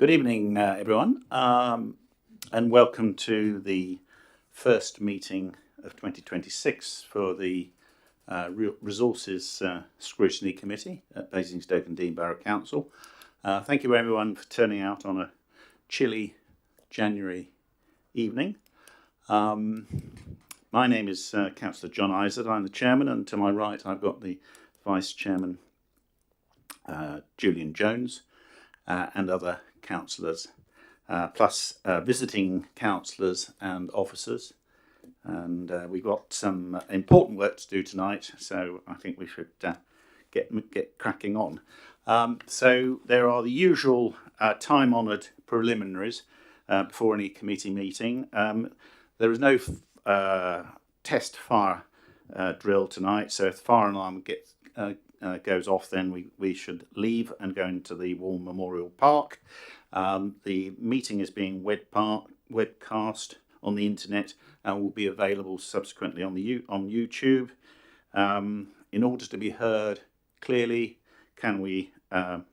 Good evening, everyone, and welcome to the first meeting of 2026 for the Resources Scrutiny Committee at Basingstoke and Dean Borough Council. Thank you everyone for turning out on a chilly January evening. My name is Councillor John Izard. I'm the chairman, and to my right I've got the vice chairman, Julian Jones, and other councillors, plus visiting councillors and officers. And we've got some important work to do tonight, so I think we should get cracking on. So there are the usual time-honoured preliminaries before any committee meeting. There is no test fire drill tonight, so if the fire alarm goes off, then we should leave and go into the War Memorial Park. The meeting is being webcast on the internet and will be available subsequently on YouTube. In order to be heard clearly, can we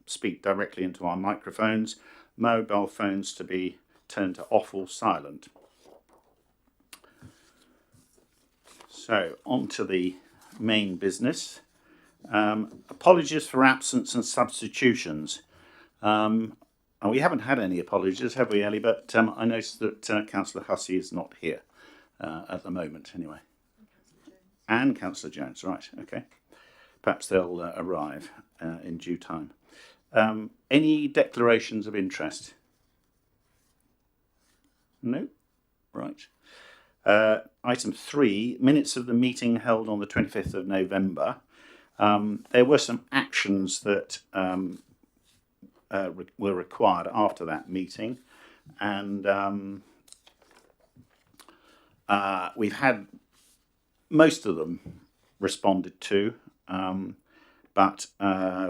speak directly into our microphones? Mobile phones to be turned to off or silent. So on to the main business. Apologies for absence and substitutions. And we haven't had any apologies, have we, Ellie? But I noticed that Councillor Hussey is not here at the moment, anyway. And Councillor Jones, right, okay. Perhaps they'll arrive in due time. Any declarations of interest? No? Right. Item 3, minutes of the meeting held on the 25th of November. There were some actions that were required after that meeting, and we've had most of them responded to, but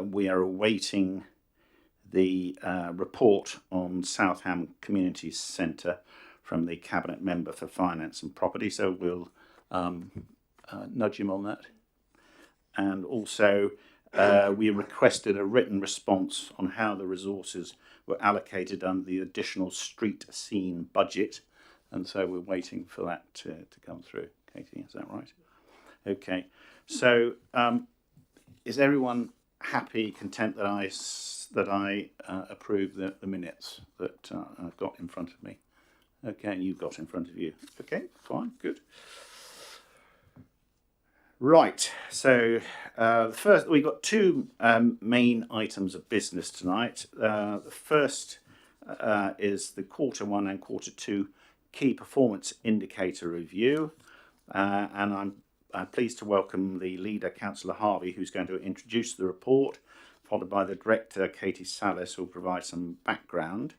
we are awaiting the report on Southam Community Centre from the Cabinet Member for Finance and Property, so we'll nudge him on that. And also we requested a written response on how the resources were allocated under the additional street scene budget, and so we're waiting for that to come through. Katie, is that right? Okay, so is everyone happy, content that I approve the minutes that I've got in front of me? Okay, and you've got in front of you. Okay, fine, good. Right, so first we've got two main items of business tonight. The first is the Q1 and Q2 key performance indicator review, and I'm pleased to welcome the leader, Councillor Harvey, who's going to introduce the report, followed by the director, Katie Salis, who will provide some background.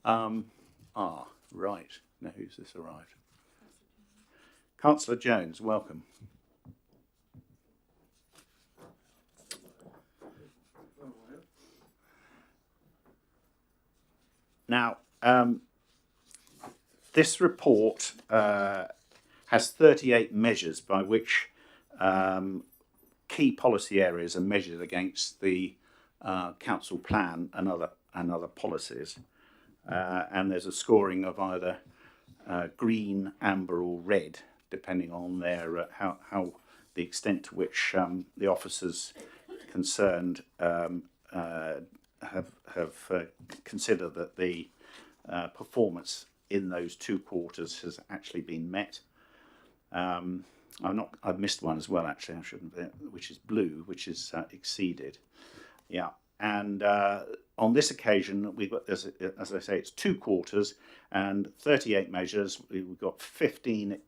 Right, now who's this arrived? Councillor Jones, welcome. Now, this report has 38 measures by which key policy areas are measured against the council plan and other policies, and there's a scoring of either green, amber, or red, depending on their how the extent to which the officers concerned have considered that the performance in those 2 quarters has actually been met. I've missed one as well, actually, I shouldn't be, which is blue, which is exceeded. Yeah, and on this occasion we've got, as I say, it's 2 quarters and 38 measures. We've got 16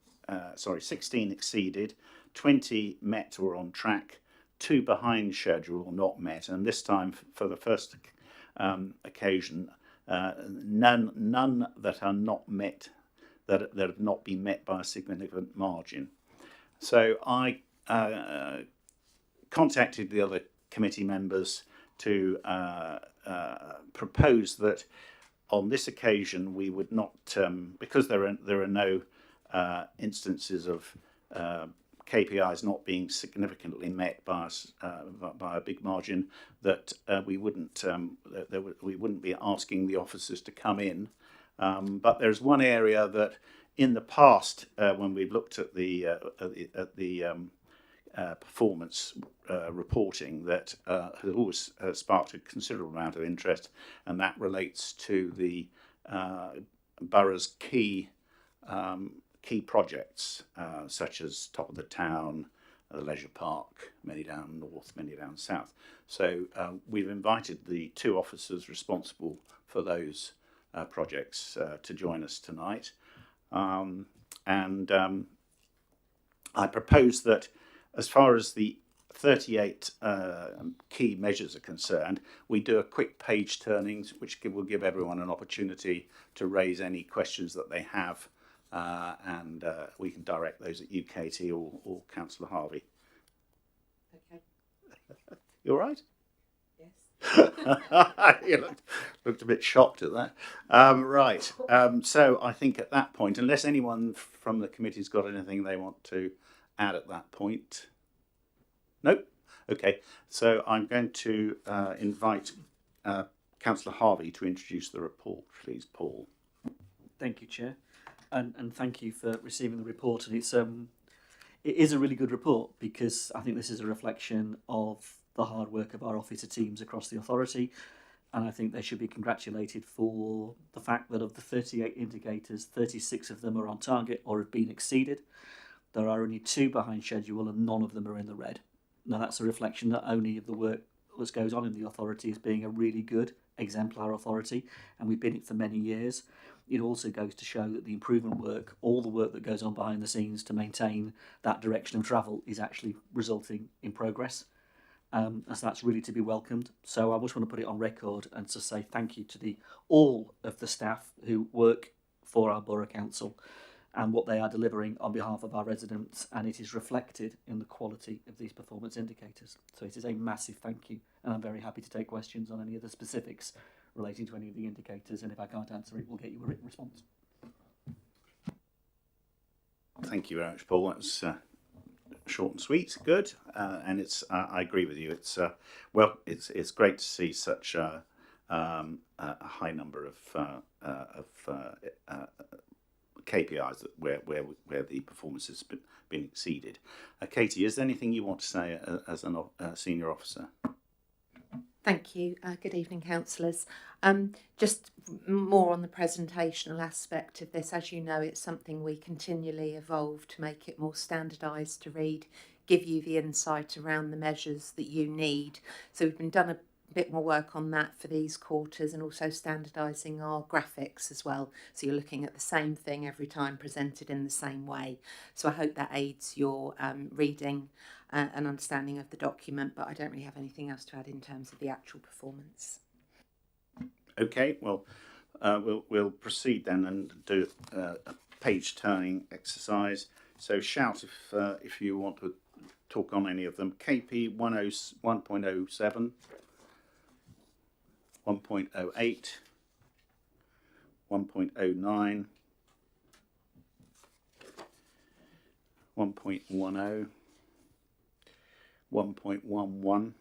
exceeded, 20 met or on track, 2 behind schedule or not met, and this time for the first occasion, none that are not met, that have not been met by a significant margin. So I contacted the other committee members to propose that on this occasion we would not, because there are no instances of KPIs not being significantly met by us by a big margin, that we wouldn't be asking the officers to come in. But there's one area that, in the past, when we've looked at the performance reporting, that has always sparked a considerable amount of interest, and that relates to the borough's key projects, such as top of the town, the leisure park, many down north, many down south. So we've invited the 2 officers responsible for those projects to join us tonight, and I propose that, as far as the 38 key measures are concerned, we do a quick page turning, which will give everyone an opportunity to raise any questions that they have, and we can direct those at you, Katie, or Councillor Harvey. Okay. You all right? Yes. You looked a bit shocked at that. Right. So I think at that point, unless anyone from the committee's got anything they want to add at that point. Nope. Okay. So I'm going to invite Councillor Harvey to introduce the report, please, Paul. Thank you, Chair, and thank you for receiving the report. And it is a really good report, because I think this is a reflection of the hard work of our officer teams across the authority, and I think they should be congratulated for the fact that of the 38 indicators, 36 of them are on target or have been exceeded. There are only 2 behind schedule, and none of them are in the red. Now, that's a reflection not only of the work that goes on in the authority as being a really good exemplar authority, and we've been it for many years. It also goes to show that the improvement work, all the work that goes on behind the scenes to maintain that direction of travel, is actually resulting in progress. And so that's really to be welcomed. So I just want to put it on record and to say thank you to all of the staff who work for our Borough Council and what they are delivering on behalf of our residents, and it is reflected in the quality of these performance indicators. So it is a massive thank you, and I'm very happy to take questions on any of the specifics relating to any of the indicators, and if I can't answer it, we'll get you a written response. Thank you very much, Paul. That was short and sweet, good, and it's I agree with you. It's it's great to see such a high number of KPIs that where the performance has been exceeded. Katie, is there anything you want to say as a senior officer? Thank you. Good evening, councillors. Just more on the presentational aspect of this. As you know, it's something we continually evolve to make it more standardised to read, give you the insight around the measures that you need. So we've done a bit more work on that for these quarters, and also standardising our graphics as well. So you're looking at the same thing every time, presented in the same way. So I hope that aids your reading and understanding of the document, but I don't really have anything else to add in terms of the actual performance. Okay, well, we'll proceed then and do a page turning exercise. So shout if you want to talk on any of them. KP 1.07, 1.08, 1.09, 1.10, 1.11,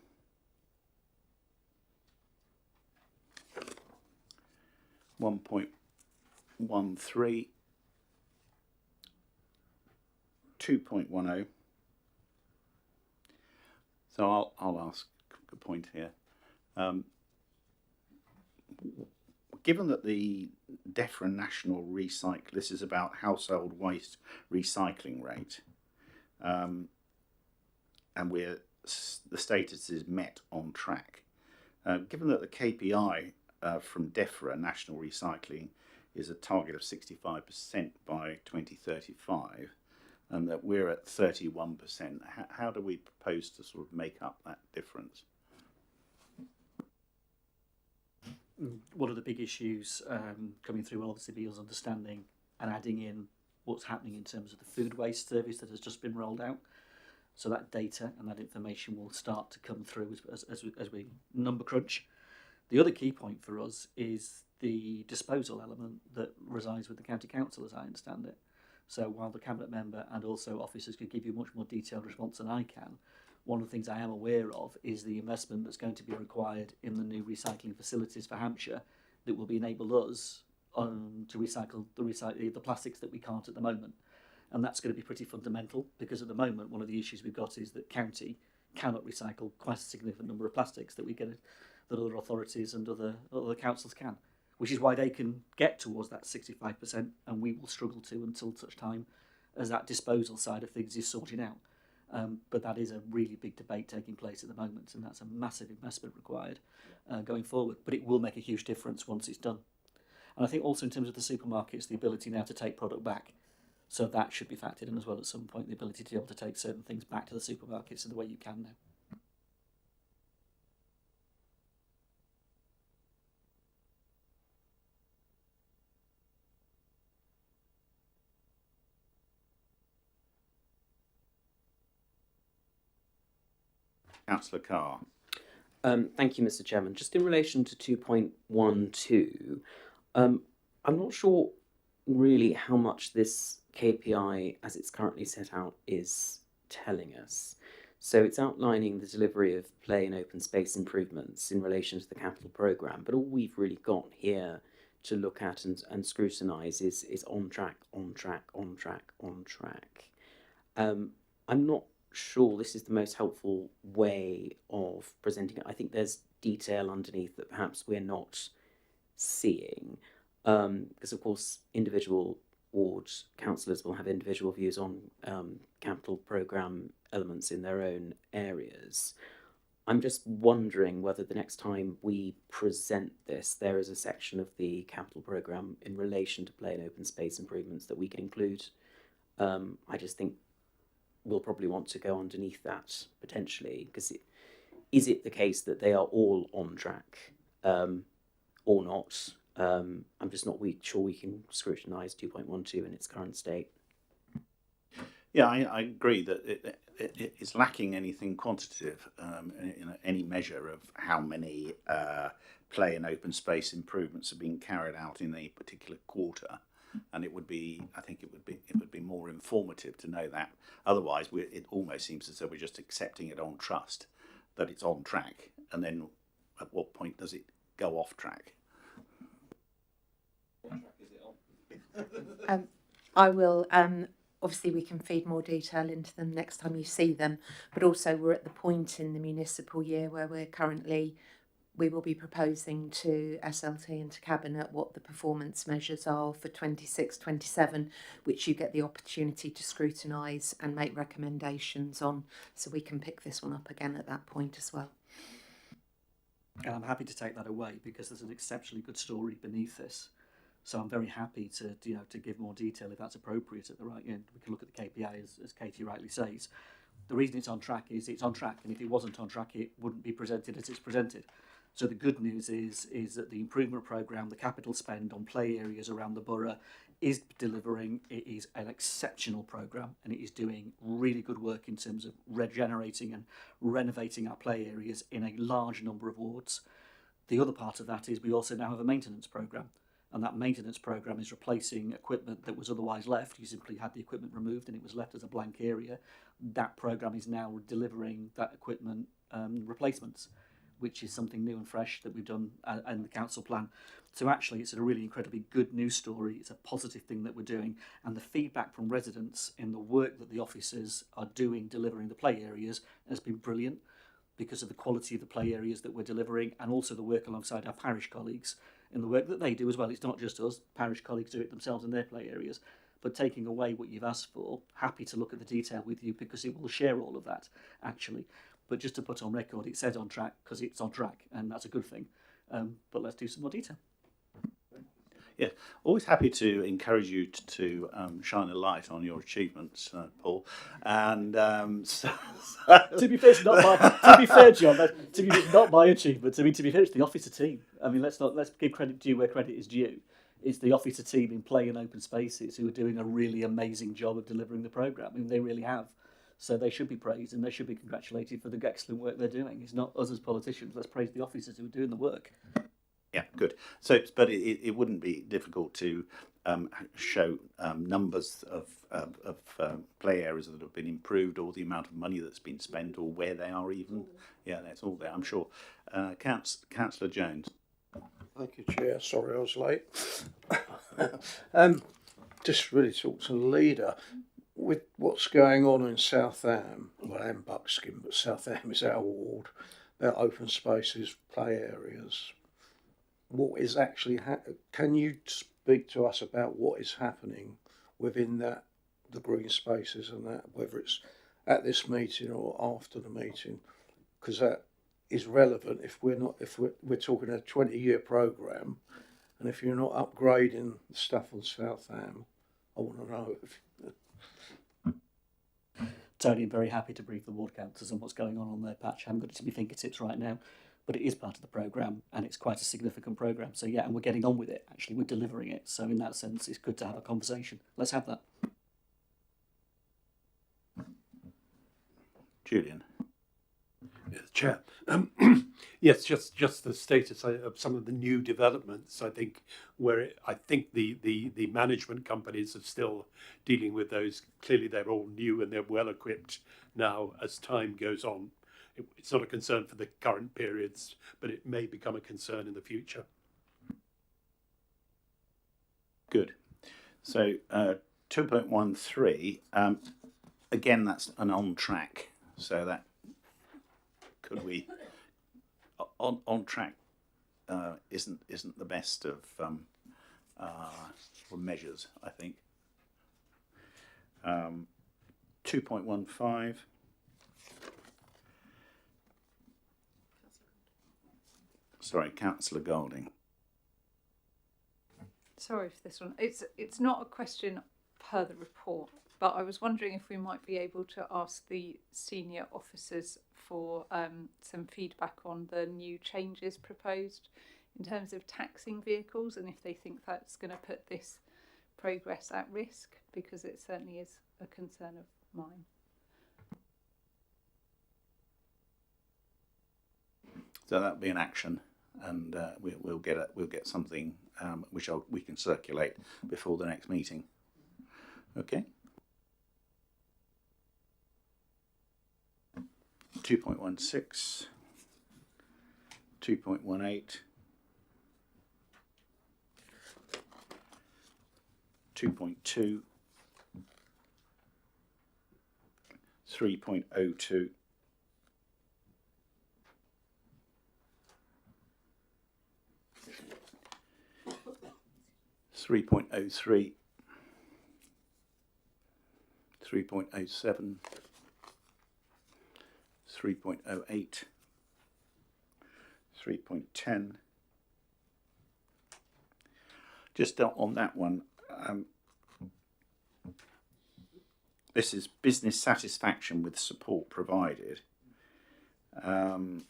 1.13, 2.10. So I'll ask a point here. Given that the DEFRA national recycle, this is about household waste recycling rate, and the status is met on track. Given that the KPI from DEFRA national recycling is a target of 65% by 2035, and that we're at 31%, how do we propose to sort of make up that difference? One of the big issues coming through will obviously be us understanding and adding in what's happening in terms of the food waste service that has just been rolled out. So that data and that information will start to come through as we number crunch. The other key point for us is the disposal element that resides with the county council, as I understand it. So while the Cabinet member and also officers could give you a much more detailed response than I can, one of the things I am aware of is the investment that's going to be required in the new recycling facilities for Hampshire that will enable us to recycle the plastics that we can't at the moment. And that's going to be pretty fundamental, because at the moment one of the issues we've got is that county cannot recycle quite a significant number of plastics that we get that other authorities and other councils can, which is why they can get towards that 65%, and we will struggle to until such time as that disposal side of things is sorted out. But that is a really big debate taking place at the moment, and that's a massive investment required going forward. But it will make a huge difference once it's done. And I think also in terms of the supermarkets, the ability now to take product back. So that should be factored in as well at some point, the ability to be able to take certain things back to the supermarkets in the way you can now. Councillor Carr. Thank you, Mr. Chairman. Just in relation to 2.12, I'm not sure really how much this KPI, as it's currently set out, is telling us. So it's outlining the delivery of play and open space improvements in relation to the capital programme, but all we've really got here to look at and scrutinise is on track, on track, on track, on track. I'm not sure this is the most helpful way of presenting it. I think there's detail underneath that perhaps we're not seeing, because of course individual ward councillors will have individual views on capital programme elements in their own areas. I'm just wondering whether the next time we present this, there is a section of the capital programme in relation to play and open space improvements that we can include. I just think we'll probably want to go underneath that potentially, because is it the case that they are all on track or not? I'm just not sure we can scrutinise 2.12 in its current state. Yeah, I agree that it is lacking anything quantitative, any measure of how many play and open space improvements are being carried out in a particular quarter. And it would be, I think it would be more informative to know that. Otherwise, it almost seems as though we're just accepting it on trust that it's on track, and then at what point does it go off track? What track is it on? I will. Obviously, we can feed more detail into them next time you see them. But also, we're at the point in the municipal year where we will be proposing to SLT and to Cabinet what the performance measures are for 26-27, which you get the opportunity to scrutinise and make recommendations on. So we can pick this one up again at that point as well. And I'm happy to take that away, because there's an exceptionally good story beneath this. So I'm very happy to give more detail if that's appropriate at the right end. We can look at the KPI as Katie rightly says. The reason it's on track is it's on track, and if it wasn't on track, it wouldn't be presented as it's presented. So the good news is that the improvement programme, the capital spend on play areas around the borough is delivering. It is an exceptional programme, and it is doing really good work in terms of regenerating and renovating our play areas in a large number of wards. The other part of that is we also now have a maintenance programme, and that maintenance programme is replacing equipment that was otherwise left. You simply had the equipment removed and it was left as a blank area. That programme is now delivering that equipment replacements, which is something new and fresh that we've done in the council plan. So actually it's a really incredibly good news story. It's a positive thing that we're doing, and the feedback from residents in the work that the officers are doing delivering the play areas has been brilliant, because of the quality of the play areas that we're delivering, and also the work alongside our parish colleagues in the work that they do as well. It's not just us, parish colleagues do it themselves in their play areas. But taking away what you've asked for, happy to look at the detail with you, because it will share all of that actually. But just to put on record, it says on track because it's on track, and that's a good thing. But let's do some more detail. Yeah, always happy to encourage you to shine a light on your achievements, Paul. And to be fair, to be fair, John, it's not my achievement. To be fair, it's the officer team. I mean, let's give credit due where credit is due. It's the officer team in play and open spaces who are doing a really amazing job of delivering the programme. I mean, they really have. So they should be praised and they should be congratulated for the excellent work they're doing. It's not us as politicians. Let's praise the officers who are doing the work. Yeah, good. So, but it wouldn't be difficult to show numbers of play areas that have been improved, or the amount of money that's been spent, or where they are even. Yeah, that's all there, I'm sure. Councillor Jones. Thank you, Chair. Sorry I was late. Just really talk to the leader. With what's going on in Southam, well, and Buckskin, but Southam is our ward, about open spaces, play areas. What is actually can you speak to us about what is happening within that, the green spaces and that, whether it's at this meeting or after the meeting, because that is relevant if we're talking a 20-year programme, and if you're not upgrading the stuff on Southam, I want to know if. Tony, I'm very happy to brief the ward councillors on what's going on their patch. I haven't got it to my fingertips right now, but it is part of the programme, and it's quite a significant programme. So yeah, and we're getting on with it, actually. We're delivering it. So in that sense, it's good to have a conversation. Let's have that. Julian. Chair. Yes, just the status of some of the new developments. I think I think the management companies are still dealing with those. Clearly, they're all new and they're well equipped now. As time goes on, it's not a concern for the current periods, but it may become a concern in the future. Good. So 2.13. Again, that's an on track. So that could we on track isn't the best of measures, I think. 2.15. Sorry, Councillor Golding. Sorry for this one. It's not a question per the report, but I was wondering if we might be able to ask the senior officers for some feedback on the new changes proposed in terms of taxing vehicles, and if they think that's going to put this progress at risk, because it certainly is a concern of mine. So that'll be an action, and we'll get something which we can circulate before the next meeting. Okay. 2.16, 2.18, 2.2, 3.02, 3.03, 3.07, 3.08, 3.10. Just on that one, this is business satisfaction with support provided. And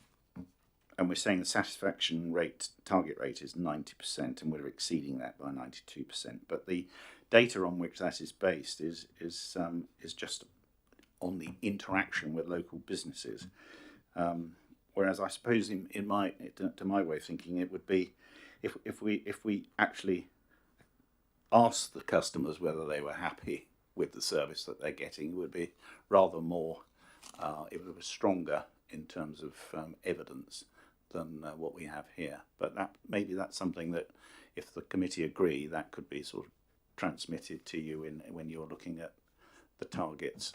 we're saying the satisfaction rate, target rate is 90%, and we're exceeding that by 92%. But the data on which that is based is just on the interaction with local businesses. Whereas I suppose to my way of thinking, it would be if we actually asked the customers whether they were happy with the service that they're getting, it would be rather more, it was stronger in terms of evidence than what we have here. But maybe that's something that, if the committee agree, that could be sort of transmitted to you when you're looking at the targets,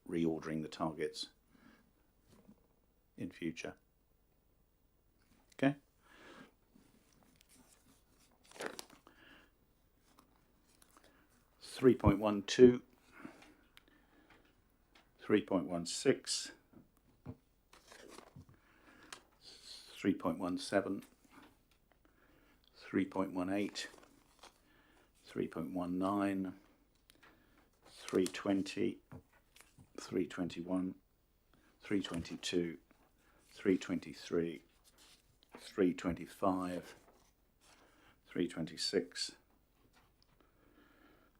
reordering the targets in future. Okay. Three 3.12, 3.16, 3.17, 3.18, 3.19, 320, 321, 322, 323, 325, 326,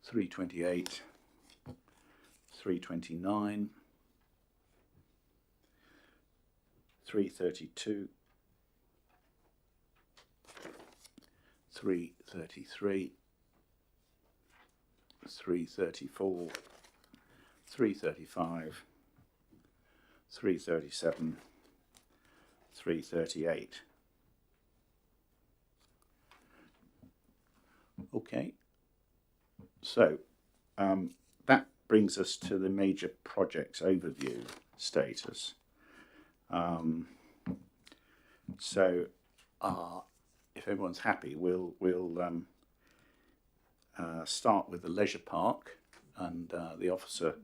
328, 329, 332, 333, 334, 335, 337, 338. Okay, so that brings us to the major projects overview status. So if everyone's happy, we'll start with the leisure park, and the officer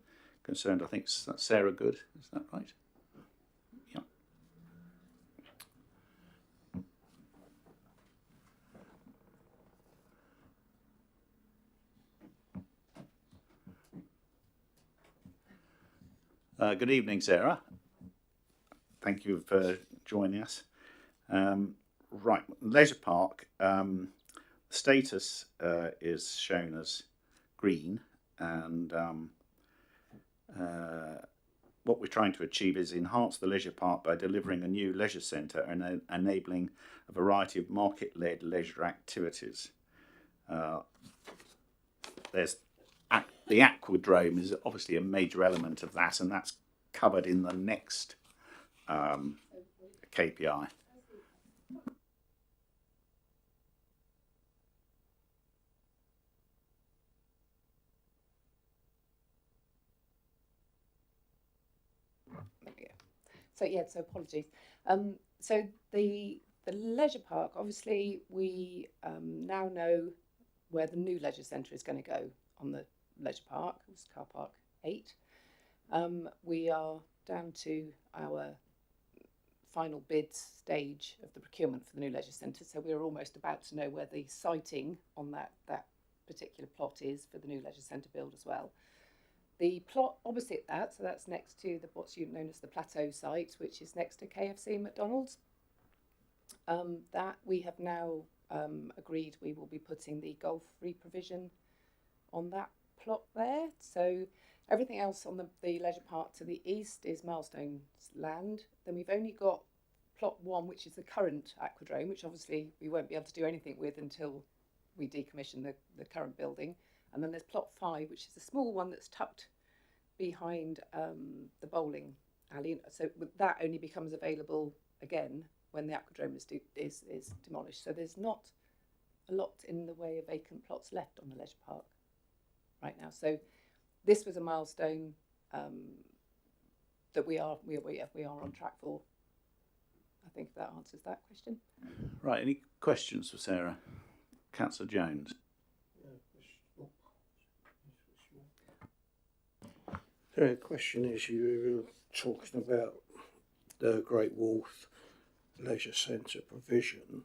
concerned, I think, is Sarah Good, is that right? Yeah. Good evening, Sarah. Thank you for joining us. Right, leisure park. Status is shown as green, and what we're trying to achieve is enhance the leisure park by delivering a new leisure centre and enabling a variety of market-led leisure activities. There's the aquadrome is obviously a major element of that, and that's covered in the next KPI. So apologies. So the leisure park, obviously we now know where the new leisure centre is going to go on the leisure park. It's car park 8. We are down to our final bid stage of the procurement for the new leisure centre, so we're almost about to know where the siting on that particular plot is for the new leisure centre build as well. The plot opposite that, so that's next to what's known as the Plateau site, which is next to KFC and McDonald's. That we have now agreed we will be putting the golf re-provision on that plot there. So everything else on the leisure park to the east is Milestone's land. Then we've only got plot 1, which is the current aquadrome, which obviously we won't be able to do anything with until we decommission the current building. And then there's plot 5, which is a small one that's tucked behind the bowling alley. So that only becomes available again when the aquadrome is demolished. So there's not a lot in the way of vacant plots left on the leisure park right now. So this was a milestone that we are on track for. I think that answers that question. Right, any questions for Sarah? Councillor Jones. The question is, you were talking about the Great Wharf Leisure Centre provision,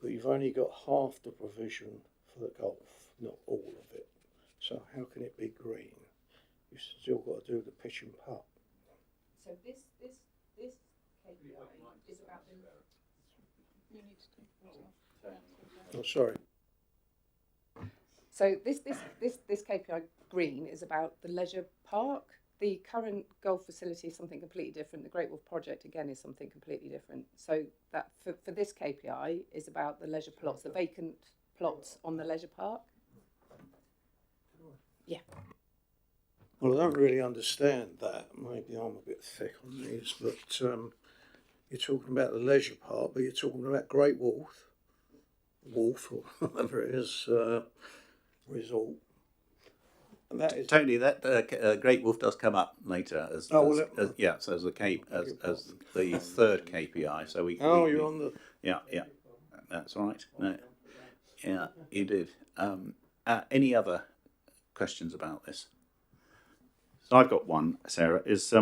but you've only got half the provision for the golf, not all of it. So how can it be green? You've still got to do the pitch and putt. So this KPI is about the... You need to do Oh, sorry. So this KPI green is about the leisure park. The current golf facility is something completely different. The Great Wharf project, again, is something completely different. So that for this KPI is about the leisure plots, the vacant plots on the leisure park. Yeah. Well, I don't really understand that. Maybe I'm a bit thick on these, but you're talking about the leisure park, but you're talking about Great Wharf or whatever it is, resort. And that is Tony, that Great Wharf does come up later as so as the third KPI. So you're on the... Yeah, that's right. No, yeah, you did. Any other questions about this? So I've got one, Sarah. Is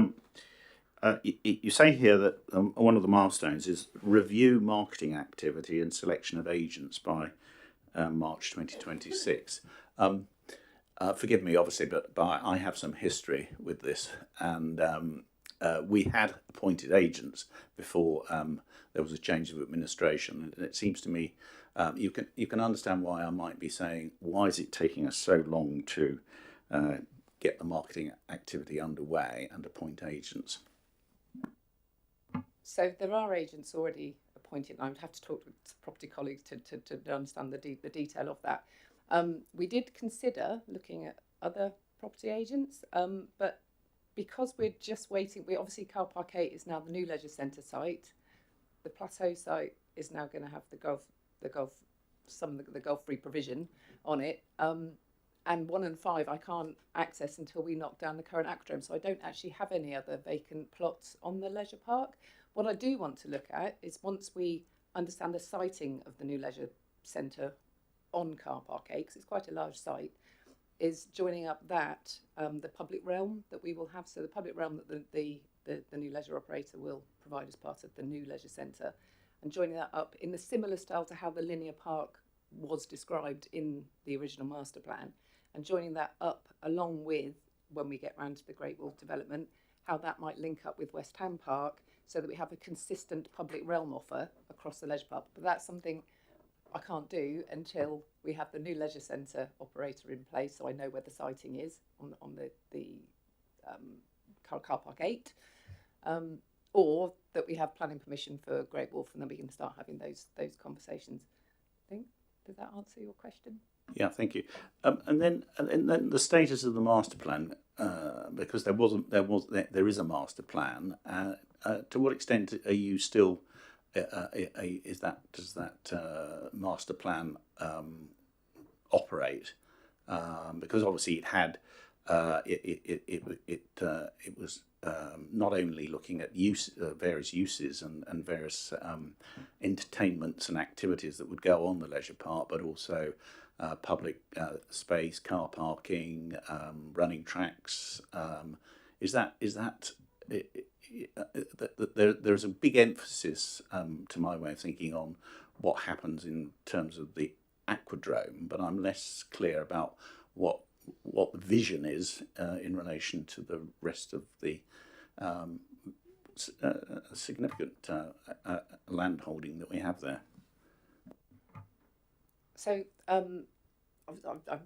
you say here that one of the milestones is review marketing activity and selection of agents by March 2026. Forgive me, obviously, but I have some history with this, and we had appointed agents before there was a change of administration, and it seems to me you can understand why I might be saying, why is it taking us so long to get the marketing activity underway and appoint agents? So there are agents already pointed, and I'd have to talk to property colleagues to understand the detail of that. We did consider looking at other property agents, but because we're just waiting, we obviously Car Park 8 is now the new leisure centre site. The Plateau site is now going to have the Gov-free provision on it. And 1 and 5 I can't access until we knock down the current aquadrome, so I don't actually have any other vacant plots on the leisure park. What I do want to look at is, once we understand the siting of the new leisure centre on Car Park 8, because it's quite a large site, is joining up that the public realm that we will have. So the public realm that the new leisure operator will provide as part of the new leisure centre, and joining that up in a similar style to how the linear park was described in the original master plan, and joining that up along with, when we get round to the Great Wolf development, how that might link up with West Ham Park, so that we have a consistent public realm offer across the leisure park. But that's something I can't do until we have the new leisure centre operator in place, so I know where the siting is on the Car Park 8, or that we have planning permission for Great Wolf, and then we can start having those conversations. I think, does that answer your question? Yeah, thank you. And then the status of the master plan, because there is a master plan. To what extent are you still? Does that master plan operate? Because obviously it had it was not only looking at various uses and various entertainments and activities that would go on the leisure park, but also public space, car parking, running tracks. There's a big emphasis, to my way of thinking, on what happens in terms of the aquadrome, but I'm less clear about what the vision is in relation to the rest of the significant land holding that we have there. So I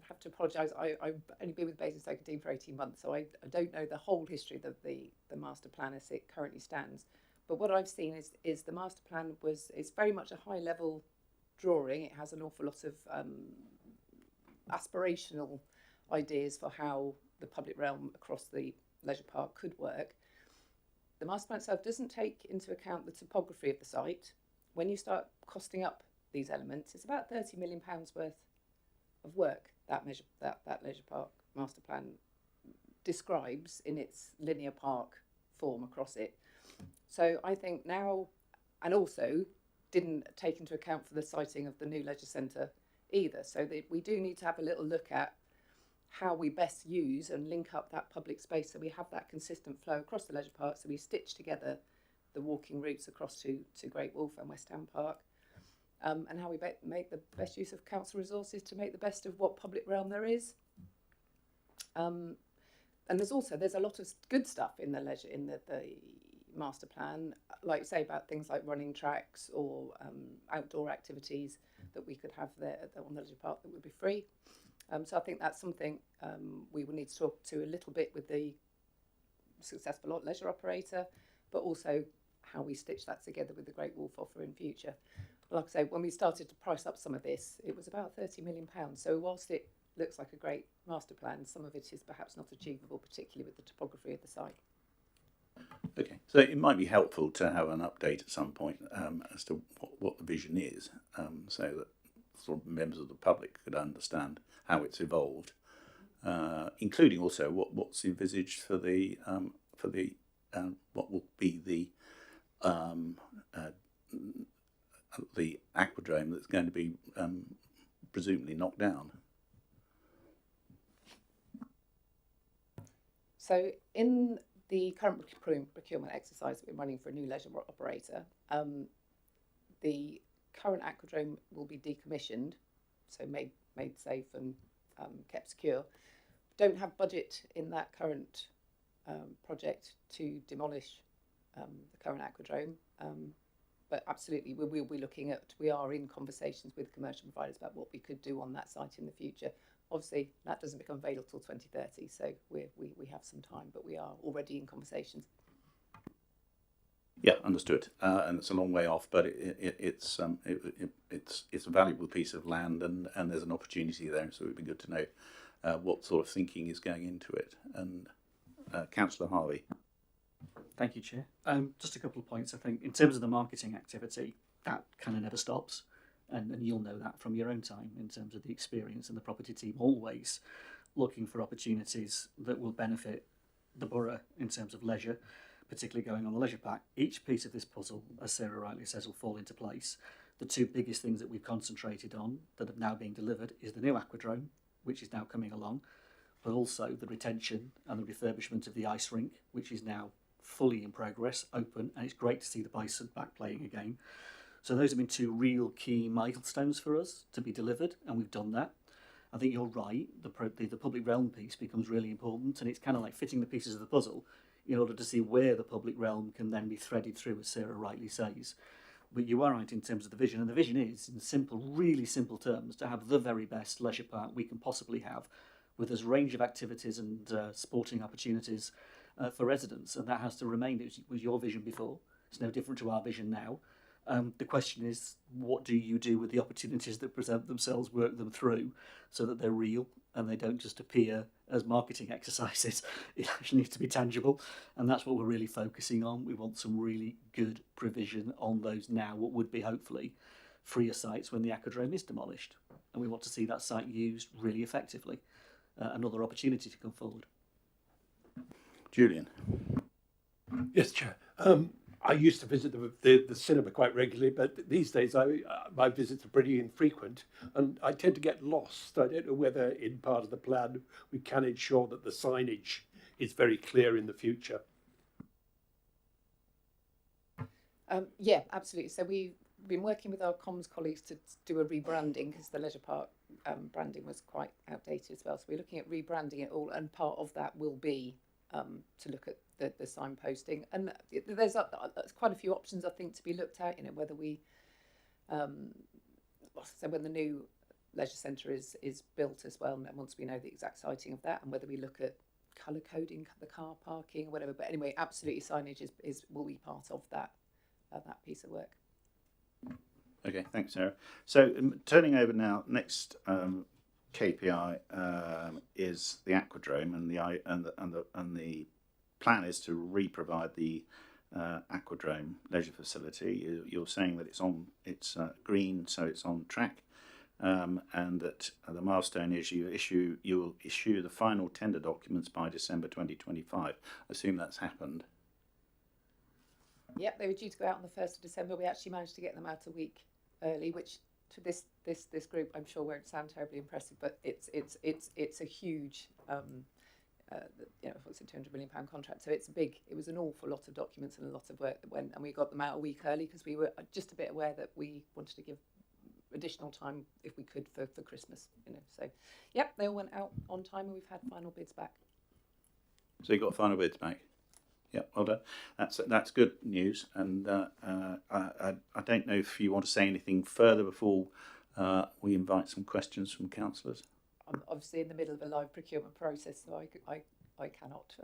have to apologise. I've only been with BasingstokeGov for 18 months, so I don't know the whole history of the master plan as it currently stands. But what I've seen is the master plan is very much a high level drawing. It has an awful lot of aspirational ideas for how the public realm across the leisure park could work. The master plan itself doesn't take into account the topography of the site. When you start costing up these elements, it's about £30 million worth of work that leisure park master plan describes in its linear park form across it. So I think now, and also didn't take into account for the siting of the new leisure centre either. So that we do need to have a little look at how we best use and link up that public space, so we have that consistent flow across the leisure park, so we stitch together the walking routes across to Great Wolf and West Ham Park, and how we make the best use of council resources to make the best of what public realm there is. And there's a lot of good stuff in the master plan, like say about things like running tracks or outdoor activities that we could have there on the leisure park that would be free. So I think that's something we will need to talk to a little bit with the successful leisure operator, but also how we stitch that together with the Great Wolf offer in future. Like I say, when we started to price up some of this, it was about £30 million. So whilst it looks like a great master plan, some of it is perhaps not achievable, particularly with the topography of the site. Okay, so it might be helpful to have an update at some point as to what the vision is, so that sort of members of the public could understand how it's evolved, including also what's envisaged for the what will be the aquadrome that's going to be presumably knocked down. So in the current procurement exercise that we're running for a new leisure operator, the current aquadrome will be decommissioned, so made safe and kept secure. Don't have budget in that current project to demolish the current aquadrome, but absolutely we are in conversations with commercial providers about what we could do on that site in the future. Obviously that doesn't become available till 2030, so we have some time, but we are already in conversations. Yeah, understood. And it's a long way off, but it's a valuable piece of land, and there's an opportunity there. So it would be good to know what sort of thinking is going into it. And Councillor Harvey. Thank you, Chair. Just a couple of points. I think in terms of the marketing activity, that kind of never stops, and you'll know that from your own time in terms of the experience and the property team always looking for opportunities that will benefit the borough in terms of leisure, particularly going on the leisure pack. Each piece of this puzzle, as Sarah rightly says, will fall into place. The two biggest things that we've concentrated on that have now been delivered is the new aquadrome, which is now coming along, but also the retention and the refurbishment of the ice rink, which is now fully in progress, open, and it's great to see the Bison back playing again. So those have been two real key milestones for us to be delivered, and we've done that. I think you're right, the public realm piece becomes really important, and it's kind of like fitting the pieces of the puzzle in order to see where the public realm can then be threaded through, as Sarah rightly says. But you are right in terms of the vision, and the vision is, in simple, really simple terms, to have the very best leisure park we can possibly have, with as range of activities and sporting opportunities for residents, and that has to remain. It was your vision before. It's no different to our vision now. The question is, what do you do with the opportunities that present themselves, work them through so that they're real and they don't just appear as marketing exercises? It actually needs to be tangible, and that's what we're really focusing on. We want some really good provision on those now, what would be hopefully freer sites when the aquadrome is demolished, and we want to see that site used really effectively. Another opportunity to come forward. Julian. Yes, Chair. I used to visit the cinema quite regularly, but these days my visits are pretty infrequent, and I tend to get lost. I don't know whether in part of the plan we can ensure that the signage is very clear in the future. Yeah, absolutely. So we've been working with our comms colleagues to do a rebranding, because the leisure park branding was quite outdated as well. So we're looking at rebranding it all, and part of that will be to look at the signposting. And there's quite a few options, I think, to be looked at. You know, whether we, so when the new leisure centre is built as well, and once we know the exact siting of that, and whether we look at colour coding the car parking or whatever. But anyway, absolutely, signage will be part of that piece of work. Okay, thanks, Sarah. So turning over now, next KPI is the aquadrome, and the plan is to re-provide the aquadrome leisure facility. You're saying that it's green, so it's on track, and that the milestone is you'll issue the final tender documents by December 2025. I assume that's happened. Yep, they were due to go out on the 1st of December. We actually managed to get them out a week early, which to this group I'm sure won't sound terribly impressive, but it's a huge it's a £200 million contract, so it's big. It was an awful lot of documents and a lot of work that went, and we got them out a week early because we were just a bit aware that we wanted to give additional time if we could for Christmas, so yep, they all went out on time, and we've had final bids back. So you got final bids back. Yeah, well done. That's good news, and I don't know if you want to say anything further before we invite some questions from councillors. I'm obviously in the middle of a live procurement process, so I cannot.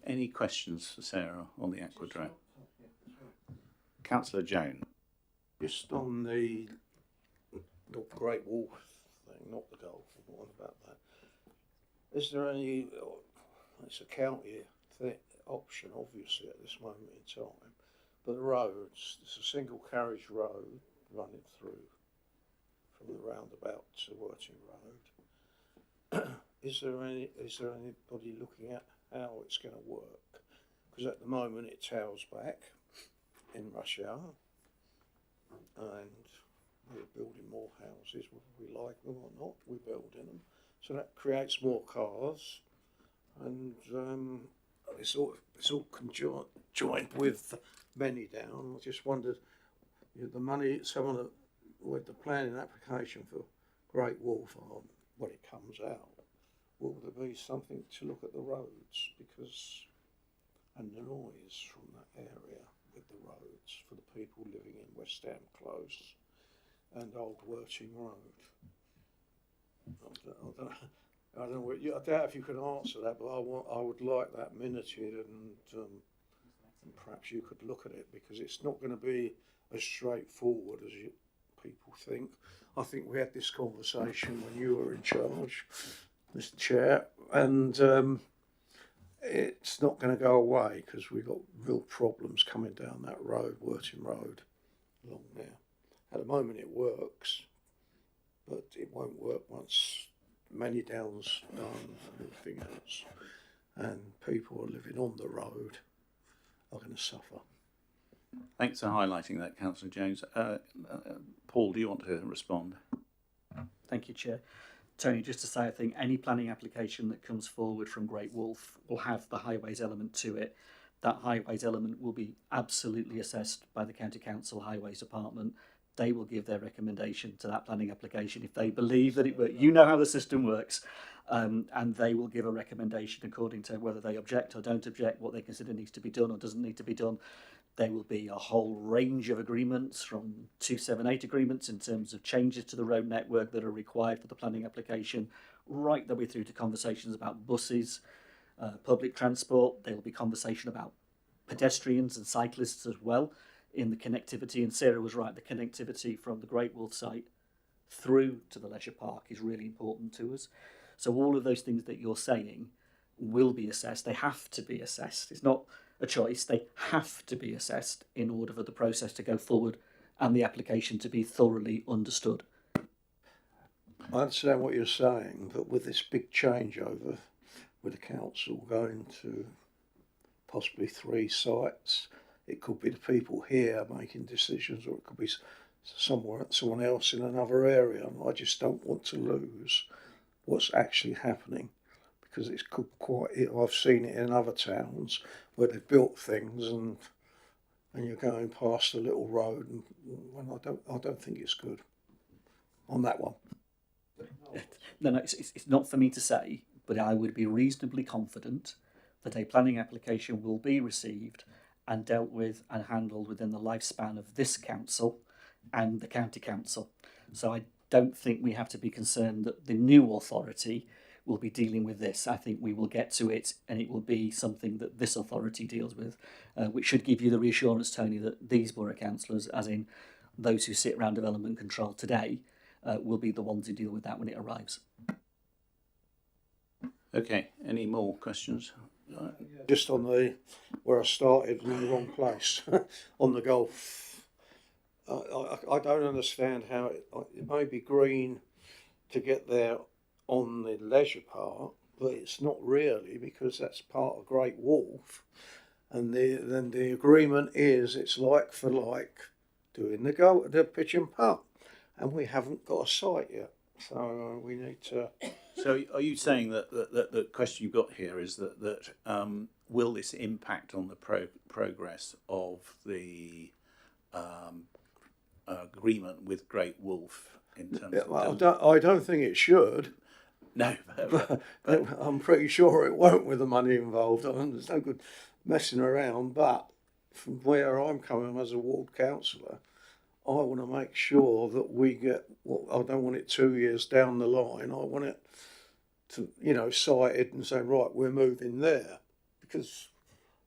Any questions for Sarah on the aquadrome? Councillor Jones. Just on the Great Wall thing, not the golf, what about that? Is there any, it's a county option obviously at this moment in time, but the roads, it's a single carriage road running through from the roundabout to Worthing Road. Is there anybody looking at how it's going to work? Because at the moment it tails back in rush hour, and we're building more houses, whether we like them or not, we're building them. So that creates more cars, and it's all conjoined with many down. I just wondered, the money, with the planning application for Great Wall Farm, when it comes out, will there be something to look at the roads, and the noise from that area with the roads for the people living in West Ham Close and Old Worthing Road? I don't know I don't know. I doubt if you can answer that, but I would like that minuted, and perhaps you could look at it, because it's not going to be as straightforward as people think. I think we had this conversation when you were in charge, Mr. Chair, and it's not going to go away, because we've got real problems coming down that road, Worthing Road, along there. At the moment it works, but it won't work once Many Downs done and everything else, and people who are living on the road are going to suffer. Thanks for highlighting that, Councillor Jones. Paul, do you want to respond? Thank you, Chair. Tony, just to say, I think any planning application that comes forward from Great Wolf will have the highways element to it. That highways element will be absolutely assessed by the County Council Highways Department. They will give their recommendation to that planning application if they believe that it works. You know how the system works, and they will give a recommendation according to whether they object or don't object, what they consider needs to be done or doesn't need to be done. There will be a whole range of agreements, from 278 agreements in terms of changes to the road network that are required for the planning application, right the way through to conversations about buses, public transport. There will be conversation about pedestrians and cyclists as well in the connectivity. And Sarah was right, the connectivity from the Great Wolf site through to the leisure park is really important to us. So all of those things that you're saying will be assessed. They have to be assessed. It's not a choice. They have to be assessed in order for the process to go forward and the application to be thoroughly understood. I understand what you're saying, but with this big changeover, with the council going to possibly 3 sites, it could be the people here making decisions, or it could be someone else in another area. And I just don't want to lose what's actually happening, because it's quite. I've seen it in other towns where they've built things, and you're going past a little road, and I don't think it's good on that one. No, it's not for me to say, but I would be reasonably confident that a planning application will be received and dealt with and handled within the lifespan of this council and the county council. So I don't think we have to be concerned that the new authority will be dealing with this. I think we will get to it, and it will be something that this authority deals with, which should give you the reassurance, Tony, that these borough councillors, as in those who sit around development control today, will be the ones who deal with that when it arrives. Okay, any more questions? Just on where I started in the wrong place, on the golf. I don't understand how it may be green to get there on the leisure part, but it's not really, because that's part of Great Wolf, and then the agreement is it's like for like doing the pitch and putt, and we haven't got a site yet, so we need to. So are you saying that the question you've got here is that will this impact on the progress of the agreement with Great Wolf in terms of... I don't think it should. No, but I'm pretty sure it won't with the money involved. There's no good messing around, but from where I'm coming as a ward councillor, I want to make sure that we get I don't want it 2 years down the line. I want it to, sighted and say, right, we're moving there. Because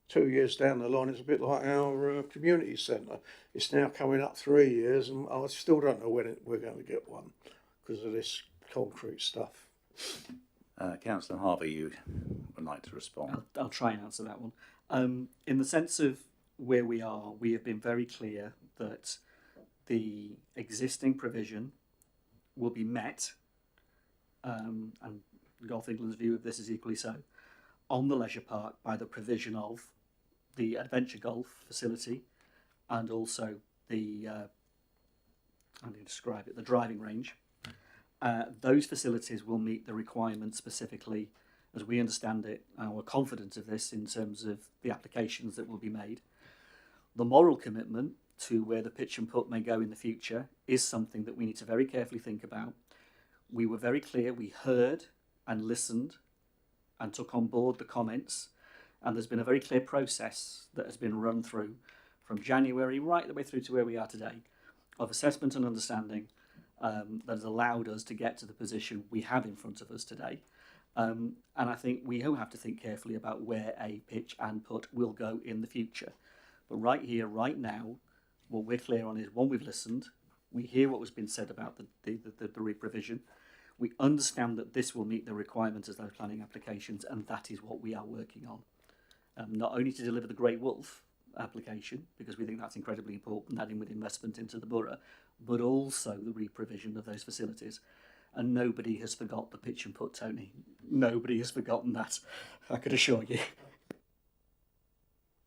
2 years down the line is a bit like our community centre. It's now coming up 3 years, and I still don't know when we're going to get one because of this concrete stuff. Councillor Harvey, you would like to respond? I'll try and answer that one. In the sense of where we are, we have been very clear that the existing provision will be met, and Golf England's view of this is equally so, on the leisure park by the provision of the adventure golf facility and also the, how do you describe it, the driving range. Those facilities will meet the requirements specifically, as we understand it, and we're confident of this in terms of the applications that will be made. The moral commitment to where the pitch and putt may go in the future is something that we need to very carefully think about. We were very clear, we heard and listened and took on board the comments, and there's been a very clear process that has been run through from January right the way through to where we are today of assessment and understanding that has allowed us to get to the position we have in front of us today. And I think we will have to think carefully about where a pitch and putt will go in the future. But right here, right now, what we're clear on is, one, we've listened. We hear what has been said about the re-provision. We understand that this will meet the requirements of those planning applications, and that is what we are working on. Not only to deliver the Great Wolf application, because we think that's incredibly important, adding with investment into the borough, but also the re-provision of those facilities. And nobody has forgot the pitch and putt, Tony. Nobody has forgotten that, I could assure you.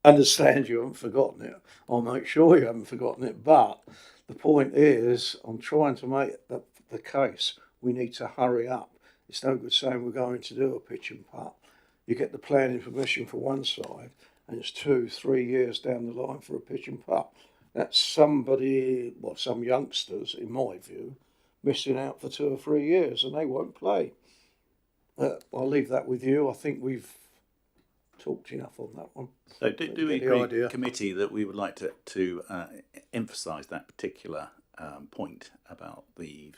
Understand you haven't forgotten it. I'll make sure you haven't forgotten it. But the point is, I'm trying to make the case. We need to hurry up. It's no good saying we're going to do a pitch and putt. You get the planning permission for one side, and it's 2-3 years down the line for a pitch and putt. That's somebody, well, some youngsters, in my view, missing out for 2 or 3 years, and they won't play. I'll leave that with you. I think we've talked enough on that one. So do we agree, committee, that we would like to emphasise that particular point about the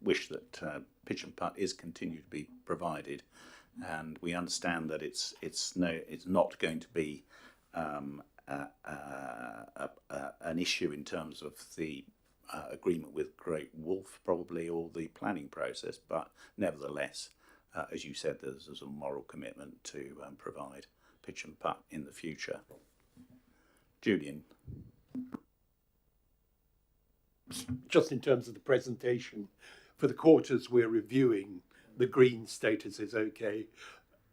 wish that pitch and putt is continued to be provided, and we understand that it's not going to be an issue in terms of the agreement with Great Wolf, probably, or the planning process, but nevertheless, as you said, there's a moral commitment to provide pitch and putt in the future. Julian. Just in terms of the presentation, for the quarters we're reviewing, the green status is okay.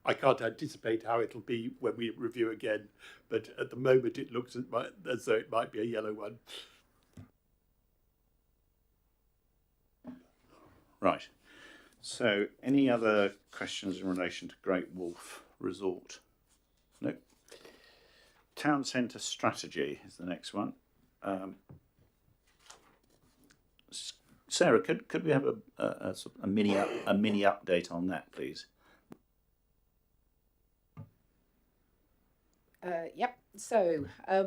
I can't anticipate how it'll be when we review again, but at the moment it looks as though it might be a yellow one. Right. So, any other questions in relation to Great Wolf Resort? No. Town centre strategy is the next one. Sarah, could we have a mini update on that, please? Yep. So, I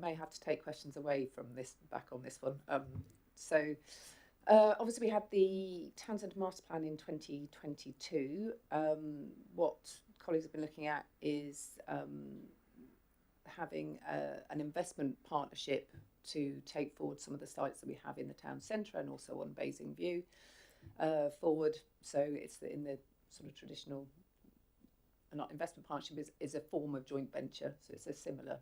may have to take questions away from this back on this one. Obviously, we had the Town Centre Master Plan in 2022. What colleagues have been looking at is having an investment partnership to take forward some of the sites that we have in the town centre and also on Basing View forward. So it's in the sort of traditional, not investment partnership is a form of joint venture. So it's a similar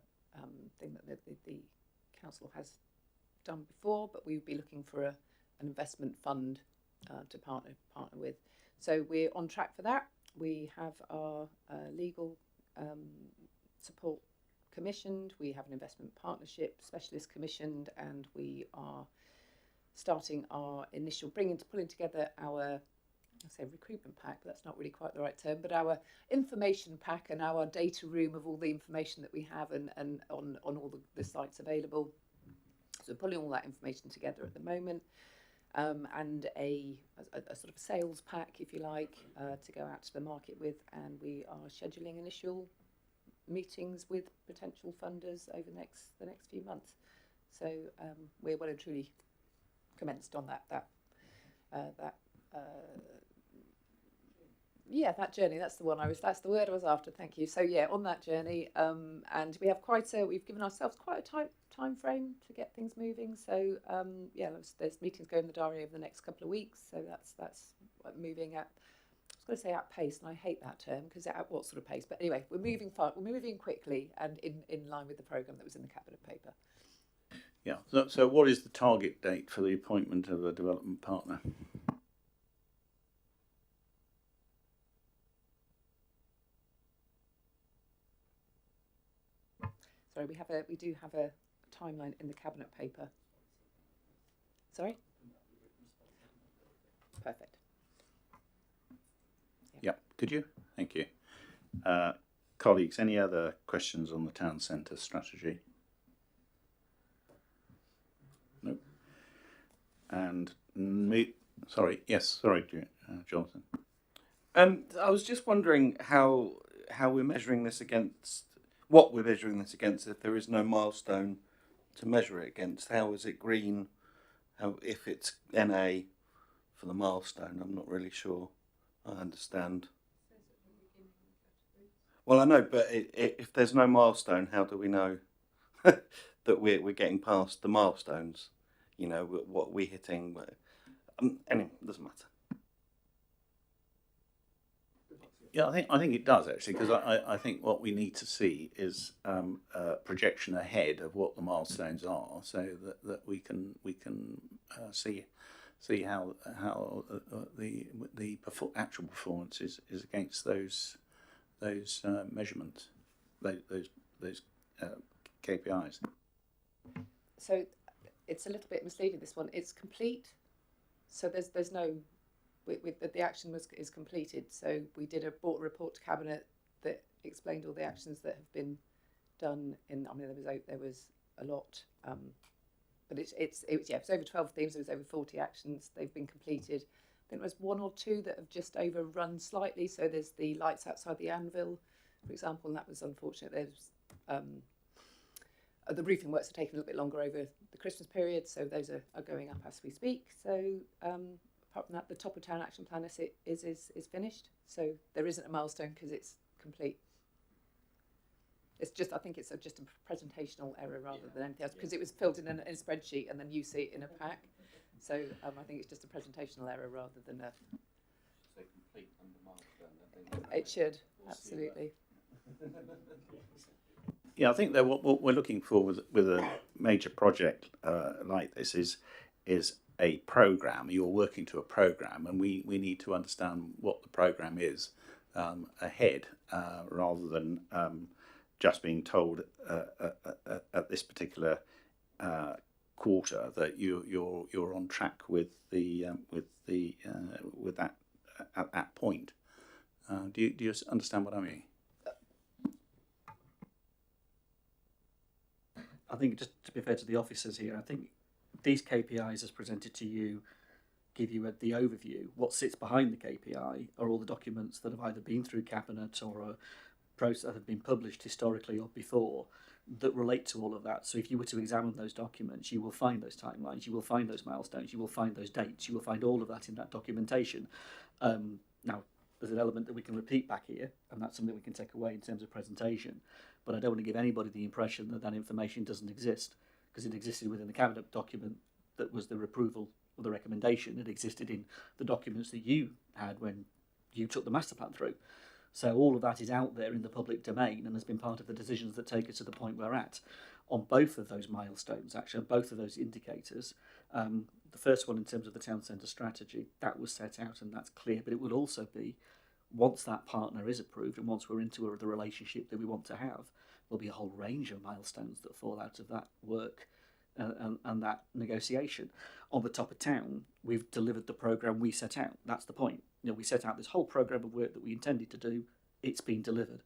thing that the council has done before, but we would be looking for an investment fund to partner with. So we're on track for that. We have our legal support commissioned, we have an investment partnership specialist commissioned, and we are starting our initial pulling together our, I say recruitment pack, but that's not really quite the right term, but our information pack and our data room of all the information that we have and on all the sites available. So we're pulling all that information together at the moment. And a sort of a sales pack, if you like, to go out to the market with, and we are scheduling initial meetings with potential funders over the next few months. So we're well and truly commenced on that journey. That's the word I was after. Thank you. So yeah, on that journey, and we have we've given ourselves quite a tight time frame to get things moving. So there's meetings going in the diary over the next couple of weeks. So that's moving at, I was going to say at pace, and I hate that term because at what sort of pace? But anyway, we're moving quickly and in line with the programme that was in the cabinet paper. Yeah. So what is the target date for the appointment of a development partner? Sorry, we do have a timeline in the cabinet paper. Sorry? Perfect. Yeah, could you? Thank you. Colleagues, any other questions on the town centre strategy? No. And Jonathan. I was just wondering how we're measuring this against, what we're measuring this against if there is no milestone to measure it against. How is it green? If it's NA for the milestone, I'm not really sure. I understand. Well, I know, but if there's no milestone, how do we know that we're getting past the milestones? You know, what we're hitting. Anyway, it doesn't matter. Yeah, I think it does actually, because I think what we need to see is a projection ahead of what the milestones are, so that we can see how the actual performance is against those measurements, those KPIs. So it's a little bit misleading, this one. It's complete, so there's no. The action is completed. So we brought a report to Cabinet that explained all the actions that have been done. There was a lot, but it was over 12 themes. There was over 40 actions. They've been completed. I think there was one or two that have just overrun slightly. So there's the lights outside the Anvil, for example, and that was unfortunate. There's the roofing works are taking a little bit longer over the Christmas period, so those are going up as we speak. So. Apart from that, the top of town action plan is finished, so there isn't a milestone because it's complete. It's just, I think it's just a presentational error rather than anything else, because it was filled in a spreadsheet and then you see it in a pack. So I think it's just a presentational error rather than a. So complete under milestone. It should, absolutely. Yeah, I think that what we're looking for with a major project like this is a program. You're working to a program, and we need to understand what the program is ahead, rather than just being told at this particular quarter that you're on track with that at that point. Do you understand what I mean? I think, just to be fair to the officers here, I think these KPIs as presented to you give you the overview. What sits behind the KPI are all the documents that have either been through Cabinet or a process that have been published historically or before that relate to all of that. So if you were to examine those documents, you will find those timelines, you will find those milestones, you will find those dates, you will find all of that in that documentation. Now, there's an element that we can repeat back here, and that's something we can take away in terms of presentation. But I don't want to give anybody the impression that that information doesn't exist, because it existed within the Cabinet document that was the approval or the recommendation. It existed in the documents that you had when you took the master plan through. So all of that is out there in the public domain and has been part of the decisions that take us to the point we're at. On both of those milestones, actually, on both of those indicators, the first one in terms of the town centre strategy, that was set out and that's clear, but it would also be, once that partner is approved and once we're into the relationship that we want to have, there'll be a whole range of milestones that fall out of that work and that negotiation. On the top of town, we've delivered the programme we set out. That's the point. You know, we set out this whole programme of work that we intended to do. It's been delivered.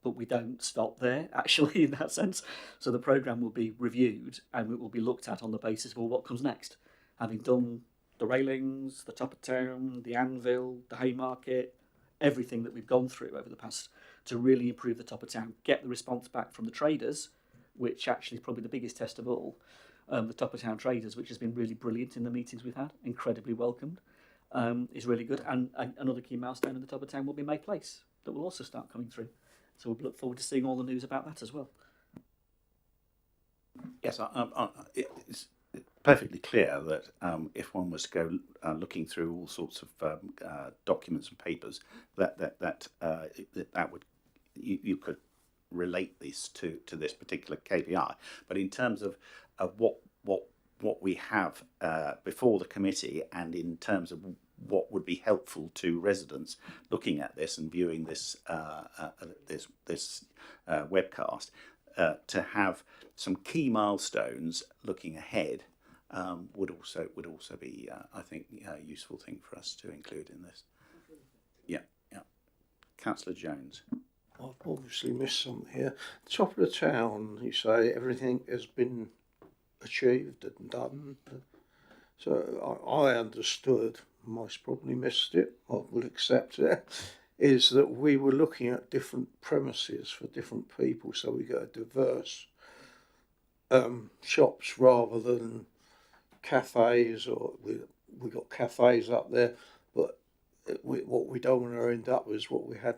But we don't stop there, actually, in that sense. So the programme will be reviewed and it will be looked at on the basis of, well, what comes next? Having done the railings, the top of town, the Anvil, the Haymarket, everything that we've gone through over the past to really improve the top of town, get the response back from the traders, which actually is probably the biggest test of all, the top of town traders, which has been really brilliant in the meetings we've had, incredibly welcomed, is really good. And another key milestone in the top of town will be May Place, that will also start coming through. So we'll look forward to seeing all the news about that as well. Yes, it's perfectly clear that if one was to go looking through all sorts of documents and papers, that would you could relate this to this particular KPI. But in terms of what we have before the committee, and in terms of what would be helpful to residents looking at this and viewing this this webcast, to have some key milestones looking ahead would also be I think a useful thing for us to include in this. Yeah. Councillor Jones. I've obviously missed something here. Top of the town, you say everything has been achieved and done. So I understood, most probably missed it, I will accept it, is that we were looking at different premises for different people, so we got a diverse shops rather than cafes, or we got cafes up there, but what we don't want to end up is what we had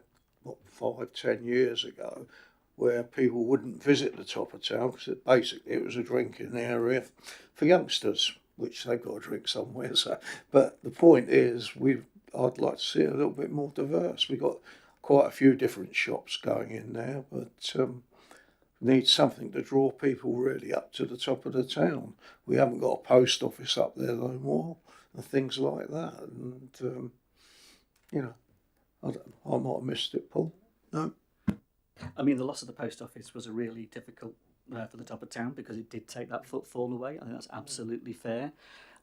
5-10 years ago, where people wouldn't visit the top of town because basically it was a drinking area for youngsters, which they've got to drink somewhere. So, but the point is, I'd like to see it a little bit more diverse. We've got quite a few different shops going in there, but need something to draw people really up to the top of the town. We haven't got a post office up there no more and things like that. And you know, I might have missed it, Paul. No. I mean, the loss of the post office was a really difficult for the top of town because it did take that footfall away. I think that's absolutely fair.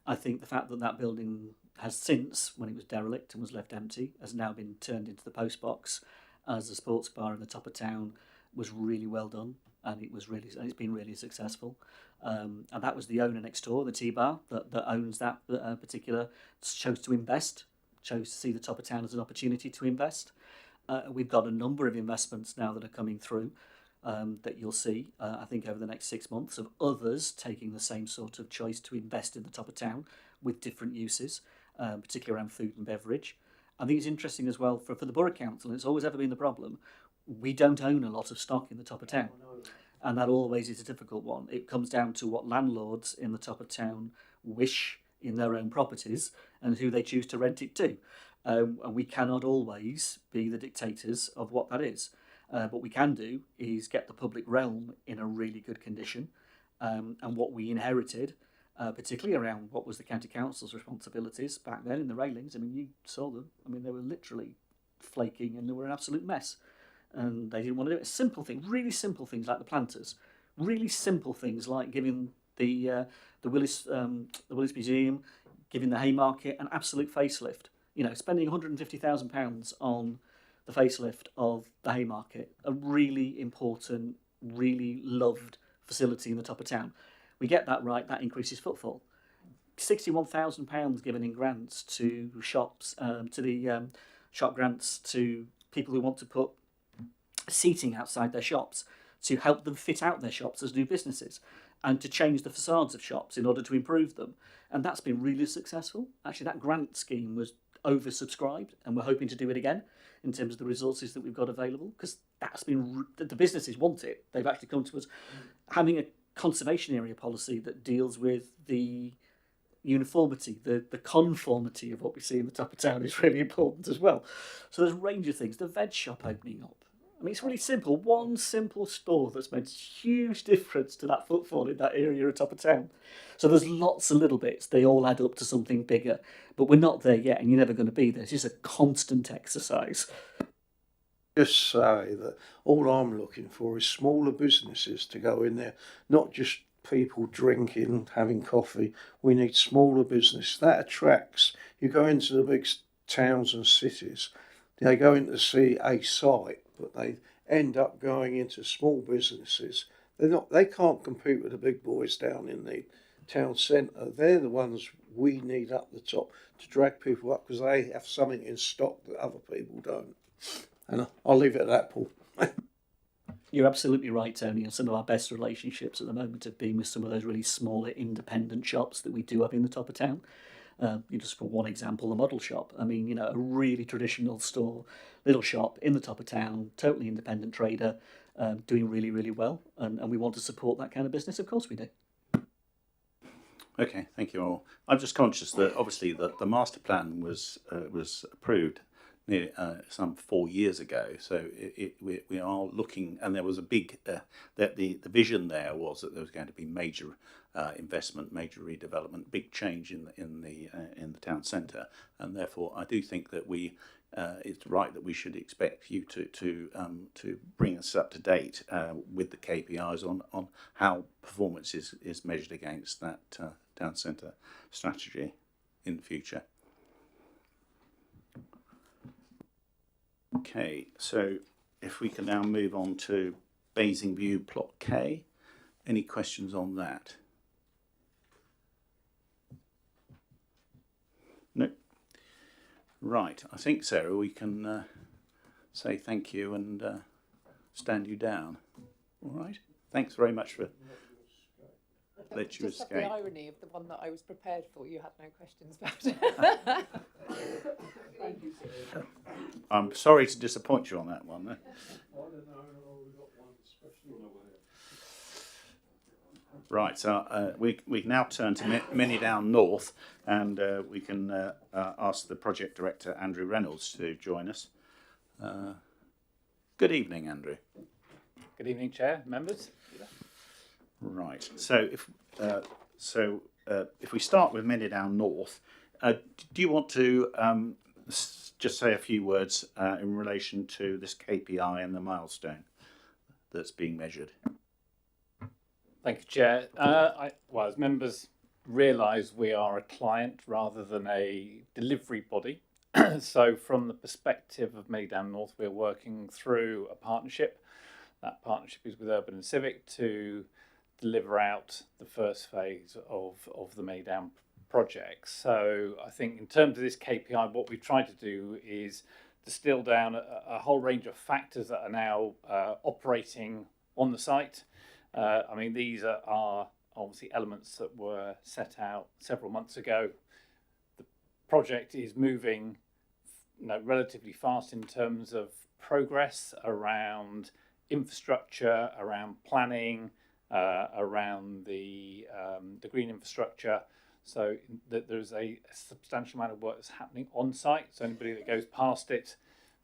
I think the fact that that building has since, when it was derelict and was left empty, has now been turned into the post box as a sports bar in the top of town was really well done, and it's been really successful. And that was the owner next door, the Tea Bar, that owns that particular, chose to invest, chose to see the top of town as an opportunity to invest. We've got a number of investments now that are coming through that you'll see, I think, over the next 6 months, of others taking the same sort of choice to invest in the top of town with different uses, particularly around food and beverage. I think it's interesting as well for the Borough Council, and it's always ever been the problem, we don't own a lot of stock in the top of town. And that always is a difficult one. It comes down to what landlords in the top of town wish in their own properties and who they choose to rent it to. And we cannot always be the dictators of what that is. What we can do is get the public realm in a really good condition. And what we inherited, particularly around what was the county council's responsibilities back then in the railings, I mean, you saw them. I mean, they were literally flaking and they were an absolute mess. And they didn't want to do it. Simple things, really simple things like the planters, really simple things like giving the Willis Museum, giving the Haymarket an absolute facelift. You know, spending £150,000 on the facelift of the Haymarket, a really important, really loved facility in the top of town. We get that right, that increases footfall. £61,000 given in grants to shops, to the shop grants to people who want to put seating outside their shops to help them fit out their shops as new businesses and to change the facades of shops in order to improve them. And that's been really successful. Actually, that grant scheme was oversubscribed and we're hoping to do it again in terms of the resources that we've got available, because that's been, the businesses want it. They've actually come to us. Having a conservation area policy that deals with the uniformity, the conformity of what we see in the top of town is really important as well. So there's a range of things. The veg shop opening up. I mean, it's really simple. One simple store that's made a huge difference to that footfall in that area at top of town. So there's lots of little bits. They all add up to something bigger. But we're not there yet, and you're never going to be there. It's just a constant exercise. Just say that all I'm looking for is smaller businesses to go in there, not just people drinking, having coffee. We need smaller business. That attracts. You go into the big towns and cities, they go in to see a site, but they end up going into small businesses. They can't compete with the big boys down in the town centre. They're the ones we need up the top to drag people up because they have something in stock that other people don't. And I'll leave it at that, Paul. You're absolutely right, Tony. And some of our best relationships at the moment have been with some of those really smaller independent shops that we do have in the top of town. Just for one example, the model shop. I mean, you know, a really traditional store, little shop in the top of town, totally independent trader, doing really, really well. And we want to support that kind of business. Of course we do. Okay, thank you all. I'm just conscious that obviously the master plan was approved nearly some 4 years ago. So we are looking, and there was a big that the vision there was that there was going to be major investment, major redevelopment, big change in the town centre, and therefore I do think that it's right that we should expect you to bring us up to date with the KPIs on how performance is measured against that town centre strategy in the future. Okay, so if we can now move on to Basing View Plot K, any questions on that? No. Right, I think, Sarah, we can say thank you and stand you down. All right, thanks very much for let you just have escape. the irony of the one that I was prepared for. You had no questions about. I'm sorry to disappoint you on that one. Right, so we now turn to Many Down North, and we can ask the project director, Andrew Reynolds, to join us. Good evening, Andrew. Good evening, Chair, members. Right, so if we start with Many Down North, do you want to just say a few words in relation to this KPI and the milestone that's being measured? Thank you, Chair. Well, as members realise, we are a client rather than a delivery body. So from the perspective of Many Down North, we're working through a partnership. That partnership is with Urban and Civic to deliver out the first phase of the Many Down project. So I think in terms of this KPI, what we've tried to do is distill down a whole range of factors that are now operating on the site. I mean, these are obviously elements that were set out several months ago. The project is moving relatively fast in terms of progress around infrastructure, around planning, around the green infrastructure. So there's a substantial amount of work that's happening on site. So anybody that goes past it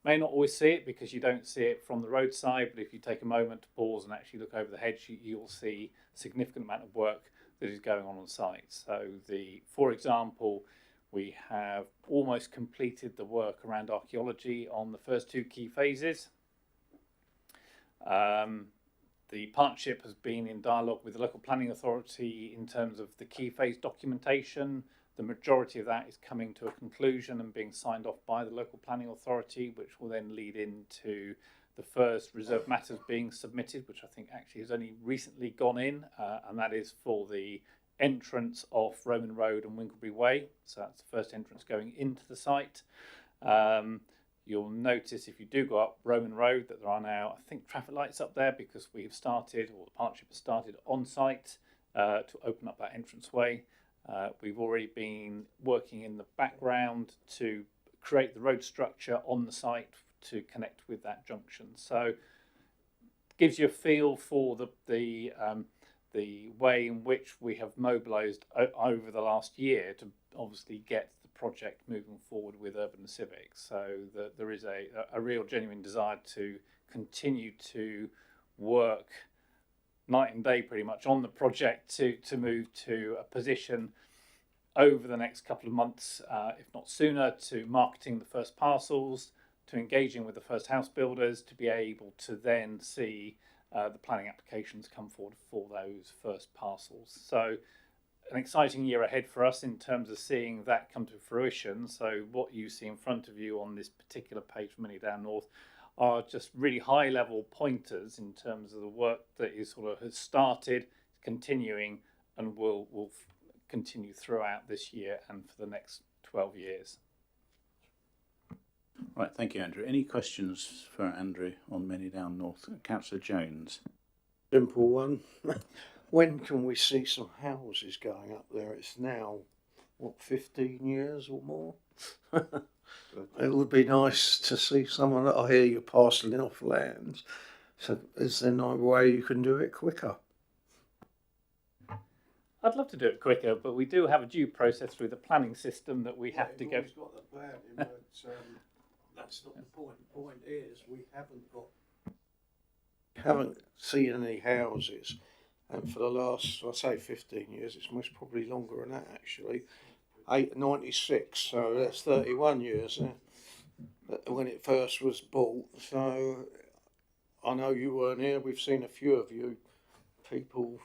may not always see it because you don't see it from the roadside, but if you take a moment to pause and actually look over the hedge, you'll see a significant amount of work that is going on site. So for example, we have almost completed the work around archaeology on the first two key phases. The partnership has been in dialogue with the local planning authority in terms of the key phase documentation. The majority of that is coming to a conclusion and being signed off by the local planning authority, which will then lead into the first reserved matters being submitted, which I think actually has only recently gone in, and that is for the entrance off Roman Road and Winkelby Way. So that's the first entrance going into the site. You'll notice if you do go up Roman Road that there are now, I think, traffic lights up there because we've started, or the partnership has started on site to open up that entranceway. We've already been working in the background to create the road structure on the site to connect with that junction. So it gives you a feel for the way in which we have mobilised over the last year to obviously get the project moving forward with Urban and Civic. So there is a real genuine desire to continue to work night and day pretty much on the project to move to a position over the next couple of months, if not sooner, to marketing the first parcels, to engaging with the first house builders, to be able to then see the planning applications come forward for those first parcels. So an exciting year ahead for us in terms of seeing that come to fruition. So what you see in front of you on this particular page from Many Down North are just really high level pointers in terms of the work that is sort of has started, continuing, and will continue throughout this year and for the next 12 years. Right, thank you, Andrew. Any questions for Andrew on Many Down North? Councillor Jones. Simple one. When can we see some houses going up there? It's now, 15 years or more? It would be nice to see someone. I hear you're parcelling off land. So is there no way you can do it quicker? I'd love to do it quicker, but we do have a due process through the planning system that we have to go. We've got the plan in, but that's not the point. The point is we haven't seen any houses. And for the last, I say 15 years, it's most probably longer than that actually. 96, so that's 31 years when it first was bought. So I know you weren't here, we've seen a few of you people,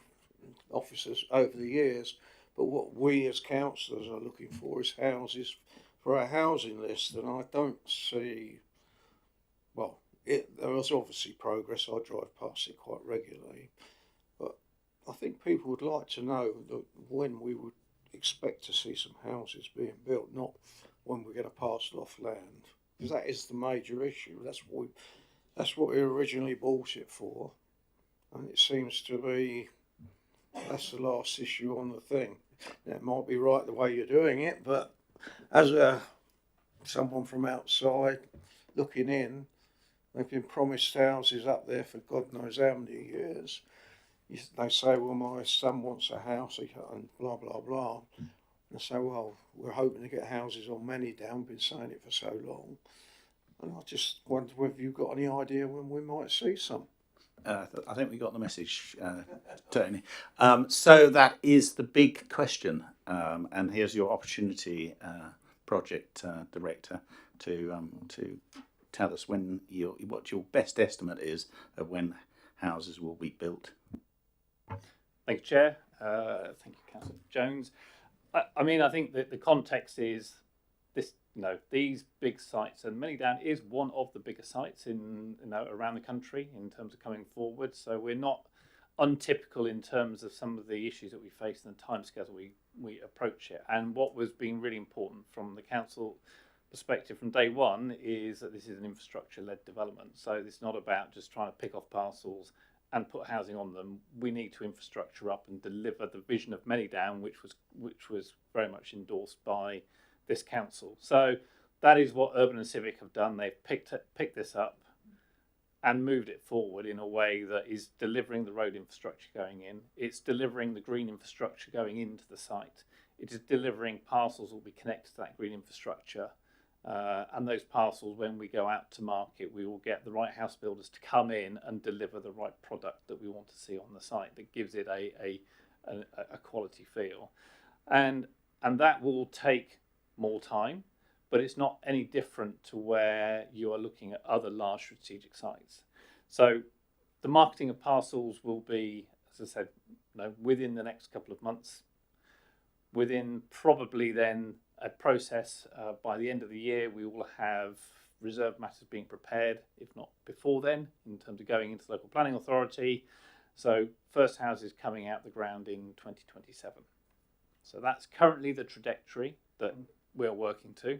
officers over the years, but what we as councillors are looking for is houses for our housing list, and I don't see, well, there was obviously progress, I drive past it quite regularly, but I think people would like to know that when we would expect to see some houses being built, not when we're going to parcel off land, because that is the major issue. That's what we originally bought it for, and it seems to be That's the last issue on the thing. That might be right the way you're doing it, but as someone from outside looking in, they've been promised houses up there for God knows how many years. They say, well, my son wants a house and blah, blah, blah. And say, well, we're hoping to get houses on Manydown, been saying it for so long. And I just wonder whether you've got any idea when we might see some. I think we got the message, Tony. So that is the big question, and here's your opportunity, project director, to tell us when what your best estimate is of when houses will be built. Thank you, Chair. Thank you, Councillor Jones. I mean, I think that the context is this. These big sites, and Manydown is one of the bigger sites in around the country in terms of coming forward. So we're not untypical in terms of some of the issues that we face and the timescales we approach it. And what was being really important from the council perspective from day one is that this is an infrastructure-led development. So it's not about just trying to pick off parcels and put housing on them. We need to infrastructure up and deliver the vision of Manydown, which was very much endorsed by this council. So that is what Urban and Civic have done. They've picked this up and moved it forward in a way that is delivering the road infrastructure going in. It's delivering the green infrastructure going into the site. It is delivering parcels that will be connected to that green infrastructure. And those parcels, when we go out to market, we will get the right house builders to come in and deliver the right product that we want to see on the site that gives it a quality feel. And that will take more time, but it's not any different to where you are looking at other large strategic sites. So the marketing of parcels will be, as I said, within the next couple of months, within probably then a process by the end of the year. We will have reserve matters being prepared, if not before then, in terms of going into the local planning authority. So first houses coming out the ground in 2027. So that's currently the trajectory that we're working to.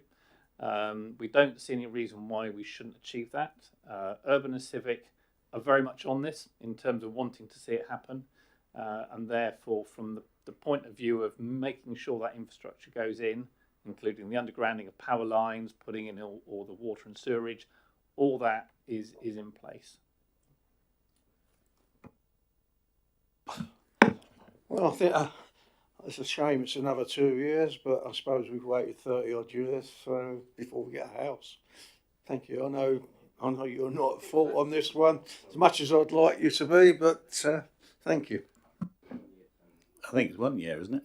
We don't see any reason why we shouldn't achieve that. Urban and Civic are very much on this in terms of wanting to see it happen. And therefore, from the point of view of making sure that infrastructure goes in, including the undergrounding of power lines, putting in all the water and sewerage, all that is in place. Well, I think it's a shame it's another 2 years, but I suppose we've waited 30 odd years before we get a house. Thank you. I know you're not at fault on this one, as much as I'd like you to be, but thank you. I think it's 1 year, isn't it?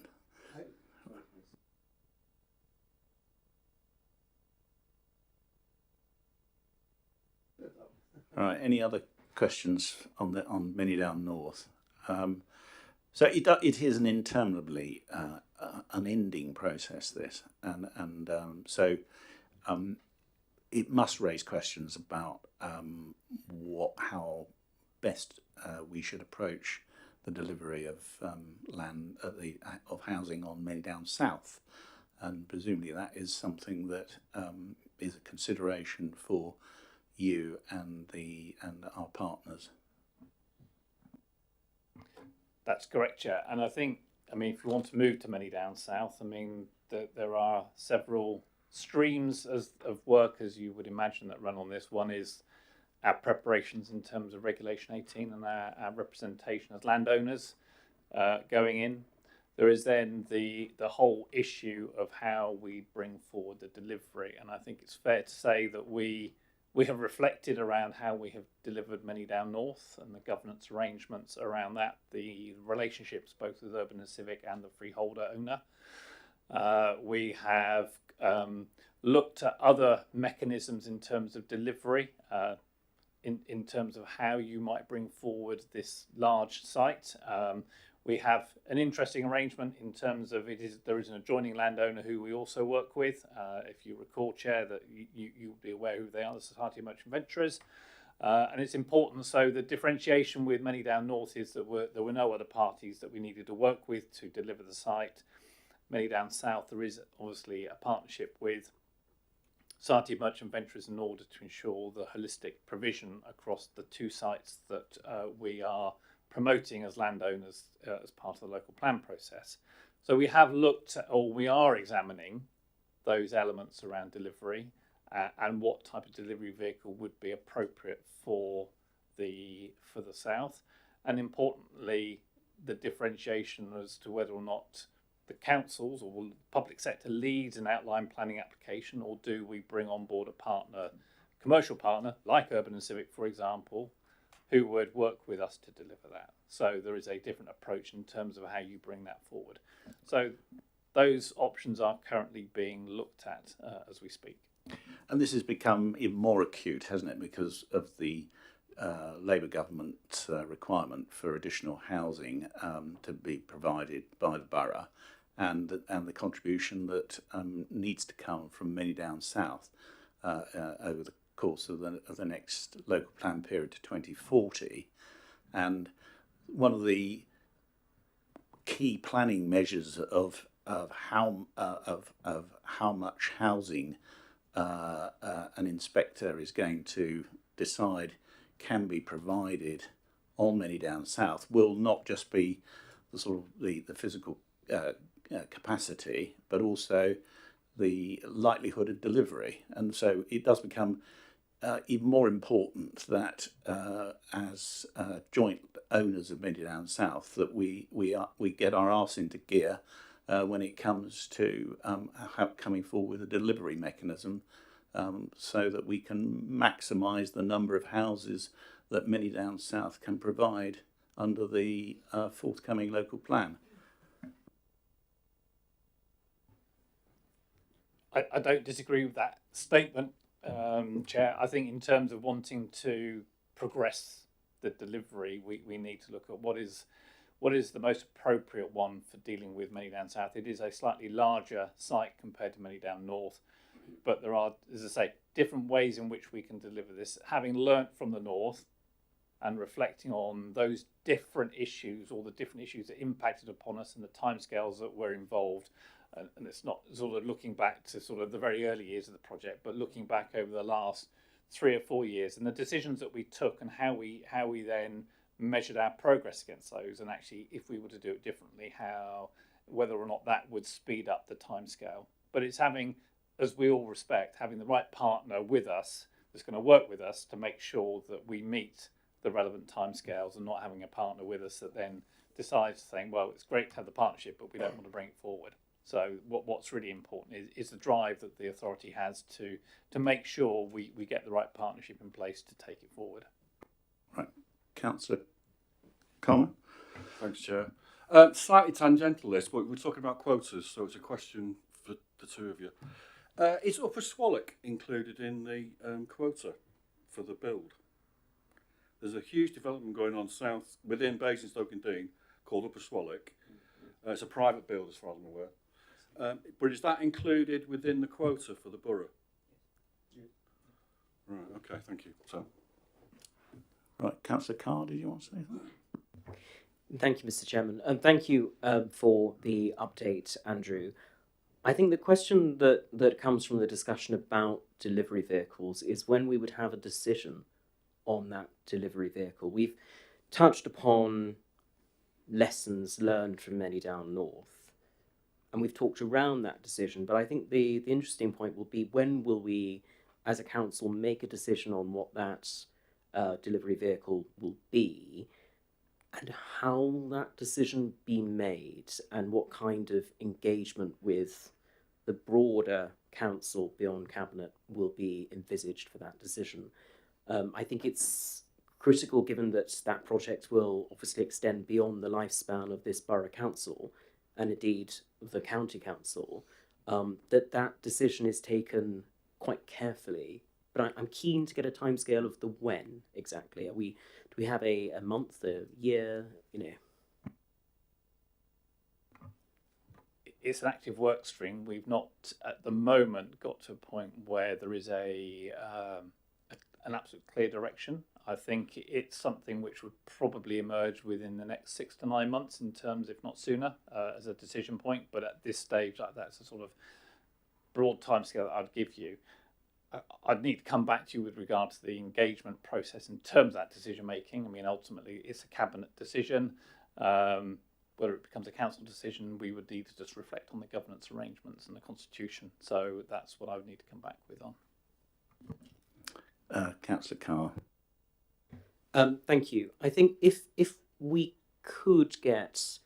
All right. Any other questions on Manydown North? So it is an interminably unending process. This and so it must raise questions about how best we should approach the delivery of land of housing on Manydown South, and presumably that is something that is a consideration for you and our partners. That's correct, Chair. And I think, if you want to move to Manydown South, there are several streams of work, as you would imagine, that run on this. One is our preparations in terms of Regulation 18 and our representation as landowners going in. There is then the whole issue of how we bring forward the delivery. And I think it's fair to say that we have reflected around how we have delivered Manydown North and the governance arrangements around that, the relationships both with Urban and Civic and the freeholder owner. We have looked at other mechanisms in terms of delivery, in terms of how you might bring forward this large site. We have an interesting arrangement in terms of there is an adjoining landowner who we also work with. If you recall, Chair, that you'll be aware who they are, the Society of Merchant Venturers. And it's important. So the differentiation with Manydown North is that there were no other parties that we needed to work with to deliver the site. Manydown South, there is obviously a partnership with Society of Merchant Venturers in order to ensure the holistic provision across the two sites that we are promoting as landowners as part of the local plan process. So we have looked at, or we are examining those elements around delivery and what type of delivery vehicle would be appropriate for the south, and importantly the differentiation as to whether or not the councils or the public sector leads an outline planning application, or do we bring on board a partner, commercial partner like Urban and Civic, for example, who would work with us to deliver that. So there is a different approach in terms of how you bring that forward. So those options are currently being looked at as we speak. And this has become even more acute, hasn't it, because of the Labour government requirement for additional housing to be provided by the borough, and the contribution that needs to come from many down south over the course of the next local plan period to 2040. And one of the key planning measures of how much housing an inspector is going to decide can be provided on many down south will not just be the sort of the physical capacity, but also the likelihood of delivery. And so it does become even more important that as joint owners of many down south, that we get our arse into gear when it comes to coming forward with a delivery mechanism, so that we can maximise the number of houses that many down south can provide under the forthcoming local plan. I don't disagree with that statement, Chair. I think in terms of wanting to progress the delivery, we need to look at what is the most appropriate one for dealing with Many Down South. It is a slightly larger site compared to Many Down North, but there are, as I say, different ways in which we can deliver this. Having learnt from the North and reflecting on those different issues, or the different issues that impacted upon us and the timescales that were involved, and it's not sort of looking back to sort of the very early years of the project, but looking back over the last 3 or 4 years and the decisions that we took and how we then measured our progress against those, and actually if we were to do it differently, whether or not that would speed up the timescale. But it's having, as we all respect, having the right partner with us that's going to work with us to make sure that we meet the relevant timescales, and not having a partner with us that then decides saying, well, it's great to have the partnership, but we don't want to bring it forward. So what's really important is the drive that the authority has to make sure we get the right partnership in place to take it forward. Right. Councillor Coleman. Thanks, Chair. Slightly tangential this, but we're talking about quotas, so it's a question for the two of you. Is Upper Swallock included in the quota for the build? There's a huge development going on south within Basingstoke called Upper Swallock. It's a private build as far as I'm aware. But is that included within the quota for the borough? Right, okay, thank you. So, Right, Councillor Carr, did you want to say something? Thank you, Mr. Chairman, and thank you for the update, Andrew. I think the question that comes from the discussion about delivery vehicles is when we would have a decision on that delivery vehicle. We've touched upon lessons learned from Many Down North, and we've talked around that decision, but I think the interesting point will be, when will we as a council make a decision on what that delivery vehicle will be, and how will that decision be made, and what kind of engagement with the broader council beyond cabinet will be envisaged for that decision. I think it's critical, given that that project will obviously extend beyond the lifespan of this borough council and indeed the county council, that decision is taken quite carefully. But I'm keen to get a timescale of the when exactly. Do we have a month, a year, It's an active work stream. We've not at the moment got to a point where there is an absolute clear direction. I think it's something which would probably emerge within the next 6 to 9 months, in terms, if not sooner, as a decision point. But at this stage, that's a sort of broad timescale that I'd give you. I'd need to come back to you with regard to the engagement process in terms of that decision making. I mean, ultimately, it's a cabinet decision. Whether it becomes a council decision, we would need to just reflect on the governance arrangements and the constitution. So that's what I would need to come back with on. Councillor Carr. Thank you. I think if we could get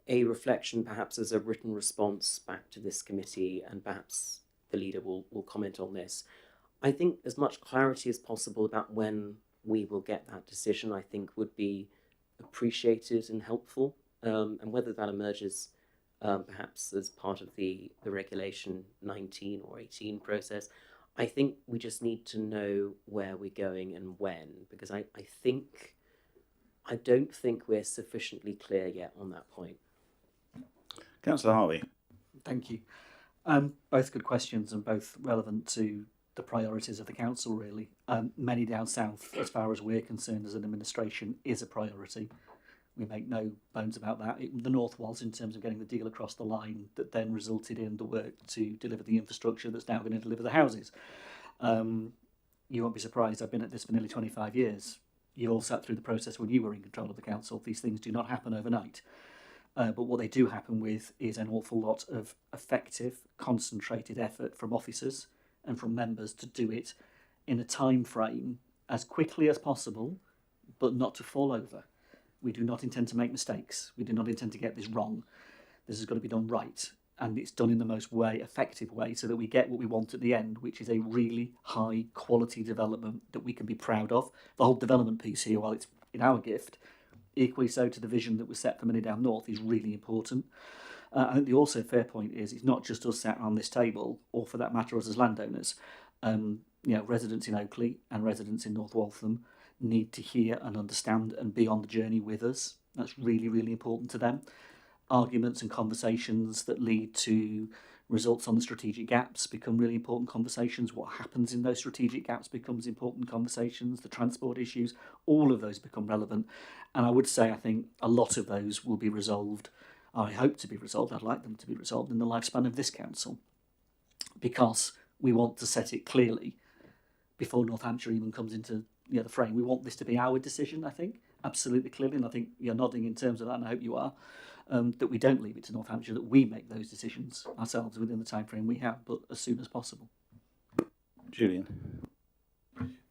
a reflection, perhaps as a written response back to this committee, and perhaps the leader will comment on this, I think as much clarity as possible about when we will get that decision, I think would be appreciated and helpful. And whether that emerges perhaps as part of the regulation 19 or 18 process, I think we just need to know where we're going and when, because I don't think we're sufficiently clear yet on that point. Councillor Harvey. Thank you. Both good questions and both relevant to the priorities of the council, really. Many down south, as far as we're concerned as an administration, is a priority. We make no bones about that. The North was, in terms of getting the deal across the line that then resulted in the work to deliver the infrastructure that's now going to deliver the houses. You won't be surprised, I've been at this for nearly 25 years. You all sat through the process when you were in control of the council. These things do not happen overnight. But what they do happen with is an awful lot of effective, concentrated effort from officers and from members to do it in a time frame as quickly as possible, but not to fall over. We do not intend to make mistakes. We do not intend to get this wrong. This has got to be done right, and it's done in the most effective way so that we get what we want at the end, which is a really high quality development that we can be proud of. The whole development piece here, while it's in our gift, equally so to the vision that was set for Money Down North, is really important. I think the also fair point is it's not just us sat around this table, or for that matter us as landowners. Residents in Oakley and residents in North Waltham need to hear and understand and be on the journey with us. That's really, really important to them. Arguments and conversations that lead to results on the strategic gaps become really important conversations. What happens in those strategic gaps becomes important conversations. The transport issues, all of those become relevant. And I would say I think a lot of those will be resolved. I hope to be resolved. I'd like them to be resolved in the lifespan of this council, because we want to set it clearly before North Hampshire even comes into the frame. We want this to be our decision, I think, absolutely clearly, and I think you're nodding in terms of that, and I hope you are, that we don't leave it to North Hampshire, that we make those decisions ourselves within the time frame we have, but as soon as possible. Julian.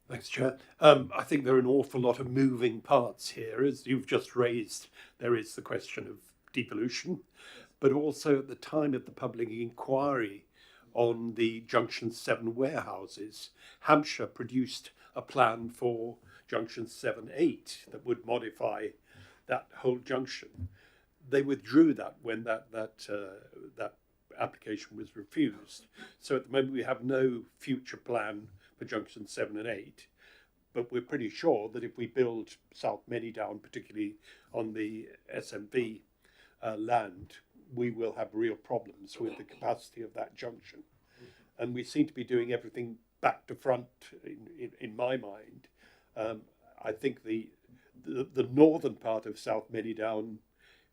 Thanks, Chair. I think there are an awful lot of moving parts here. As you've just raised, there is the question of devolution, but also at the time of the public inquiry on the Junction 7 warehouses, Hampshire produced a plan for Junction 7-8 that would modify that whole junction. They withdrew that when that application was refused. So at the moment we have no future plan for Junction 7 and 8, but we're pretty sure that if we build South Manydown, particularly on the SMV land, we will have real problems with the capacity of that junction. And we seem to be doing everything back to front in my mind. I think the northern part of South Manydown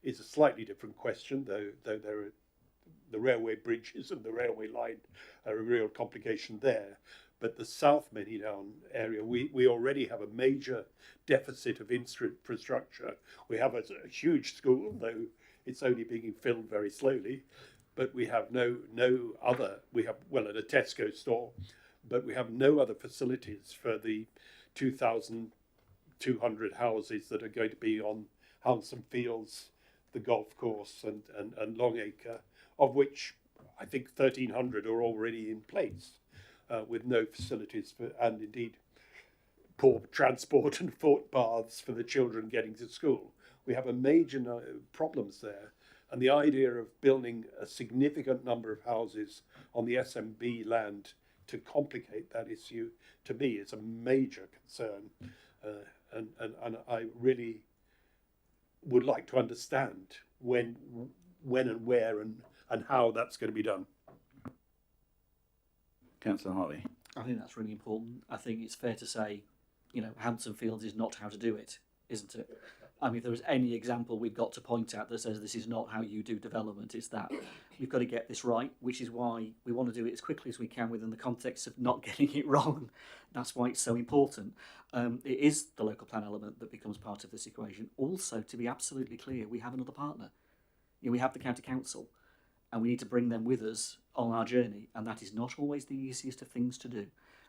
is a slightly different question, though there are the railway bridges and the railway line are a real complication there. But the South Manydown area, we already have a major deficit of infrastructure. We have a huge school, though it's only being filled very slowly. But we have no other, we have, well, at a Tesco store, but we have no other facilities for the 2,200 houses that are going to be on Hounsome Fields, the golf course and Longacre, of which I think 1,300 are already in place, with no facilities for, and indeed poor transport and footpaths for the children getting to school. We have a major problems there. And the idea of building a significant number of houses on the SMB land to complicate that issue, to me, is a major concern. And I really would like to understand when and where and how that's going to be done. Councillor Harvey. I think that's really important. I think it's fair to say, Hampton Fields is not how to do it, isn't it? I mean, if there is any example we've got to point out that says this is not how you do development, it's that we've got to get this right, which is why we want to do it as quickly as we can within the context of not getting it wrong. That's why it's so important. It is the local plan element that becomes part of this equation. Also, to be absolutely clear, we have another partner. We have the county council, and we need to bring them with us on our journey, and that is not always the easiest of things to do.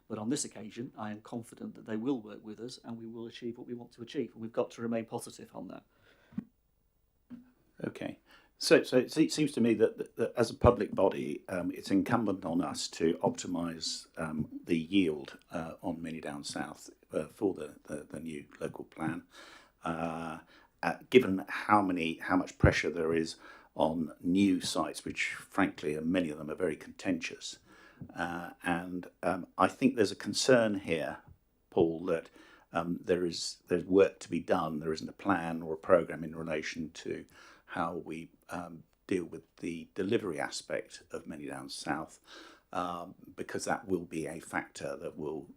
But on this occasion, I am confident that they will work with us and we will achieve what we want to achieve. And we've got to remain positive on that. Okay. So it seems to me that as a public body, it's incumbent on us to optimise the yield on Mini Down South for the new local plan, given how much pressure there is on new sites, which frankly, many of them are very contentious. And I think there's a concern here, Paul, that there's work to be done. There isn't a plan or a programme in relation to how we deal with the delivery aspect of Many Down South, because that will be a factor that will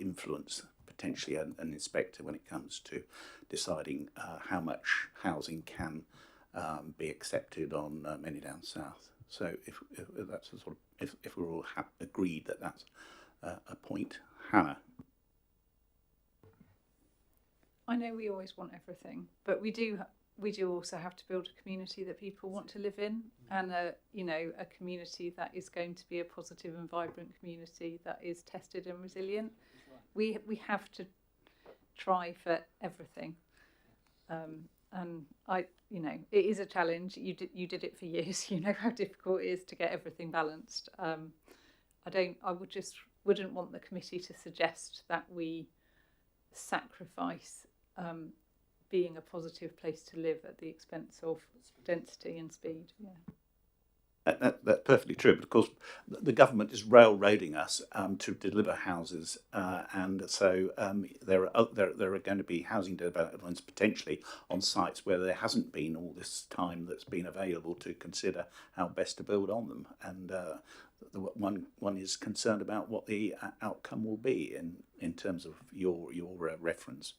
influence potentially an inspector when it comes to deciding how much housing can be accepted on Many Down South. So if that's a sort of if we're all agreed that that's a point, Hannah. I know we always want everything, but we do also have to build a community that people want to live in, and a community that is going to be a positive and vibrant community that is tested and resilient. We have to try for everything, and it is a challenge. You did it for years. You know how difficult it is to get everything balanced. I wouldn't want the committee to suggest that we sacrifice being a positive place to live at the expense of density and speed. Yeah. That's perfectly true. But of course, the government is railroading us to deliver houses, and so there are going to be housing developments potentially on sites where there hasn't been all this time that's been available to consider how best to build on them. And one is concerned about what the outcome will be in terms of your reference.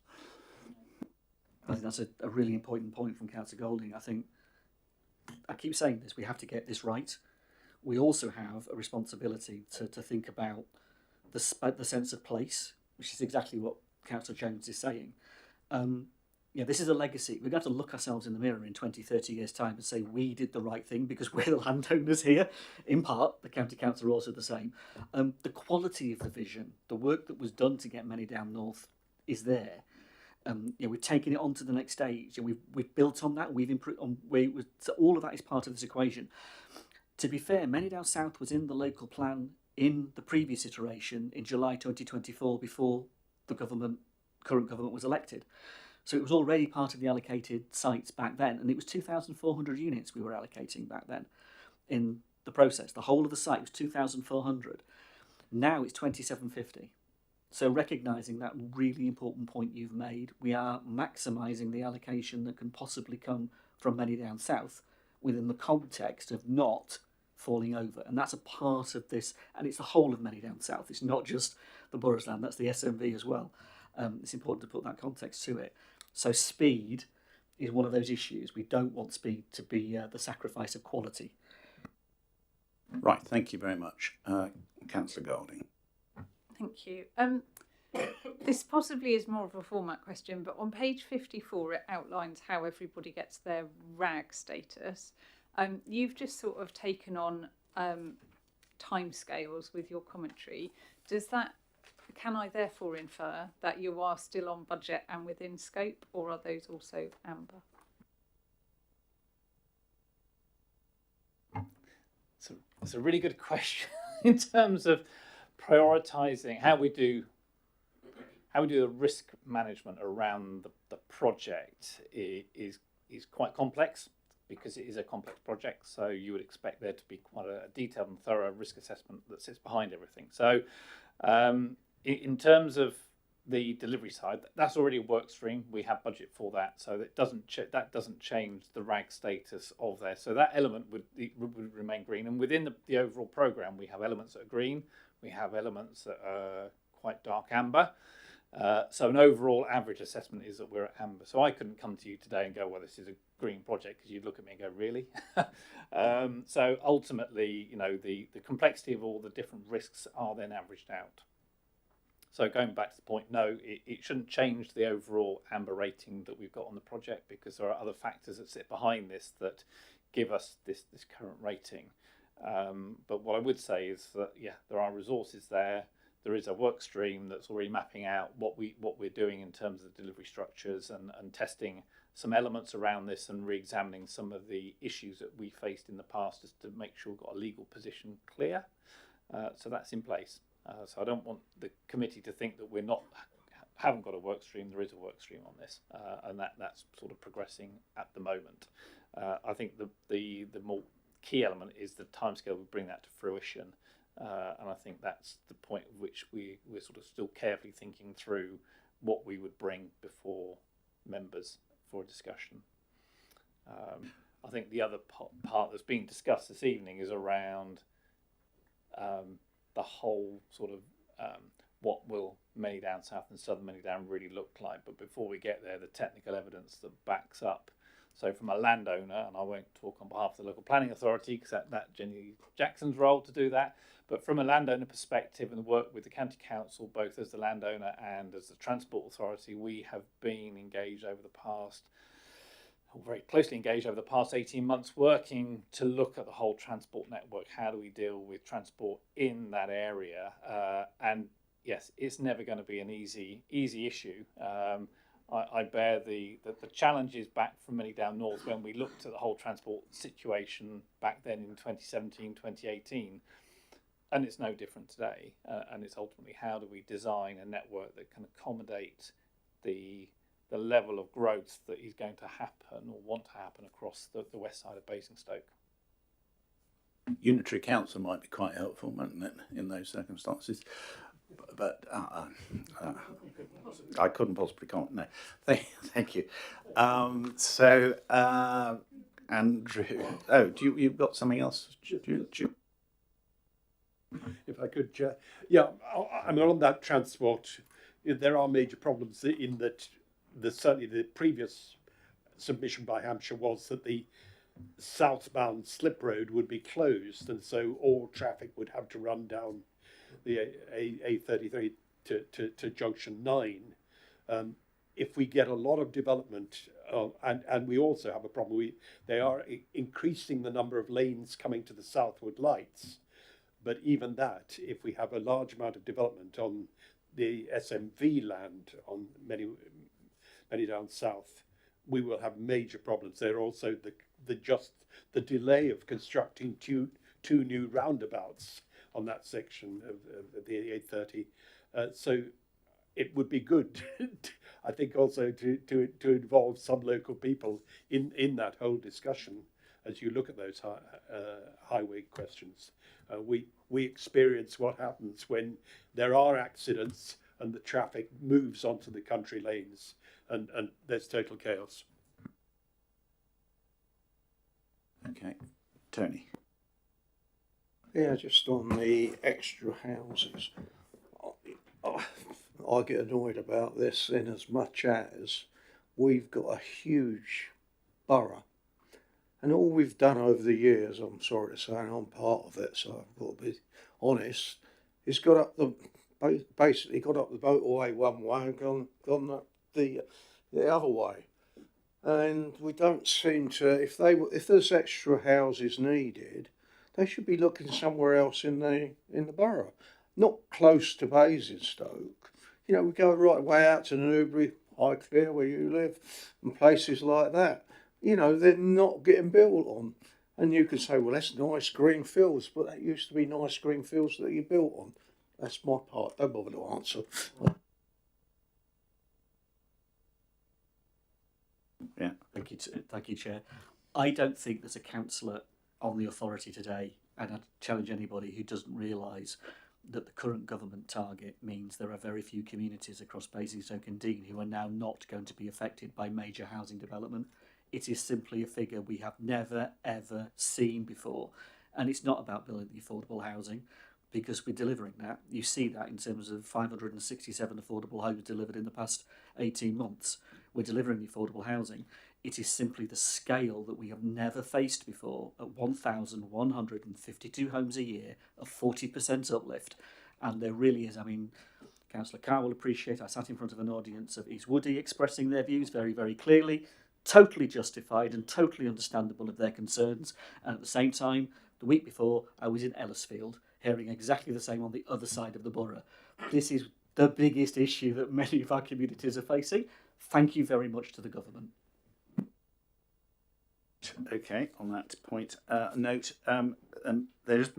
I think that's a really important point from Councillor Golding. I keep saying this, we have to get this right. We also have a responsibility to think about the sense of place, which is exactly what Councillor Jones is saying. This is a legacy. We're going to look ourselves in the mirror in 20, 30 years' time and say we did the right thing because we're the landowners here. In part, the County Council are also the same. The quality of the vision, the work that was done to get Many Down North is there. We've taken it on to the next stage, and we've built on that. We've improved on so all of that is part of this equation. To be fair, Many Down South was in the local plan in the previous iteration in July 2024 before the current government was elected. So it was already part of the allocated sites back then, and it was 2,400 units we were allocating back then in the process. The whole of the site was 2,400. Now it's 2,750. So recognising that really important point you've made, we are maximising the allocation that can possibly come from Many Down South within the context of not falling over. And that's a part of this, and it's the whole of Many Down South. It's not just the boroughs land, that's the SMV as well. It's important to put that context to it. So speed is one of those issues. We don't want speed to be the sacrifice of quality. Right, thank you very much. Councillor Golding. Thank you. This possibly is more of a format question, but on page 54 it outlines how everybody gets their RAG status. You've just sort of taken on timescales with your commentary. Can I therefore infer that you are still on budget and within scope, or are those also amber? So it's a really good question in terms of prioritising how we do the risk management around the project is quite complex because it is a complex project. So you would expect there to be quite a detailed and thorough risk assessment that sits behind everything. So in terms of the delivery side, that's already a work stream. We have budget for that, so that doesn't change the RAG status of there. So that element would remain green, and within the overall programme, we have elements that are green. We have elements that are quite dark amber. So an overall average assessment is that we're at amber. So I couldn't come to you today and go, well, this is a green project, because you'd look at me and go, really? So ultimately, the complexity of all the different risks are then averaged out. So going back to the point, no, it shouldn't change the overall amber rating that we've got on the project, because there are other factors that sit behind this that give us this current rating. But what I would say is that, yeah, there are resources there. There is a work stream that's already mapping out what we're doing in terms of the delivery structures and testing some elements around this and re-examining some of the issues that we faced in the past, just to make sure we've got a legal position clear. So that's in place. So I don't want the committee to think that haven't got a work stream. There is a work stream on this, and that's sort of progressing at the moment. I think the more key element is the timescale we bring that to fruition, and I think that's the point at which we're sort of still carefully thinking through what we would bring before members for a discussion. I think the other part that's being discussed this evening is around the whole sort of what will Many Down South and Southern Many Down really look like. But before we get there, the technical evidence that backs up. So from a landowner, and I won't talk on behalf of the local planning authority, because that's Jenny Jackson's role to do that, but from a landowner perspective and the work with the county council, both as the landowner and as the transport authority, we have been engaged over the past, very closely engaged over the past 18 months, working to look at the whole transport network. How do we deal with transport in that area? And yes, it's never going to be an easy issue. I bear the challenges back from Many Down North when we looked at the whole transport situation back then in 2017, 2018. And it's no different today. And it's ultimately, how do we design a network that can accommodate the level of growth that is going to happen or want to happen across the west side of Basingstoke. Unitary council might be quite helpful, mightn't it, in those circumstances? But I couldn't possibly comment. No, thank you. So Andrew, you've got something else? If I could, yeah, I mean, on that transport, there are major problems in that. Certainly the previous submission by Hampshire was that the southbound slip road would be closed, and so all traffic would have to run down the A33 to junction 9. If we get a lot of development, and we also have a problem, they are increasing the number of lanes coming to the southward lights, but even that, if we have a large amount of development on the SMV land on many Down South, we will have major problems. There are also the delay of constructing two new roundabouts on that section of the A30. So it would be good, I think, also to involve some local people in that whole discussion as you look at those highway questions. We experience what happens when there are accidents and the traffic moves onto the country lanes, and there's total chaos. Okay, Tony. Yeah, just on the extra houses. I get annoyed about this in as much as we've got a huge borough. And all we've done over the years, I'm sorry to say, and I'm part of it, so I've got to be honest, is basically got up the motorway one way and gone up the other way. And we don't seem to, if there's extra houses needed, they should be looking somewhere else in the borough, not close to Basingstoke. We go right way out to Newbury, Highclere, where you live, and places like that. They're not getting built on. And you could say, well, that's nice green fields, but that used to be nice green fields that you built on. That's my part. Don't bother to answer. Yeah. Thank you, Chair. I don't think there's a councillor on the authority today, and I'd challenge anybody who doesn't realise that the current government target means there are very few communities across Basingstoke and Deane who are now not going to be affected by major housing development. It is simply a figure we have never, ever seen before. And it's not about building the affordable housing. because we're delivering that. You see that in terms of 567 affordable homes delivered in the past 18 months. We're delivering the affordable housing. It is simply the scale that we have never faced before at 1,152 homes a year, a 40% uplift. And there really is, I mean, Councillor Carr will appreciate, I sat in front of an audience of East Woody expressing their views very, very clearly, totally justified and totally understandable of their concerns. And at the same time, the week before, I was in Ellisfield, hearing exactly the same on the other side of the borough. This is the biggest issue that many of our communities are facing. Thank you very much to the government. Okay, on that point, note, there's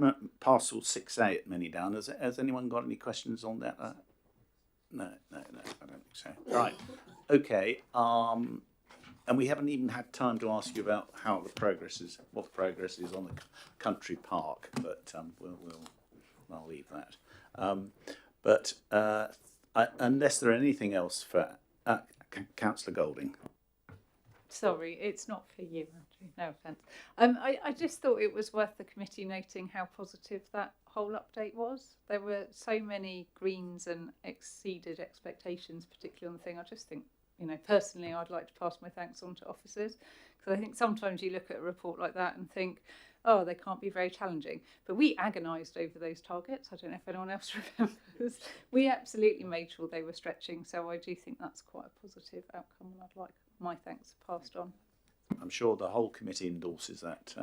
parcel 6A at Manydown. Has anyone got any questions on that? No, I don't think so. Right, okay, and we haven't even had time to ask you about how the progress is, what the progress is on the country park, but I'll leave that. Unless there are anything else for Councillor Golding. Sorry, it's not for you, Andrew. No offence. I just thought it was worth the committee noting how positive that whole update was. There were so many greens and exceeded expectations, particularly on the thing. I just think, you know, personally, I'd like to pass my thanks on to officers, because I think sometimes you look at a report like that and think, oh, they can't be very challenging. But we agonised over those targets. I don't know if anyone else remembers. We absolutely made sure they were stretching. So I do think that's quite a positive outcome, and I'd like my thanks passed on. I'm sure the whole committee endorses that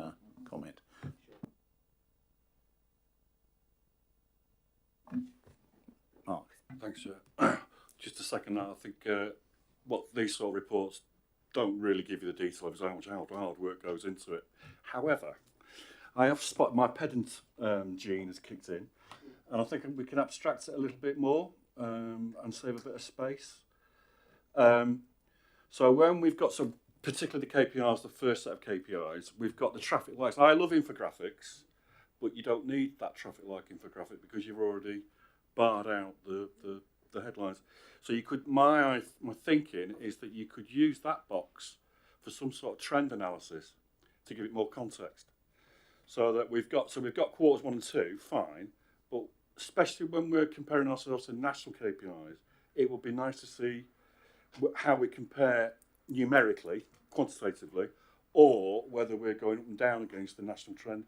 comment. Mark. Thanks, Chair. Just a second now, I think what these sort of reports don't really give you the detail of how much hard work goes into it. However, I have spotted my pedant gene has kicked in, and I think we can abstract it a little bit more and save a bit of space. So when we've got some, particularly the KPIs, the first set of KPIs, we've got the traffic lights. I love infographics, but you don't need that traffic light infographic because you've already barred out the headlines. So you could, my thinking is that you could use that box for some sort of trend analysis to give it more context. So that we've got quarters 1 and 2, fine, but especially when we're comparing ourselves to national KPIs, it would be nice to see how we compare numerically, quantitatively, or whether we're going up and down against the national trend.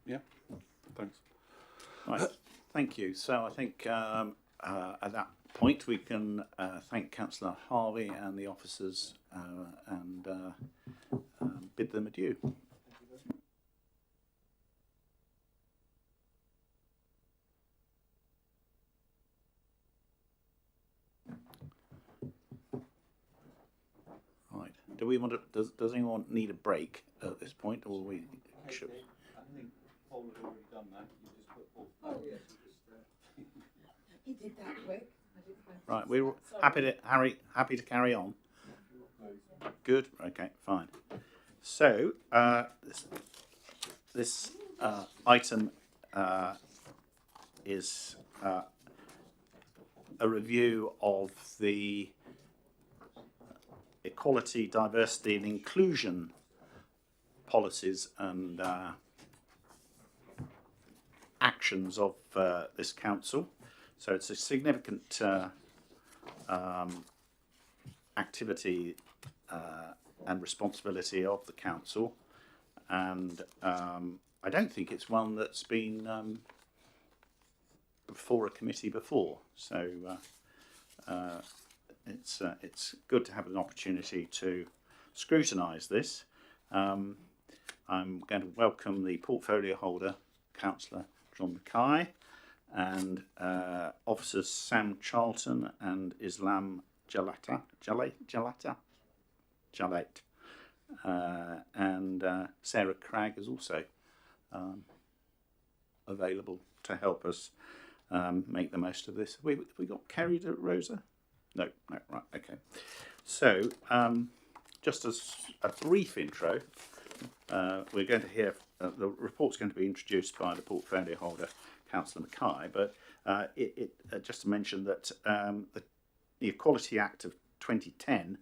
Yeah, thanks. Right, thank you. So I think at that point we can thank Councillor Harvey and the officers and bid them adieu. Right. Do we want to? Does anyone need a break at this point, or we should? I think Paul had already done that. You just put Paul. Oh yes. He did that quick. Right, we're happy to carry on. Good. Okay, fine. So this item is a review of the equality, diversity and inclusion policies and actions of this council. So it's a significant activity and responsibility of the council, and I don't think it's one that's been before a committee before. So it's good to have an opportunity to scrutinise this. I'm going to welcome the portfolio holder, Councillor John Mackay, and officers Sam Charlton and Islam Jalate, and Sarah Cragg is also available to help us make the most of this. Have we got Kerry Rosa? No, right, okay. So, just as a brief intro, we're going to hear, the report's going to be introduced by the portfolio holder, Councillor Mackay, but just to mention that the Equality Act of 2010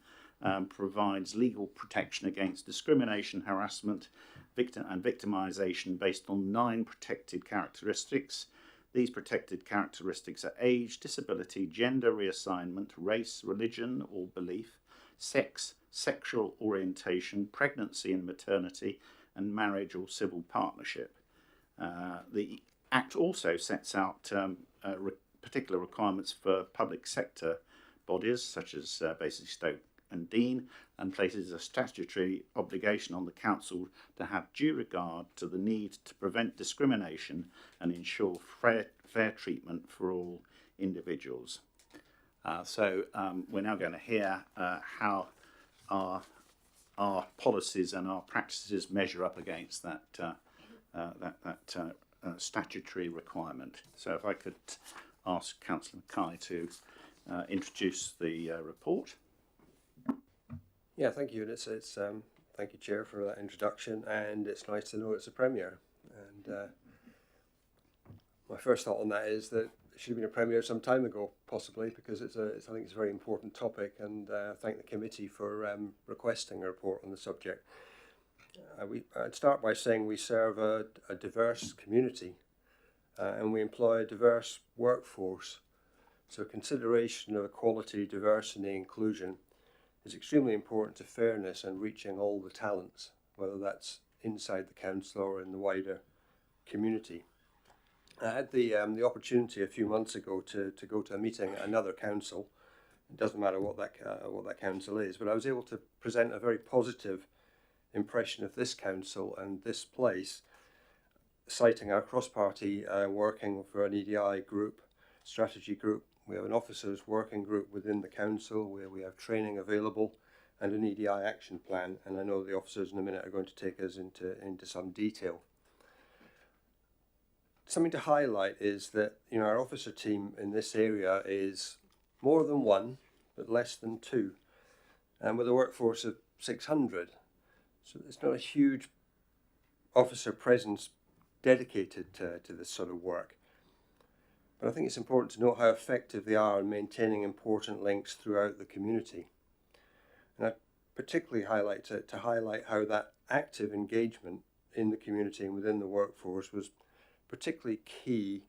provides legal protection against discrimination, harassment, and victimisation based on 9 protected characteristics. These protected characteristics are age, disability, gender reassignment, race, religion or belief, sex, sexual orientation, pregnancy and maternity, and marriage or civil partnership. The Act also sets out particular requirements for public sector bodies such as Basingstoke and Dean, and places a statutory obligation on the council to have due regard to the need to prevent discrimination and ensure fair treatment for all individuals. So we're now going to hear how our policies and our practices measure up against that statutory requirement. So if I could ask Councillor Mackay to introduce the report. Yeah, thank you. And thank you, Chair, for that introduction. And it's nice to know it's a premiere. And my first thought on that is that it should have been a premiere some time ago, possibly, because I think it's a very important topic. And thank the committee for requesting a report on the subject. I'd start by saying we serve a diverse community, and we employ a diverse workforce. So consideration of equality, diversity, inclusion is extremely important to fairness and reaching all the talents, whether that's inside the council or in the wider community. I had the opportunity a few months ago to go to a meeting at another council. It doesn't matter what that council is, but I was able to present a very positive impression of this council and this place, citing our cross-party working for an EDI group, strategy group. We have an officers working group within the council where we have training available and an EDI action plan, and I know the officers in a minute are going to take us into some detail. Something to highlight is that our officer team in this area is more than 1 but less than 2, and with a workforce of 600. So it's not a huge officer presence dedicated to this sort of work. But I think it's important to note how effective they are in maintaining important links throughout the community. And I particularly highlight to highlight how that active engagement in the community and within the workforce was particularly key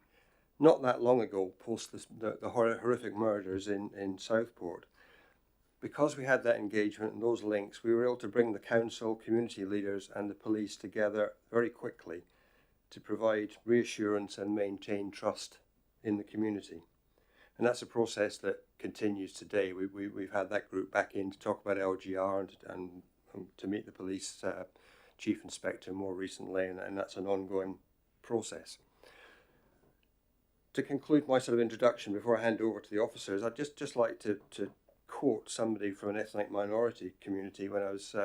not that long ago, post the horrific murders in Southport. Because we had that engagement and those links, we were able to bring the council, community leaders and the police together very quickly to provide reassurance and maintain trust in the community. And that's a process that continues today. We've had that group back in to talk about LGR and to meet the police chief inspector more recently, and that's an ongoing process. To conclude my sort of introduction before I hand over to the officers, I'd just like to quote somebody from an ethnic minority community when I was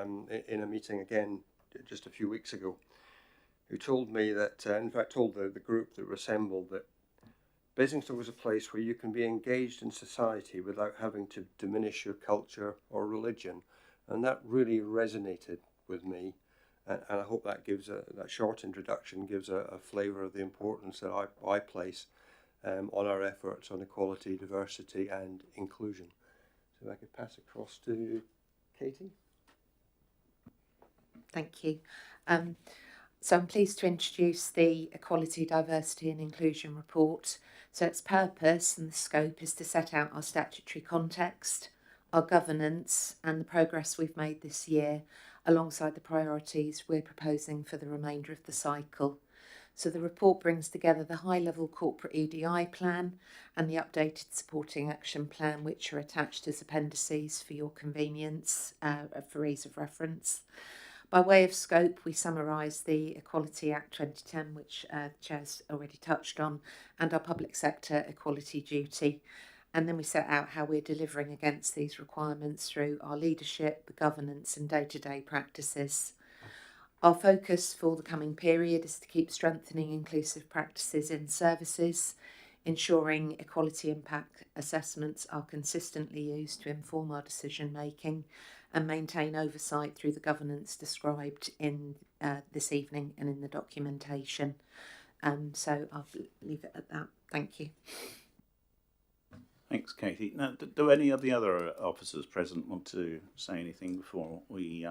in a meeting again just a few weeks ago, who told me that, in fact told the group that were assembled, that Basingstoke was a place where you can be engaged in society without having to diminish your culture or religion. And that really resonated with me. And I hope that gives that short introduction gives a flavour of the importance that I place on our efforts on equality, diversity and inclusion. So I could pass across to Katie. Thank you. So I'm pleased to introduce the Equality, Diversity and Inclusion report. So its purpose and the scope is to set out our statutory context, our governance and the progress we've made this year alongside the priorities we're proposing for the remainder of the cycle. So the report brings together the high-level corporate EDI plan and the updated supporting action plan, which are attached as appendices for your convenience for ease of reference. By way of scope, we summarise the Equality Act 2010, which the Chair's already touched on, and our public sector equality duty. And then we set out how we're delivering against these requirements through our leadership, the governance and day-to-day practices. Our focus for the coming period is to keep strengthening inclusive practices in services, ensuring equality impact assessments are consistently used to inform our decision making, and maintain oversight through the governance described in this evening and in the documentation. So I'll leave it at that. Thank you. Thanks, Katie. Now, do any of the other officers present want to say anything before we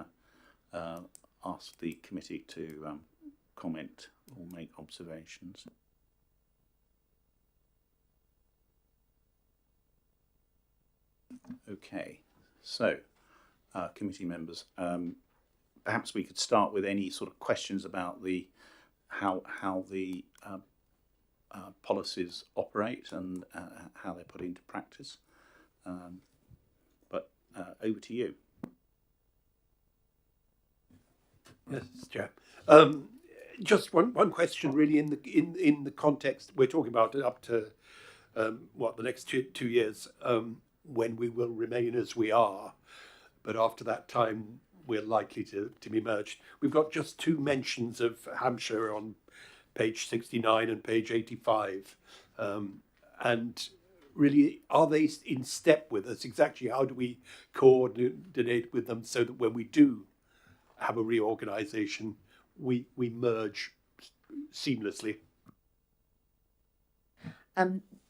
ask the committee to comment or make observations? Okay, so committee members, perhaps we could start with any sort of questions about the how the policies operate and how they're put into practice. But over to you. Yes, Chair. Just one question, really, in the context we're talking about up to the next 2 years, when we will remain as we are, but after that time we're likely to be merged. We've got just 2 mentions of Hampshire on page 69 and page 85, and really, are they in step with us? Exactly how do we coordinate with them so that when we do have a reorganisation, we merge seamlessly?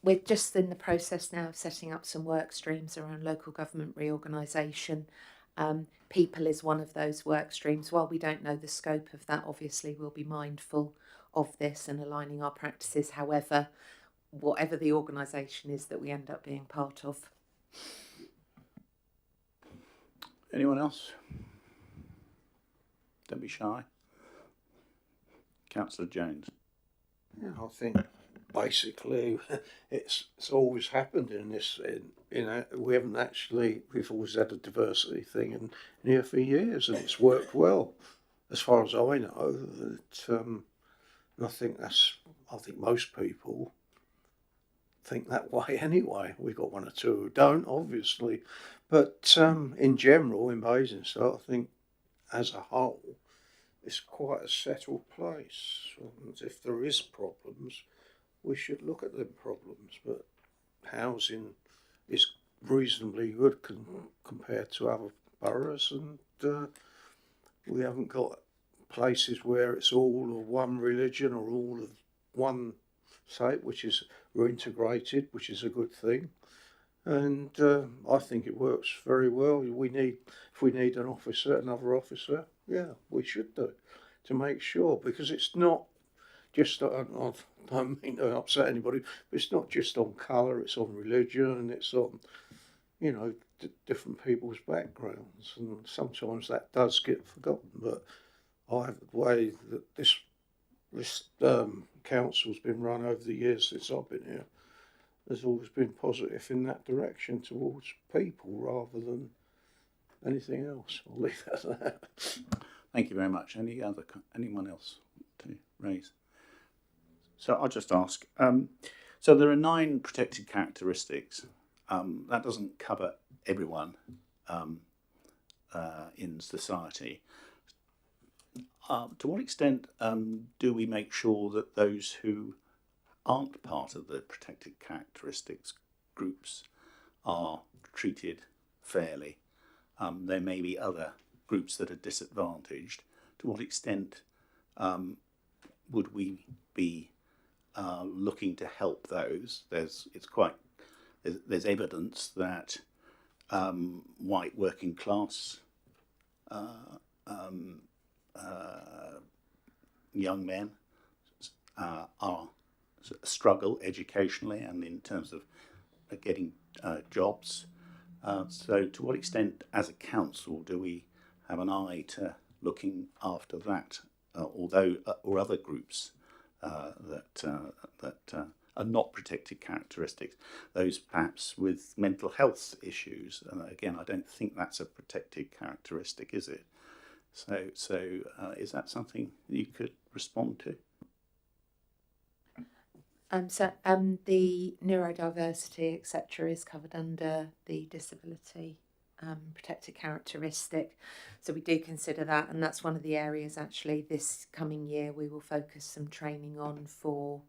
We're just in the process now of setting up some work streams around local government reorganisation. People is one of those work streams. While we don't know the scope of that, obviously we'll be mindful of this and aligning our practices. However, whatever the organisation is that we end up being part of. Anyone else? Don't be shy. Councillor Jones. Yeah, I think basically it's always happened in this. We haven't actually. We've always had a diversity thing in here for years, and it's worked well, as far as I know. I think most people think that way anyway. We've got 1 or 2 who don't, obviously, but in general, in Basingstoke, I think as a whole, it's quite a settled place. And if there is problems, we should look at them problems. But housing is reasonably good compared to other boroughs, and we haven't got places where it's all of one religion or all of one site, we're integrated, which is a good thing. And I think it works very well. If we need an officer, another officer, yeah, we should do, to make sure, because it's not just, I don't mean to upset anybody, but it's not just on colour, it's on religion, it's on, different people's backgrounds, and sometimes that does get forgotten. But the way that this council's been run over the years since I've been here has always been positive in that direction towards people rather than anything else. I'll leave that at that. Thank you very much. Anyone else to raise? So I'll just ask. So there are 9 protected characteristics. That doesn't cover everyone in society. To what extent do we make sure that those who aren't part of the protected characteristics groups are treated fairly? There may be other groups that are disadvantaged. To what extent would we be looking to help those? There's evidence that white working class young men struggle educationally and in terms of getting jobs. So to what extent as a council do we have an eye to looking after that, or other groups that are not protected characteristics, those perhaps with mental health issues? And again, I don't think that's a protected characteristic, is it? So is that something you could respond to? The neurodiversity, etc., is covered under the disability protected characteristic. So we do consider that, and that's one of the areas actually this coming year we will focus some training on for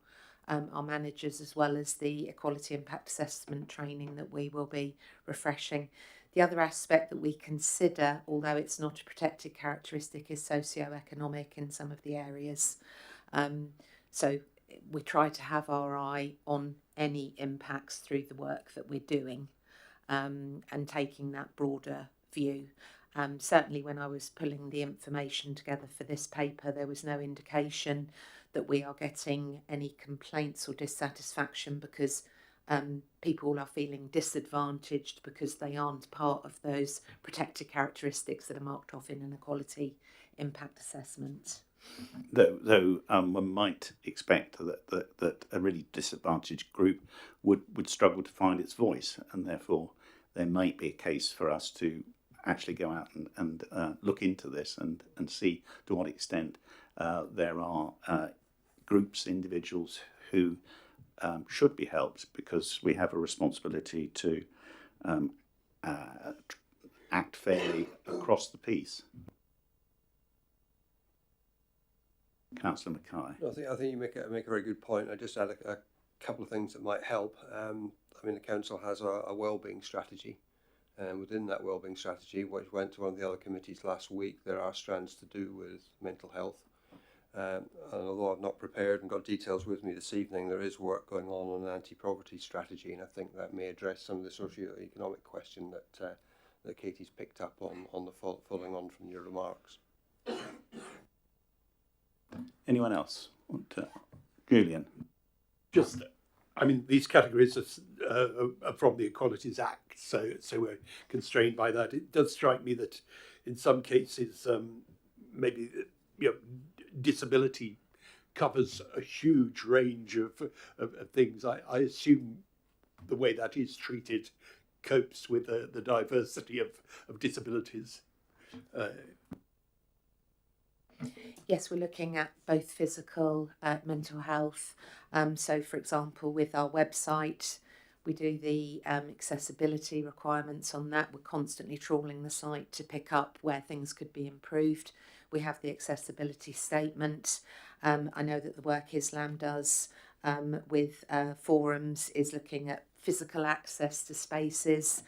our managers, as well as the equality impact assessment training that we will be refreshing. The other aspect that we consider, although it's not a protected characteristic, is socio-economic in some of the areas. So we try to have our eye on any impacts through the work that we're doing, and taking that broader view. Certainly when I was pulling the information together for this paper, there was no indication that we are getting any complaints or dissatisfaction because people are feeling disadvantaged because they aren't part of those protected characteristics that are marked off in an equality impact assessment. Though one might expect that a really disadvantaged group would struggle to find its voice, and therefore there might be a case for us to actually go out and look into this and see to what extent there are groups, individuals who should be helped, because we have a responsibility to act fairly across the piece. Councillor Mackay. I think you make a very good point. I just add a couple of things that might help. I mean, the council has a wellbeing strategy, and within that wellbeing strategy, which went to one of the other committees last week, there are strands to do with mental health. And although I've not prepared and got details with me this evening, there is work going on an anti-poverty strategy, and I think that may address some of the socio-economic question that Katie's picked up on the following on from your remarks. Anyone else? Julian? Just, I mean, these categories are from the Equalities Act, so we're constrained by that. It does strike me that in some cases, maybe disability covers a huge range of things. I assume the way that is treated copes with the diversity of disabilities. Yes, we're looking at both physical, mental health. So, for example, with our website, we do the accessibility requirements on that. We're constantly trawling the site to pick up where things could be improved. We have the accessibility statement. I know that the work Islam does with forums is looking at physical access to spaces.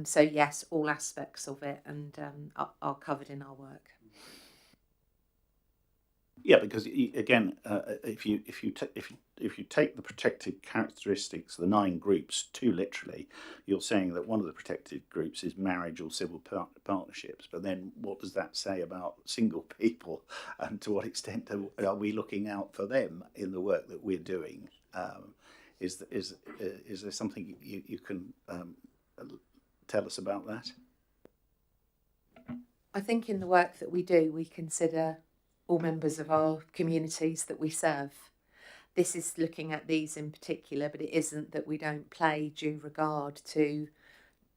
So yes, all aspects of it and are covered in our work. Yeah, because again, if you take the protected characteristics, the 9 groups, too literally, you're saying that one of the protected groups is marriage or civil partnerships. But then, what does that say about single people, and to what extent are we looking out for them in the work that we're doing? Is there something you can tell us about that? I think in the work that we do, we consider all members of our communities that we serve. This is looking at these in particular, but it isn't that we don't pay due regard to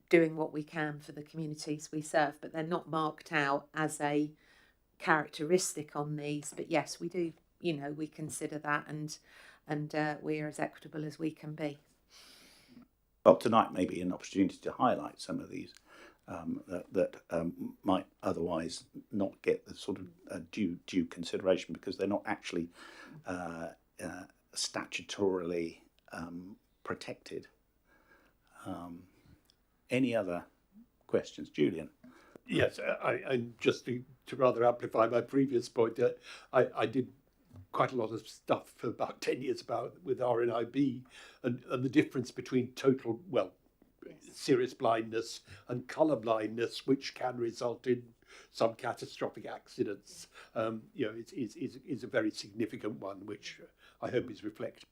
doing what we can for the communities we serve, but they're not marked out as a characteristic on these. But yes, we do, we consider that, and we're as equitable as we can be. Well, tonight may be an opportunity to highlight some of these that might otherwise not get the sort of due consideration, because they're not actually statutorily protected. Any other questions, Julian? Yes, I just to rather amplify my previous point, I did quite a lot of stuff for about 10 years with RNIB and the difference between total, serious blindness and colour blindness, which can result in some catastrophic accidents. Is a very significant one, which I hope is reflected.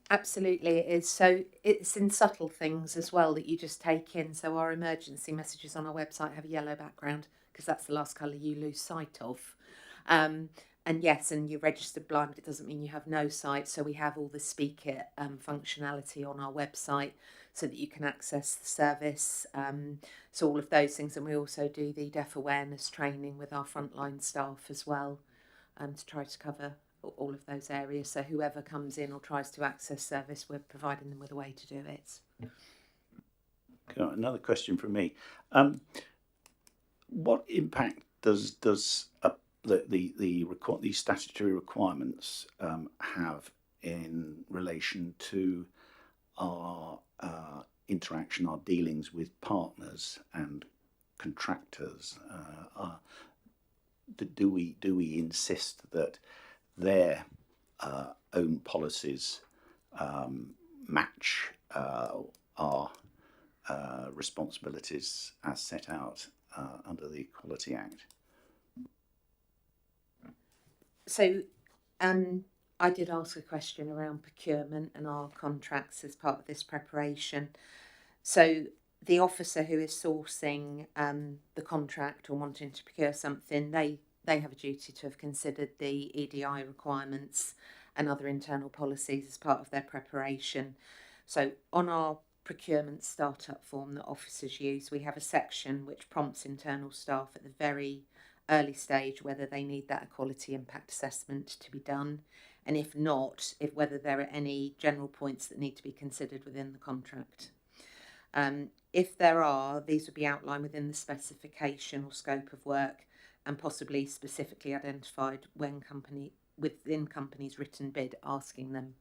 Absolutely, it is. So it's in subtle things as well that you just take in. So our emergency messages on our website have a yellow background because that's the last colour you lose sight of. And yes, and you're registered blind, but it doesn't mean you have no sight. So we have all the Speak It functionality on our website so that you can access the service. So all of those things. And we also do the deaf awareness training with our frontline staff as well, to try to cover all of those areas. So whoever comes in or tries to access service, we're providing them with a way to do it. Okay, another question from me. What impact does these statutory requirements have in relation to our interaction, our dealings with partners and contractors? Do we insist that their own policies match our responsibilities as set out under the Equality Act. So I did ask a question around procurement and our contracts as part of this preparation. So the officer who is sourcing the contract or wanting to procure something, they have a duty to have considered the EDI requirements and other internal policies as part of their preparation. So on our procurement startup form that officers use, we have a section which prompts internal staff at the very early stage whether they need that equality impact assessment to be done, and if not, whether there are any general points that need to be considered within the contract. If there are, these would be outlined within the specification or scope of work and possibly specifically identified within company's written bid, asking them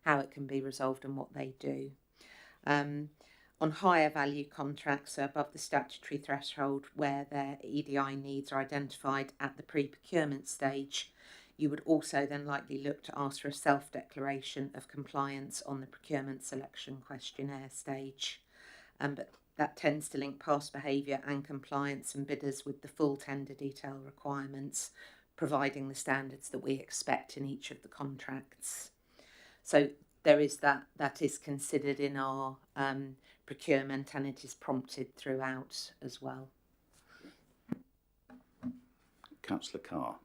how it can be resolved and what they do. On higher value contracts, so above the statutory threshold where their EDI needs are identified at the pre-procurement stage, you would also then likely look to ask for a self-declaration of compliance on the procurement selection questionnaire stage. But that tends to link past behaviour and compliance and bidders with the full tender detail requirements, providing the standards that we expect in each of the contracts. So there is that is considered in our procurement, and it is prompted throughout as well. Councillor Carr.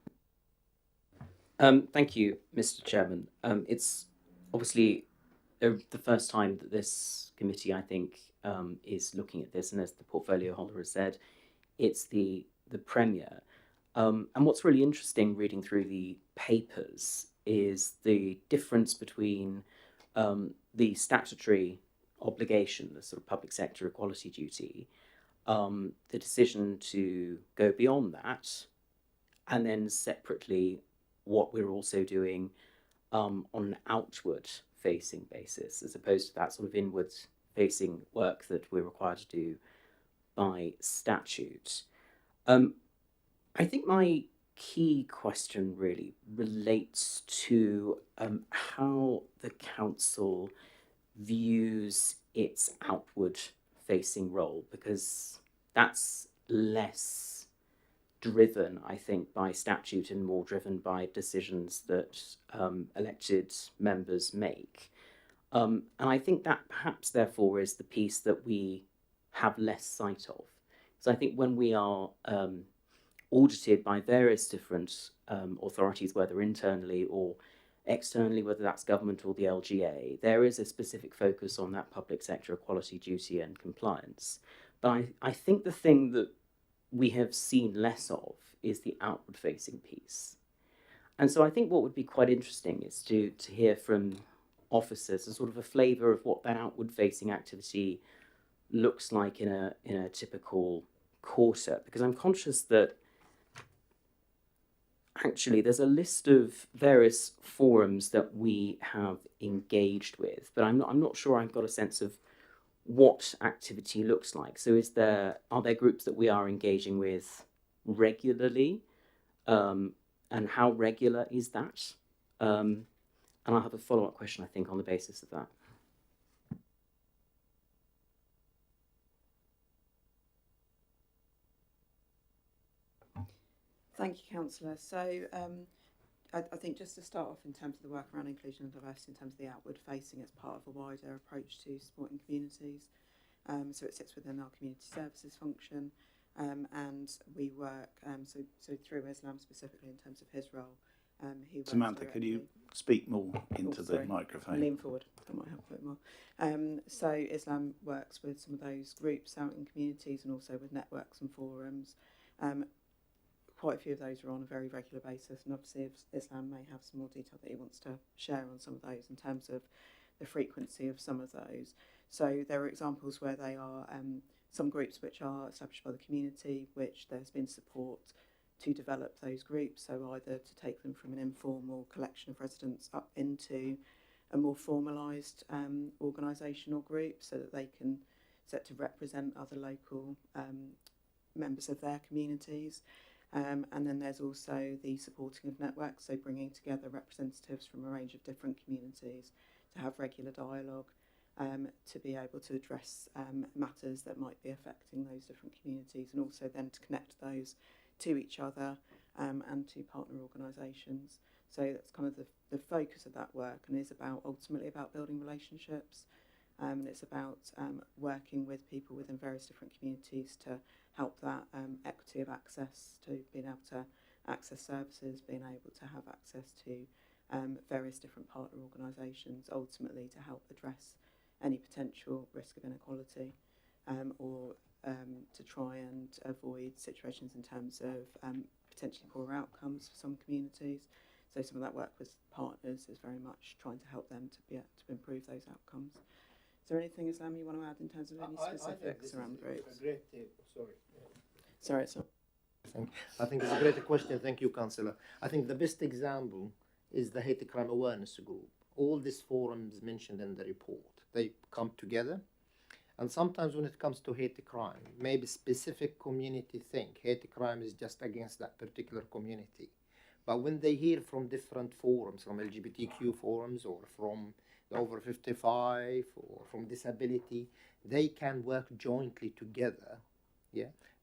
Thank you, Mr. Chairman. It's obviously the first time that this committee, I think, is looking at this, and as the portfolio holder has said, it's the Premier. And what's really interesting reading through the papers is the difference between the statutory obligation, the sort of public sector equality duty, the decision to go beyond that, and then separately what we're also doing on an outward facing basis, as opposed to that sort of inward facing work that we're required to do by statute. I think my key question really relates to how the council views its outward facing role, because that's less driven, I think, by statute and more driven by decisions that elected members make. And I think that perhaps therefore is the piece that we have less sight of. So I think when we are audited by various different authorities, whether internally or externally, whether that's government or the LGA, there is a specific focus on that public sector equality duty and compliance. But I think the thing that we have seen less of is the outward facing piece. And so I think what would be quite interesting is to hear from officers a sort of a flavour of what that outward facing activity looks like in a typical quarter, because I'm conscious that actually there's a list of various forums that we have engaged with, but I'm not sure I've got a sense of what activity looks like. So are there groups that we are engaging with regularly, and how regular is that? And I'll have a follow-up question, I think, on the basis of that. Thank you, Councillor. So I think just to start off in terms of the work around inclusion and diversity, in terms of the outward facing, it's part of a wider approach to supporting communities. So it sits within our community services function, and we work so through Islam specifically in terms of his role. He works Samantha, could you speak more into the microphone? Lean forward, that might help a bit more. So Islam works with some of those groups out in communities and also with networks and forums. Quite a few of those are on a very regular basis, and obviously Islam may have some more detail that he wants to share on some of those in terms of the frequency of some of those. So there are examples where they are some groups which are established by the community, which there's been support to develop those groups, so either to take them from an informal collection of residents up into a more formalised organisational group, so that they can set to represent other local members of their communities. And then there's also the supporting of networks, so bringing together representatives from a range of different communities to have regular dialogue to be able to address matters that might be affecting those different communities, and also then to connect those to each other and to partner organisations. So that's kind of the focus of that work, and is ultimately about building relationships. And it's about working with people within various different communities to help that equity of access, to being able to access services, being able to have access to various different partner organisations, ultimately to help address any potential risk of inequality, or to try and avoid situations in terms of potentially poorer outcomes for some communities. So some of that work with partners is very much trying to help them to improve those outcomes. Is there anything, Islam, you want to add in terms of any specifics around groups? Sorry, it's not. I think it's a great question. Thank you, Councillor. I think the best example is the Hate Crime Awareness Group. All these forums mentioned in the report, they come together. And sometimes when it comes to hate crime, maybe specific community think hate crime is just against that particular community. But when they hear from different forums, from LGBTQ forums or from the over 55 or from disability, they can work jointly together,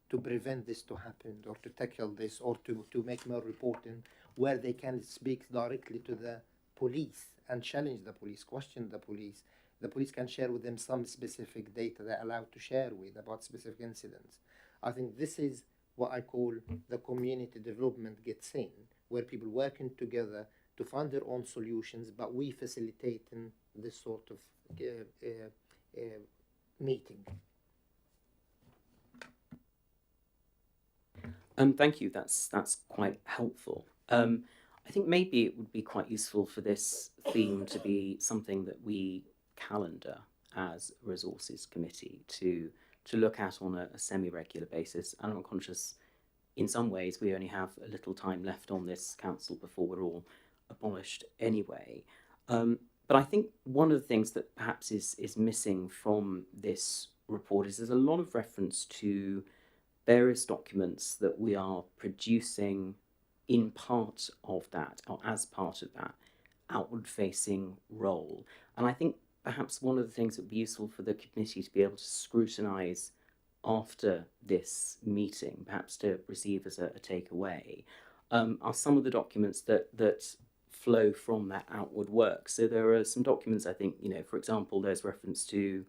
to prevent this to happen, or to tackle this, or to make more reporting where they can speak directly to the police and challenge the police, question the police. The police can share with them some specific data they're allowed to share with about specific incidents. I think this is what I call the community development gets in, where people working together to find their own solutions, but we facilitating this sort of meeting. Thank you. That's quite helpful. I think maybe it would be quite useful for this theme to be something that we calendar as a resources committee to look at on a semi-regular basis. And I'm conscious in some ways we only have a little time left on this council before we're all abolished anyway. But I think one of the things that perhaps is missing from this report is there's a lot of reference to various documents that we are producing in part of that, or as part of that outward-facing role. And I think perhaps one of the things that would be useful for the committee to be able to scrutinise after this meeting, perhaps to receive as a takeaway, are some of the documents that flow from that outward work. So there are some documents, I think, for example, there's reference to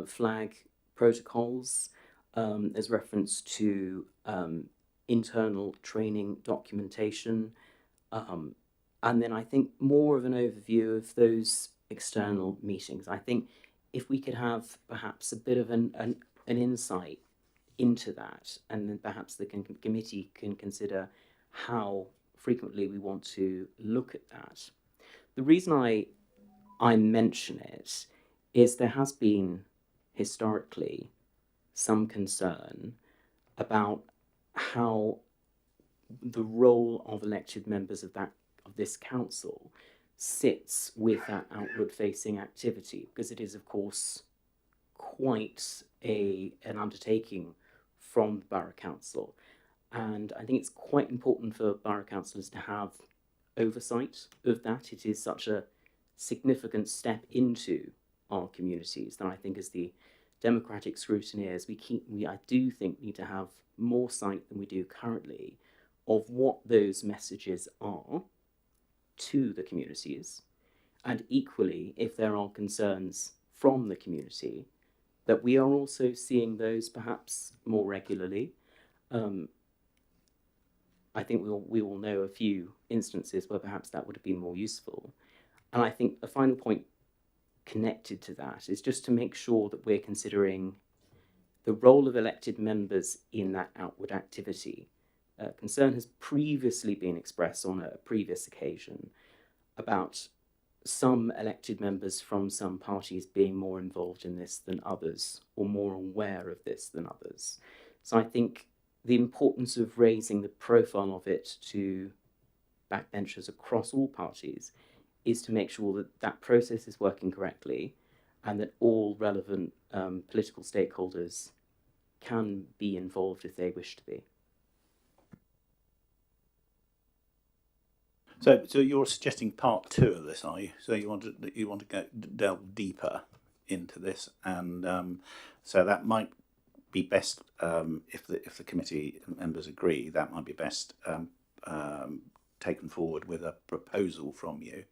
flag protocols, there's reference to internal training documentation, and then I think more of an overview of those external meetings. I think if we could have perhaps a bit of an insight into that, and then perhaps the committee can consider how frequently we want to look at that. The reason I mention it is there has been historically some concern about how the role of elected members of this council sits with that outward-facing activity, because it is, of course, quite an undertaking from the Borough Council. And I think it's quite important for Borough Councillors to have oversight of that. It is such a significant step into our communities that I think as the democratic scrutineers, I do think need to have more sight than we do currently of what those messages are to the communities, and equally, if there are concerns from the community, that we are also seeing those perhaps more regularly. I think we will know a few instances where perhaps that would have been more useful. And I think a final point connected to that is just to make sure that we're considering the role of elected members in that outward activity. Concern has previously been expressed on a previous occasion about some elected members from some parties being more involved in this than others, or more aware of this than others. So I think the importance of raising the profile of it to backbenchers across all parties is to make sure that that process is working correctly, and that all relevant political stakeholders can be involved if they wish to be. So you're suggesting part 2 of this, are you? So you want to delve deeper into this, and so that might be best if the committee members agree. That might be best taken forward with a proposal from you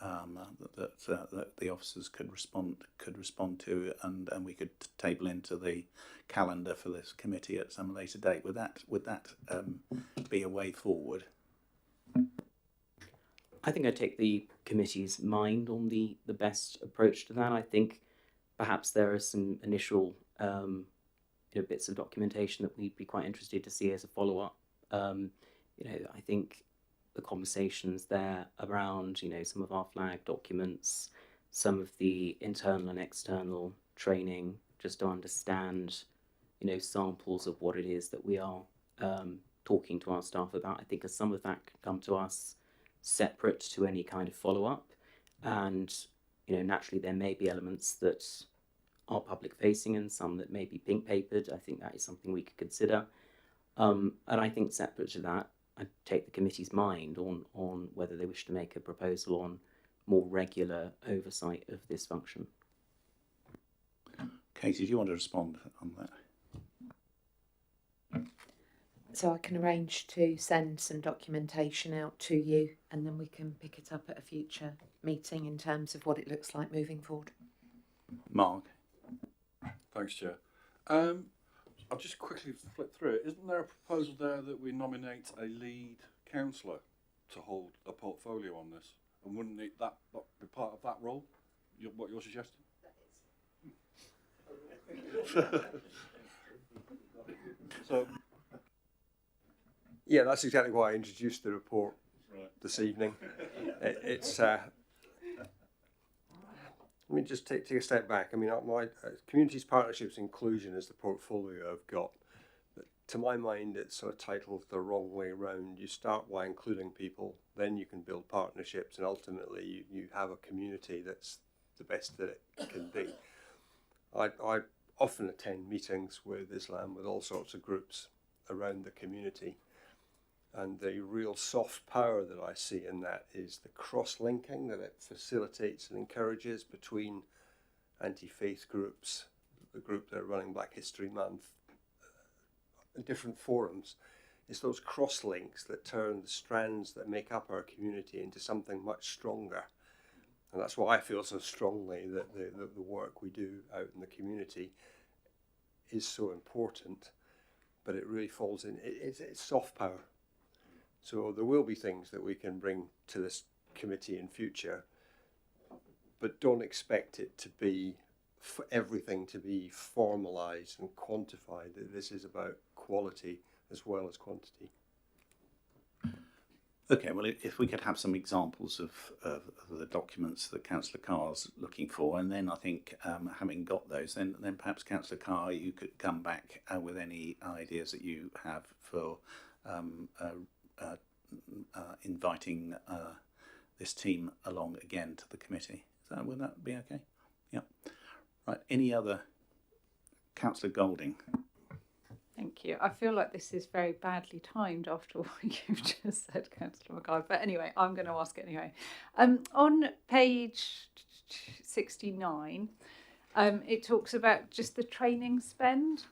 that the officers could respond to, and we could table into the calendar for this committee at some later date. Would that be a way forward? I think I take the committee's mind on the best approach to that. I think perhaps there are some initial bits of documentation that we'd be quite interested to see as a follow-up. I think the conversations there around, some of our flag documents, some of the internal and external training, just to understand, samples of what it is that we are talking to our staff about. I think as some of that can come to us separate to any kind of follow-up, and naturally there may be elements that are public facing and some that may be pink papered. I think that is something we could consider, and I think separate to that, I'd take the committee's mind on whether they wish to make a proposal on more regular oversight of this function. Katie, do you want to respond on that? So I can arrange to send some documentation out to you, and then we can pick it up at a future meeting in terms of what it looks like moving forward. Mark? Thanks, Chair. I'll just quickly flip through it. Isn't there a proposal there that we nominate a lead councillor to hold a portfolio on this? And wouldn't that be part of that role? What you're suggesting? So, yeah, that's exactly why I introduced the report this evening. It's let me just take a step back. I mean, my communities, partnerships, inclusion is the portfolio I've got. But to my mind, it's sort of titled the wrong way round. You start by including people, then you can build partnerships, and ultimately you have a community that's the best that it can be. I often attend meetings with Islam, with all sorts of groups around the community. And the real soft power that I see in that is the cross-linking that it facilitates and encourages between anti-faith groups, the group that are running Black History Month, and different forums. It's those cross-links that turn the strands that make up our community into something much stronger. And that's why I feel so strongly that the work we do out in the community is so important. But it really falls in, it's soft power. So there will be things that we can bring to this committee in future, but don't expect it to be, for everything to be formalised and quantified. This is about quality as well as quantity. Okay, well, if we could have some examples of the documents that Councillor Carr's looking for, and then I think having got those, then perhaps Councillor Carr, you could come back with any ideas that you have for inviting this team along again to the committee. Would that be okay? Yeah. Right. Any other? Councillor Golding. Thank you. I feel like this is very badly timed after what you've just said, Councillor McGuire. But anyway, I'm going to ask it anyway. On page 69, it talks about just the training spend,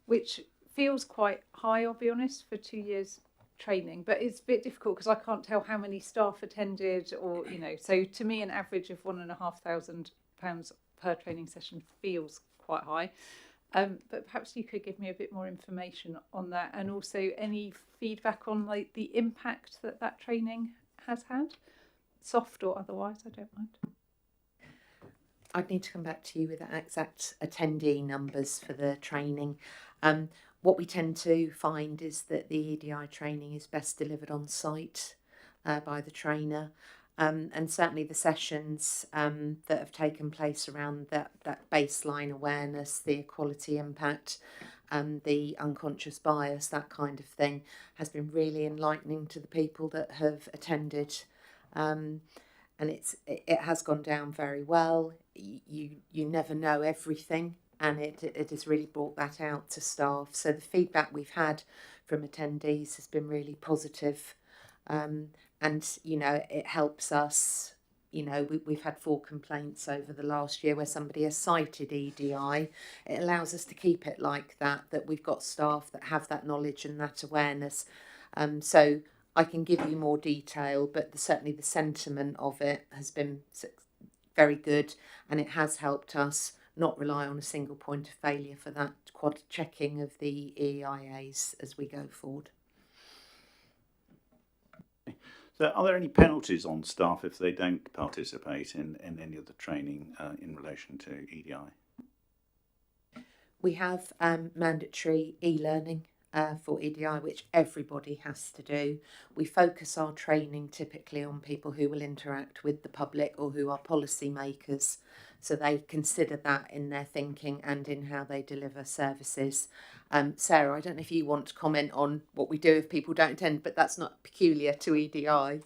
which feels quite high, I'll be honest, for 2 years training, but it's a bit difficult because I can't tell how many staff attended, or so to me an average of £1,500 per training session feels quite high, but perhaps you could give me a bit more information on that, and also any feedback on the impact that training has had, soft or otherwise. I don't mind. I'd need to come back to you with the exact attendee numbers for the training. What we tend to find is that the EDI training is best delivered on site by the trainer, and certainly the sessions that have taken place around that baseline awareness, the equality impact, the unconscious bias, that kind of thing, has been really enlightening to the people that have attended, and it has gone down very well. You never know everything. And it has really brought that out to staff. So the feedback we've had from attendees has been really positive. And, it helps us, you know, we've had 4 complaints over the last year where somebody has cited EDI. It allows us to keep it like that we've got staff that have that knowledge and that awareness. So I can give you more detail, but certainly the sentiment of it has been very good, and it has helped us not rely on a single point of failure for that quad checking of the EIAs as we go forward. So are there any penalties on staff if they don't participate in any of the training in relation to EDI? We have mandatory e-learning for EDI, which everybody has to do. We focus our training typically on people who will interact with the public or who are policy makers, so they consider that in their thinking and in how they deliver services. Sarah, I don't know if you want to comment on what we do if people don't attend, but that's not peculiar to EDI.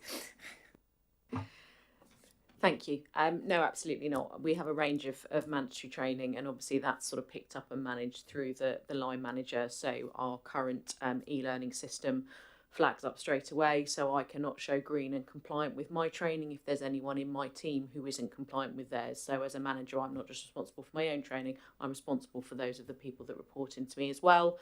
Thank you. No, absolutely not. We have a range of mandatory training, and obviously that's sort of picked up and managed through the line manager. So our current e-learning system flags up straight away, so I cannot show green and compliant with my training if there's anyone in my team who isn't compliant with theirs. So as a manager, I'm not just responsible for my own training, I'm responsible for those of the people that report into me as well.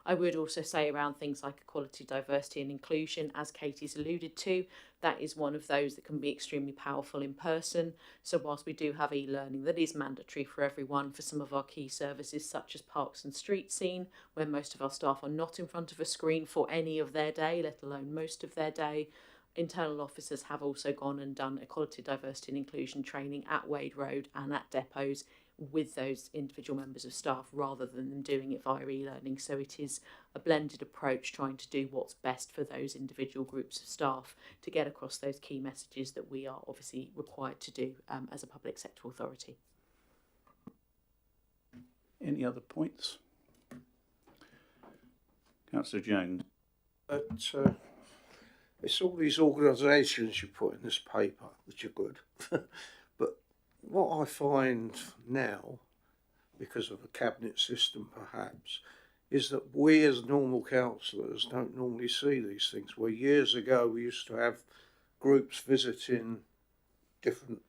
I would also say around things like equality, diversity and inclusion, as Katie's alluded to, that is one of those that can be extremely powerful in person. So whilst we do have e-learning that is mandatory for everyone for some of our key services such as parks and street scene, where most of our staff are not in front of a screen for any of their day, let alone most of their day, internal officers have also gone and done equality, diversity and inclusion training at Wade Road and at depots with those individual members of staff rather than them doing it via e-learning. So it is a blended approach, trying to do what's best for those individual groups of staff to get across those key messages that we are obviously required to do as a public sector authority. Any other points? Councillor Jones. It's all these organisations you put in this paper, which are good. But what I find now, because of the cabinet system perhaps, is that we as normal councillors don't normally see these things. Where years ago we used to have groups visiting different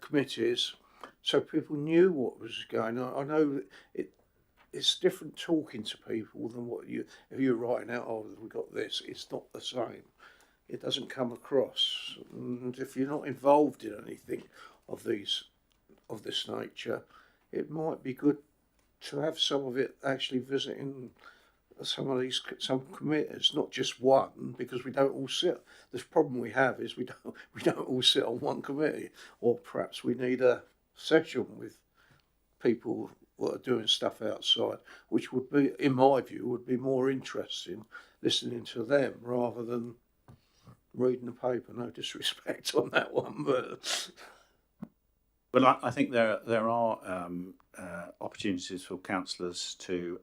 committees, so people knew what was going on. I know it's different talking to people than what if you're writing out, oh, we got this, it's not the same. It doesn't come across. And if you're not involved in anything of this nature, it might be good to have some of it actually visiting some committees, not just one, because we don't all sit. The problem we have is we don't all sit on one committee, or perhaps we need a session with people that are doing stuff outside, which would be, in my view, would be more interesting listening to them rather than reading the paper. No disrespect on that one, but well, I think there are opportunities for councillors to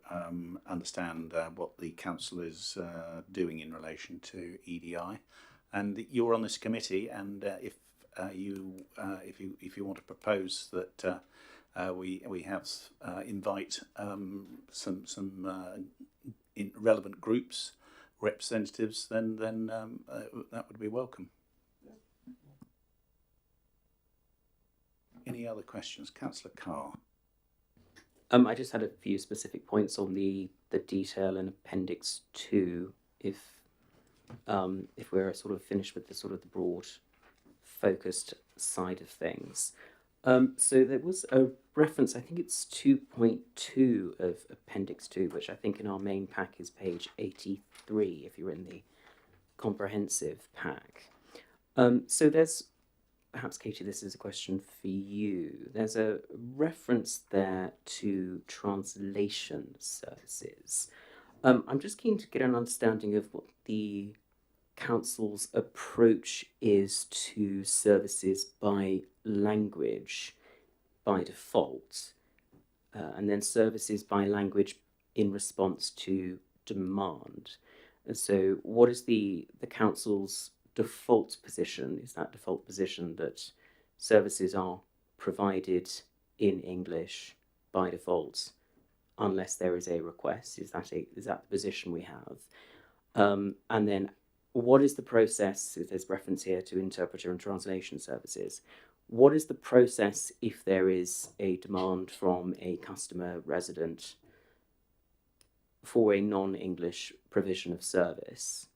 understand what the council is doing in relation to EDI, and you're on this committee. And if you want to propose that we invite some relevant groups, representatives, then that would be welcome. Any other questions? Councillor Carr. I just had a few specific points on the detail in Appendix 2. If we're sort of finished with the broad, focused side of things. So there was a reference, I think it's 2.2 of Appendix 2, which I think in our main pack is page 83, if you're in the comprehensive pack. So there's, perhaps Katie, this is a question for you. There's a reference there to translation services. I'm just keen to get an understanding of what the council's approach is to services by language by default, and then services by language in response to demand. And so what is the council's default position? Is that default position that services are provided in English by default unless there is a request? Is that the position we have? And then what is the process, if there's reference here to interpreter and translation services, what is the process if there is a demand from a customer resident for a non-English provision of service?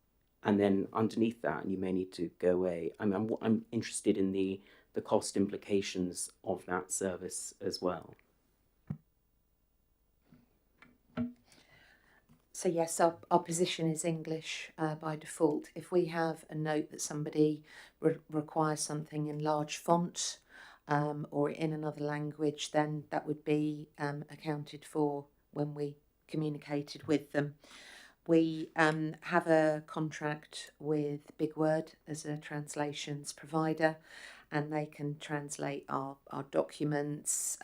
And then underneath that, and you may need to go away, I'm interested in the cost implications of that service as well. So yes, our position is English by default. If we have a note that somebody requires something in large font or in another language, then that would be accounted for when we communicated with them. We have a contract with Big Word as a translations provider, and they can translate our documents,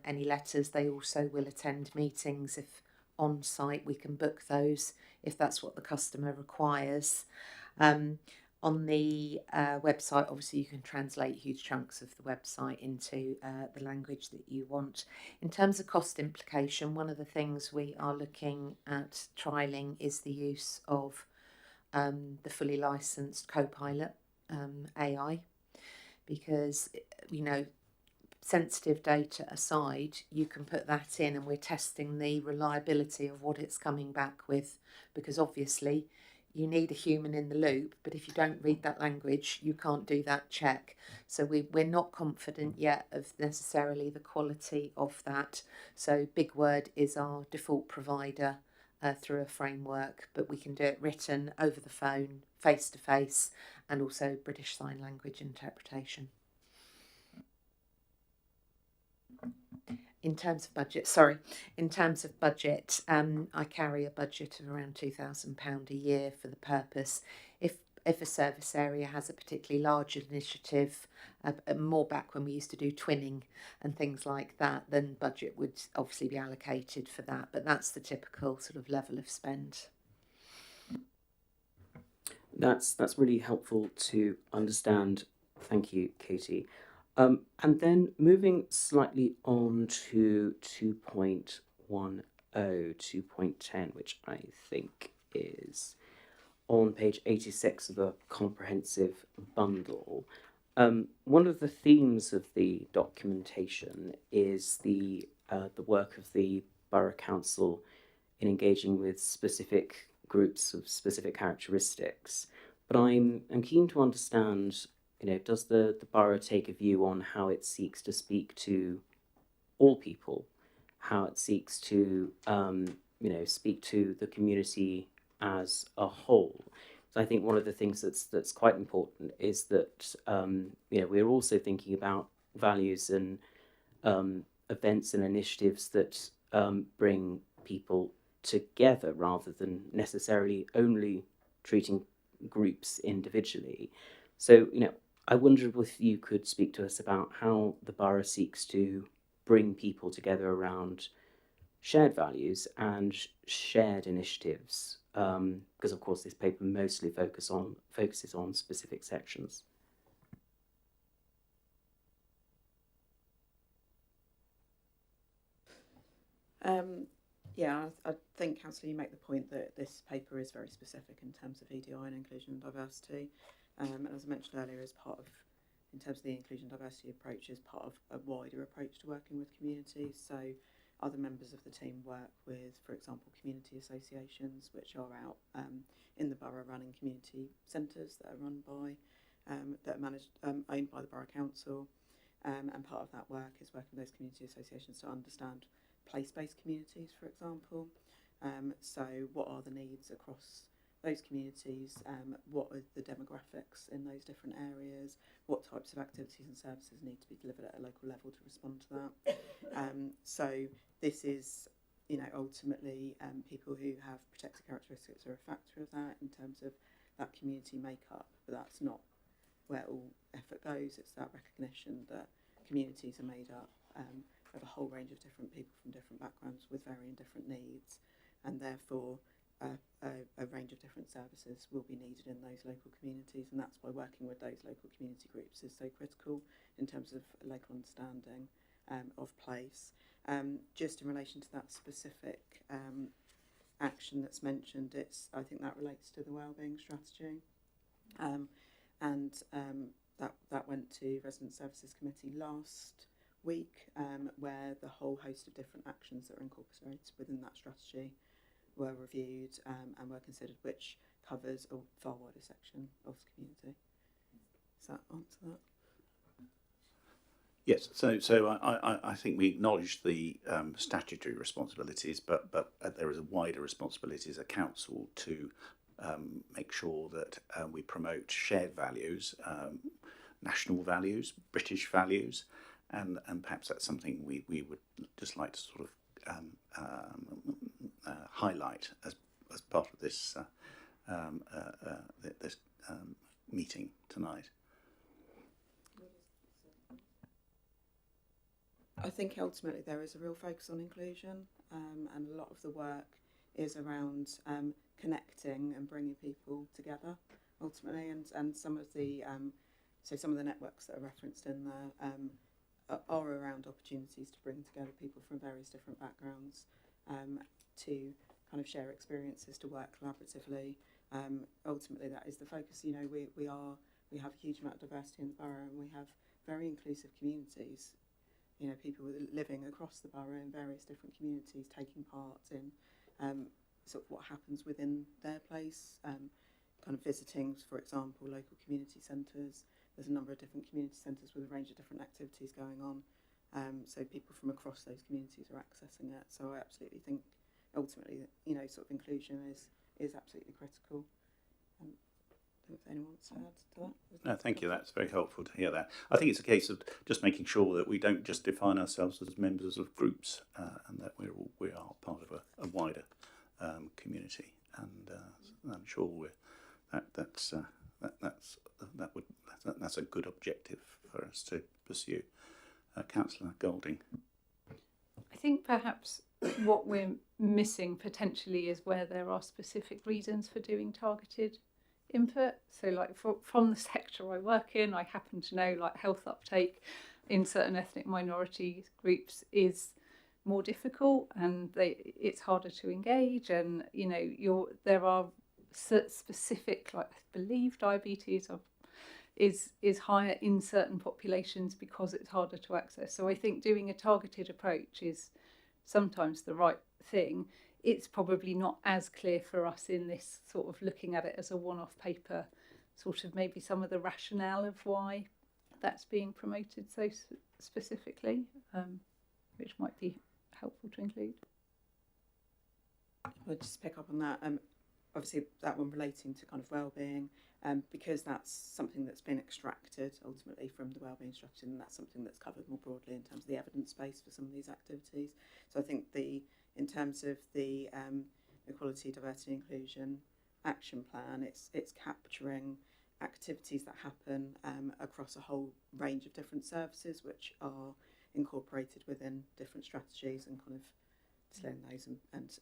any letters. They also will attend meetings if on site. We can book those if that's what the customer requires. On the website, obviously you can translate huge chunks of the website into the language that you want. In terms of cost implication, one of the things we are looking at trialling is the use of the fully licensed Copilot AI, because, you know, sensitive data aside, you can put that in and we're testing the reliability of what it's coming back with, because obviously you need a human in the loop, but if you don't read that language, you can't do that check. So we're not confident yet of necessarily the quality of that. So Big Word is our default provider through a framework, but we can do it written, over the phone, face to face, and also British Sign Language interpretation. In terms of budget, I carry a budget of around £2,000 a year for the purpose. If a service area has a particularly large initiative, more back when we used to do twinning and things like that, then budget would obviously be allocated for that. But that's the typical sort of level of spend. That's really helpful to understand. Thank you, Katie. And then moving slightly on to 2.10, 2.10, which I think is on page 86 of the comprehensive bundle. One of the themes of the documentation is the work of the Borough Council in engaging with specific groups of specific characteristics. But I'm keen to understand, you know, does the borough take a view on how it seeks to speak to all people, how it seeks to, speak to the community as a whole? So I think one of the things that's quite important is that, we're also thinking about values and events and initiatives that bring people together rather than necessarily only treating groups individually. So, I wondered if you could speak to us about how the borough seeks to bring people together around shared values and shared initiatives, because of course this paper mostly focuses on specific sections. I think, Councillor, you make the point that this paper is very specific in terms of EDI and inclusion and diversity. And as I mentioned earlier, in terms of the inclusion and diversity approach, is part of a wider approach to working with communities. So other members of the team work with, for example, community associations, which are out in the borough running community centres that are run by, that are managed, owned by the Borough Council. And part of that work is working with those community associations to understand place-based communities, for example. So what are the needs across those communities, what are the demographics in those different areas, what types of activities and services need to be delivered at a local level to respond to that. So this is, ultimately people who have protected characteristics are a factor of that in terms of that community makeup, but that's not where all effort goes. It's that recognition that communities are made up of a whole range of different people from different backgrounds with varying different needs, and therefore a range of different services will be needed in those local communities, and that's why working with those local community groups is so critical in terms of local understanding of place. Just in relation to that specific action that's mentioned, I think that relates to the wellbeing strategy. That went to Resident Services Committee last week, where the whole host of different actions that are incorporated within that strategy were reviewed and were considered, which covers a far wider section of the community. Does that answer that? Yes, so I think we acknowledge the statutory responsibilities, but there is a wider responsibility as a council to make sure that we promote shared values, national values, British values, and perhaps that's something we would just like to sort of highlight as part of this this meeting tonight. I think ultimately there is a real focus on inclusion, and a lot of the work is around connecting and bringing people together ultimately, and some of the some of the networks that are referenced in there are around opportunities to bring together people from various different backgrounds to kind of share experiences, to work collaboratively. Ultimately that is the focus. You know, we have a huge amount of diversity in the borough, and we have very inclusive communities. You know, people living across the borough in various different communities, taking part in sort of what happens within their place, kind of visiting, for example, local community centres. There's a number of different community centres with a range of different activities going on. So people from across those communities are accessing it. So I absolutely think ultimately, you know, sort of inclusion is absolutely critical. I don't know if anyone wants to add to that. No, thank you. That's very helpful to hear that. I think it's a case of just making sure that we don't just define ourselves as members of groups, and that we are part of a wider community. And I'm sure that's a good objective for us to pursue. Councillor Golding. I think perhaps what we're missing potentially is where there are specific reasons for doing targeted input. So like from the sector I work in, I happen to know like health uptake in certain ethnic minority groups is more difficult, and it's harder to engage, and you know there are specific, like I believe diabetes is higher in certain populations because it's harder to access. So I think doing a targeted approach is sometimes the right thing. It's probably not as clear for us in this sort of looking at it as a one-off paper, sort of maybe some of the rationale of why that's being promoted so specifically, which might be helpful to include. I'll just pick up on that. Obviously that one relating to kind of wellbeing, because that's something that's been extracted ultimately from the wellbeing strategy, and that's something that's covered more broadly in terms of the evidence base for some of these activities. So I think in terms of the Equality, Diversity, Inclusion Action Plan, it's capturing activities that happen across a whole range of different services, which are incorporated within different strategies, and kind of distilling those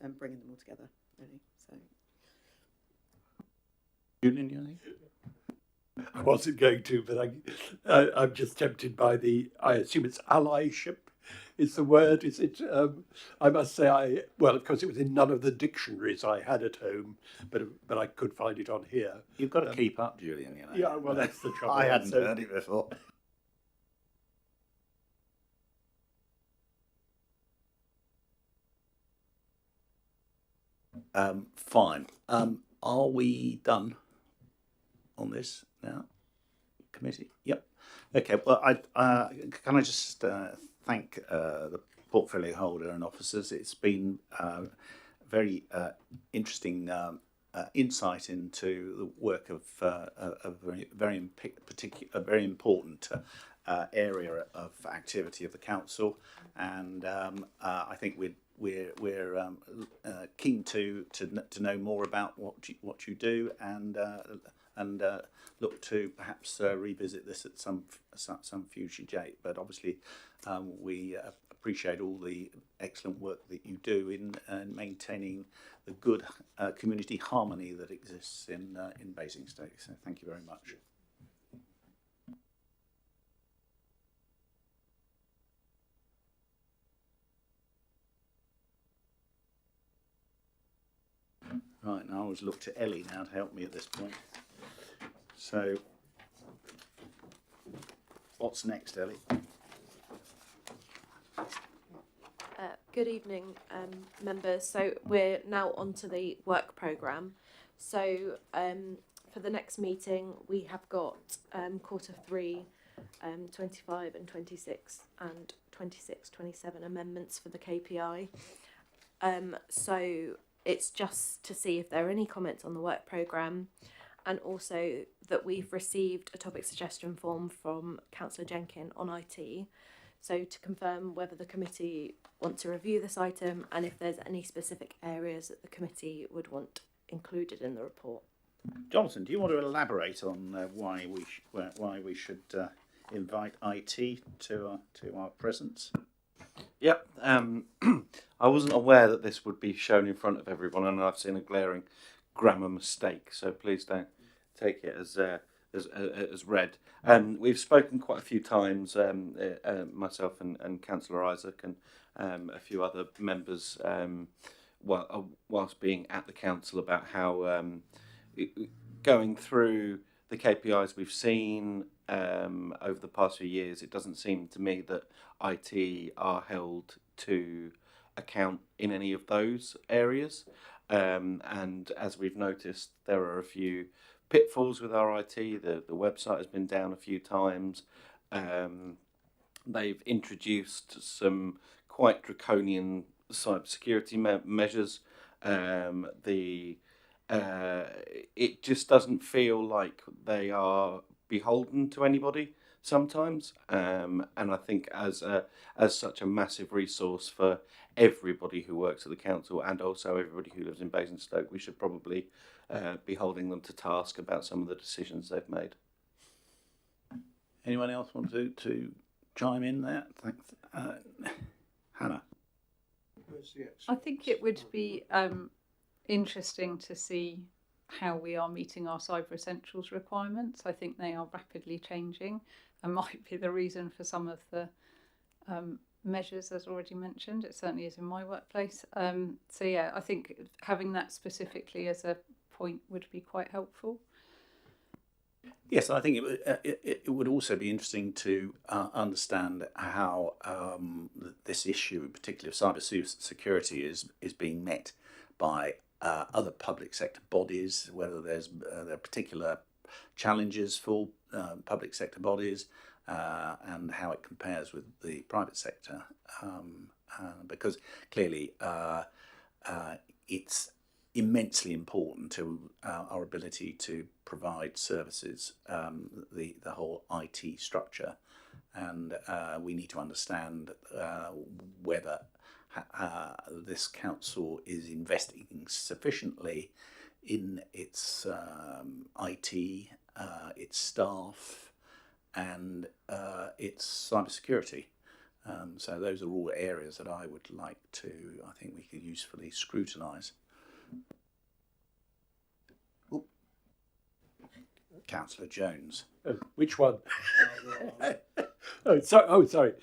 and bringing them all together, really. So. Julian, you think? I wasn't going to, but I'm just tempted by I assume it's allyship is the word. Is it? I must say, well, of course, it was in none of the dictionaries I had at home, but I could find it on here. You've got to keep up, Julian. You know. Yeah, well, that's the trouble. I hadn't heard it before. Fine. Are we done on this now? Committee? Yep. Okay. Well, can I just thank the portfolio holder and officers. It's been very interesting insight into the work of a very important area of activity of the council, and I think we're keen to know more about what you do, and look to perhaps revisit this at some future date. But obviously, we appreciate all the excellent work that you do in maintaining the good community harmony that exists in Basingstoke. So thank you very much. Right, now I always look to Ellie now to help me at this point. So, what's next, Ellie? Good evening, members. So we're now on to the work programme. So for the next meeting, we have got quarter 3, 25 and 26 and 26, 27 amendments for the KPI. So it's just to see if there are any comments on the work programme, and also that we've received a topic suggestion form from Councillor Jenkin on IT. So to confirm whether the committee want to review this item and if there's any specific areas that the committee would want included in the report. Jonathan, do you want to elaborate on why we should invite IT to our presence? Yep. I wasn't aware that this would be shown in front of everyone, and I've seen a glaring grammar mistake. So please don't take it as read. We've spoken quite a few times, myself and Councillor Isaac and a few other members, whilst being at the council, about how going through the KPIs we've seen over the past few years, it doesn't seem to me that IT are held to account in any of those areas. And as we've noticed, there are a few pitfalls with our IT. The website has been down a few times. They've introduced some quite draconian cybersecurity measures. It just doesn't feel like they are beholden to anybody sometimes. And I think as such a massive resource for everybody who works at the council and also everybody who lives in Basingstoke, we should probably be holding them to task about some of the decisions they've made. Anyone else want to chime in there? Thanks. Hannah? I think it would be interesting to see how we are meeting our Cyber Essentials requirements. I think they are rapidly changing and might be the reason for some of the measures, as already mentioned. It certainly is in my workplace. So yeah, I think having that specifically as a point would be quite helpful. Yes, I think it would also be interesting to understand how this issue, particularly of cyber security, is being met by other public sector bodies, whether there are particular challenges for public sector bodies, and how it compares with the private sector, because clearly it's immensely important to our ability to provide services, the whole IT structure, and we need to understand whether this council is investing sufficiently in its IT, its staff, and its cybersecurity. So those are all areas that I would like to, I think we could usefully scrutinise. Councillor Jones. Which one? Sorry.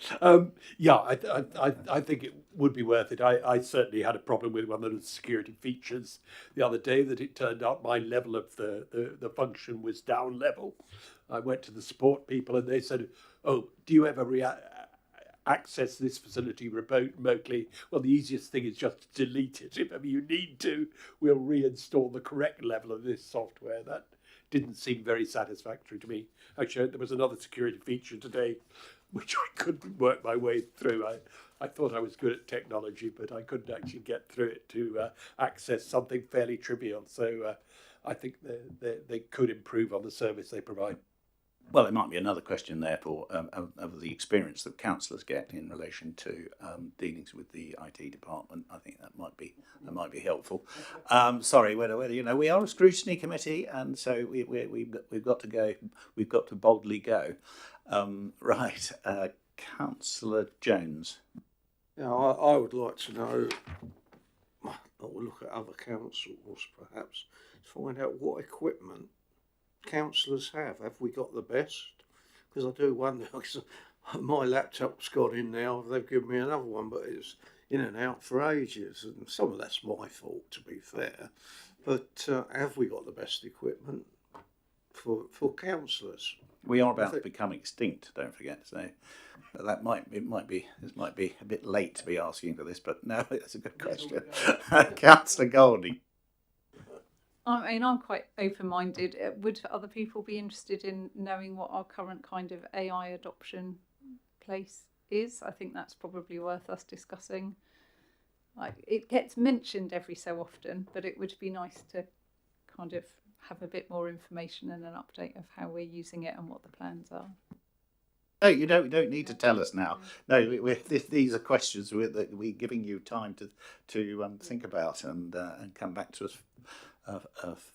Yeah, I think it would be worth it. I certainly had a problem with one of the security features the other day, that it turned out my level of the function was down level. I went to the support people and they said, "Oh, do you ever access this facility remotely?" Well, the easiest thing is just to delete it. If ever you need to, we'll reinstall the correct level of this software. That didn't seem very satisfactory to me. Actually, there was another security feature today which I couldn't work my way through. I thought I was good at technology, but I couldn't actually get through it to access something fairly trivial. So I think they could improve on the service they provide. Well, there might be another question, therefore, of the experience that councillors get in relation to dealings with the IT department. I think that might be helpful. Sorry, whether you know, we are a scrutiny committee, and so we've got to go. We've got to boldly go. Right, Councillor Jones. Yeah, I would like to know. We'll look at other councils, perhaps, to find out what equipment councillors have. Have we got the best? Because I do wonder, because my laptop's got in now, they've given me another one, but it's in and out for ages, and some of that's my fault, to be fair. But have we got the best equipment for councillors. We are about to become extinct, don't forget. So that might be a bit late to be asking for this, but no, that's a good question. Councillor Goldie. I mean, I'm quite open-minded. Would other people be interested in knowing what our current kind of AI adoption place is? I think that's probably worth us discussing. Like, it gets mentioned every so often, but it would be nice to kind of have a bit more information and an update of how we're using it and what the plans are. No, you don't need to tell us now. No, these are questions that we're giving you time to think about and come back to us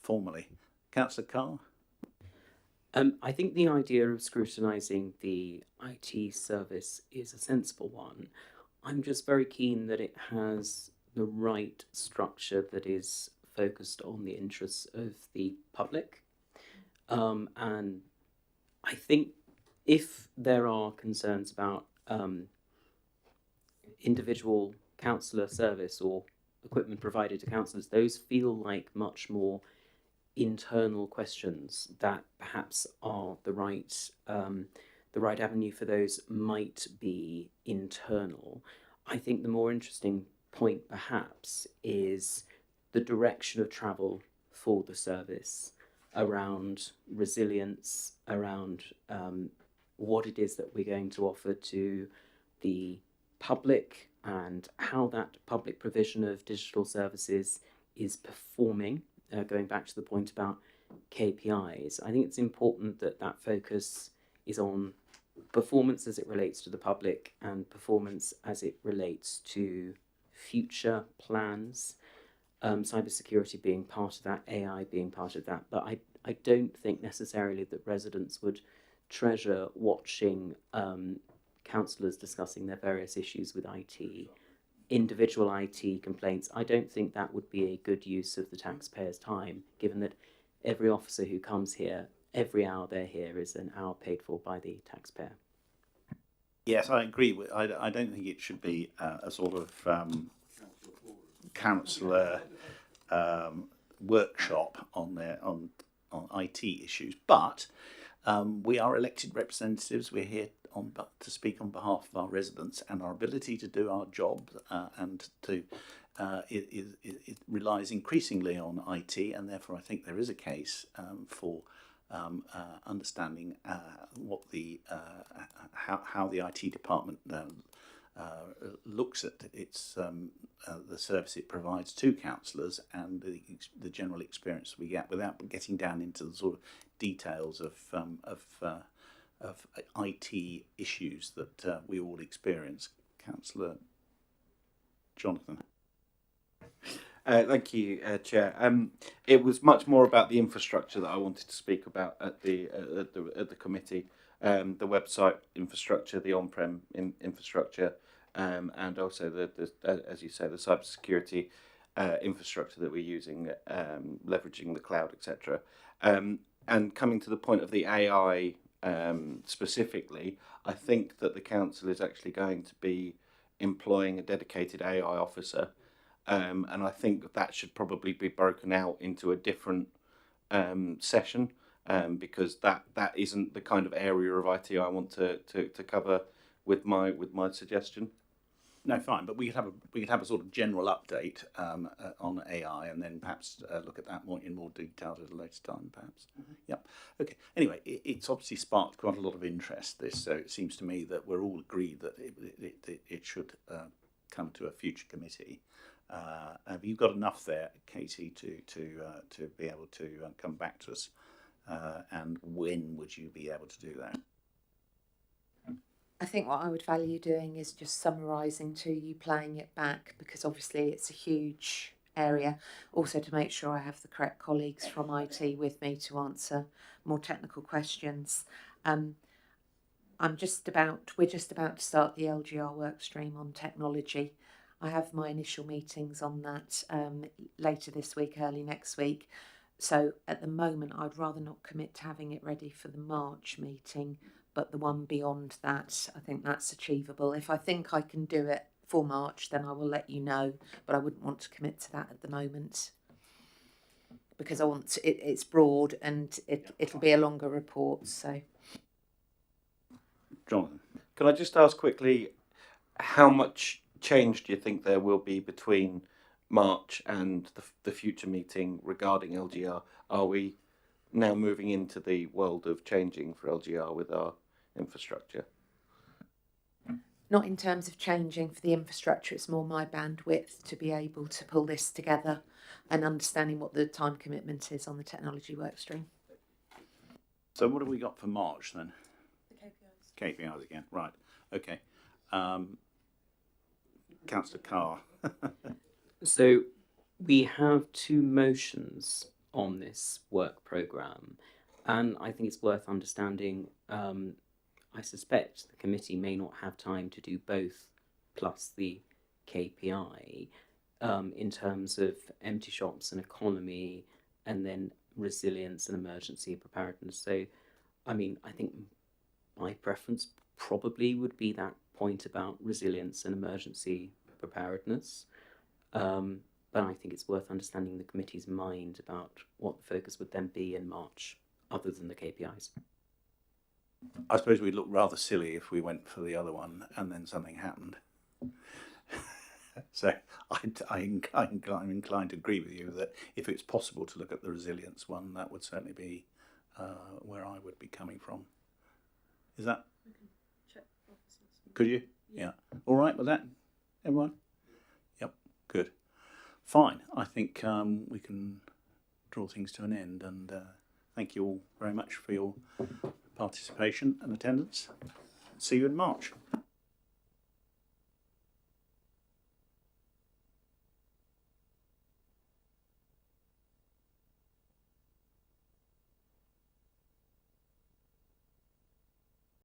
formally. Councillor Carr? I think the idea of scrutinising the IT service is a sensible one. I'm just very keen that it has the right structure that is focused on the interests of the public. And I think if there are concerns about individual councillor service or equipment provided to councillors, those feel like much more internal questions that perhaps are the right avenue for those might be internal. I think the more interesting point perhaps is the direction of travel for the service around resilience, around what it is that we're going to offer to the public and how that public provision of digital services is performing. Going back to the point about KPIs, I think it's important that that focus is on performance as it relates to the public and performance as it relates to future plans, cybersecurity being part of that, AI being part of that. But I don't think necessarily that residents would treasure watching councillors discussing their various issues with IT, individual IT complaints. I don't think that would be a good use of the taxpayers' time, given that every officer who comes here, every hour they're here is an hour paid for by the taxpayer. Yes, I agree. I don't think it should be a sort of councillor workshop on IT issues, but we are elected representatives. We're here to speak on behalf of our residents, and our ability to do our job and to it relies increasingly on IT, and therefore I think there is a case for understanding what the how the IT department looks at its the service it provides to councillors and the general experience we get, without getting down into the sort of details of IT issues that we all experience. Councillor Jonathan. Thank you, Chair. It was much more about the infrastructure that I wanted to speak about at the committee. The website infrastructure, the on-prem infrastructure, and also the as you say, the cybersecurity infrastructure that we're using, leveraging the cloud, etc. And coming to the point of the AI specifically, I think that the council is actually going to be employing a dedicated AI officer. And I think that should probably be broken out into a different session, because that isn't the kind of area of IT I want to cover with my suggestion. No, fine, but we could have a sort of general update on AI, and then perhaps look at that in more detail at a later time, perhaps. Yep. Okay. Anyway, it's obviously sparked quite a lot of interest. So it seems to me that we're all agreed that it should come to a future committee. Have you got enough there, Katie, to be able to come back to us? And when would you be able to do that? I think what I would value doing is just summarising to you, playing it back, because obviously it's a huge area. Also to make sure I have the correct colleagues from IT with me to answer more technical questions. We're just about to start the LGR work stream on technology. I have my initial meetings on that later this week, early next week. So at the moment, I'd rather not commit to having it ready for the March meeting, but the one beyond that, I think that's achievable. If I think I can do it for March, then I will let you know, but I wouldn't want to commit to that at the moment, because I want to, it's broad and it'll be a longer report. So, Jonathan. Can I just ask quickly, how much change do you think there will be between March and the future meeting regarding LGR? Are we now moving into the world of changing for LGR with our infrastructure? not in terms of changing for the infrastructure, it's more my bandwidth to be able to pull this together and understanding what the time commitment is on the technology work stream. So what have we got for March then? The KPIs. KPIs again, right. Okay. Councillor Carr. So we have two motions on this work programme, and I think it's worth understanding. I suspect the committee may not have time to do both plus the KPI in terms of empty shops and economy, and then resilience and emergency preparedness. So, I mean, I think my preference probably would be that point about resilience and emergency preparedness. But I think it's worth understanding the committee's mind about what the focus would then be in March, other than the KPIs. I suppose we'd look rather silly if we went for the other one and then something happened. So I'm inclined to agree with you that if it's possible to look at the resilience one, that would certainly be where I would be coming from. Is that? We can check officers. Could you? Yeah. All right with that, everyone? Yep. Good. Fine. I think we can draw things to an end, and thank you all very much for your participation and attendance. See you in March.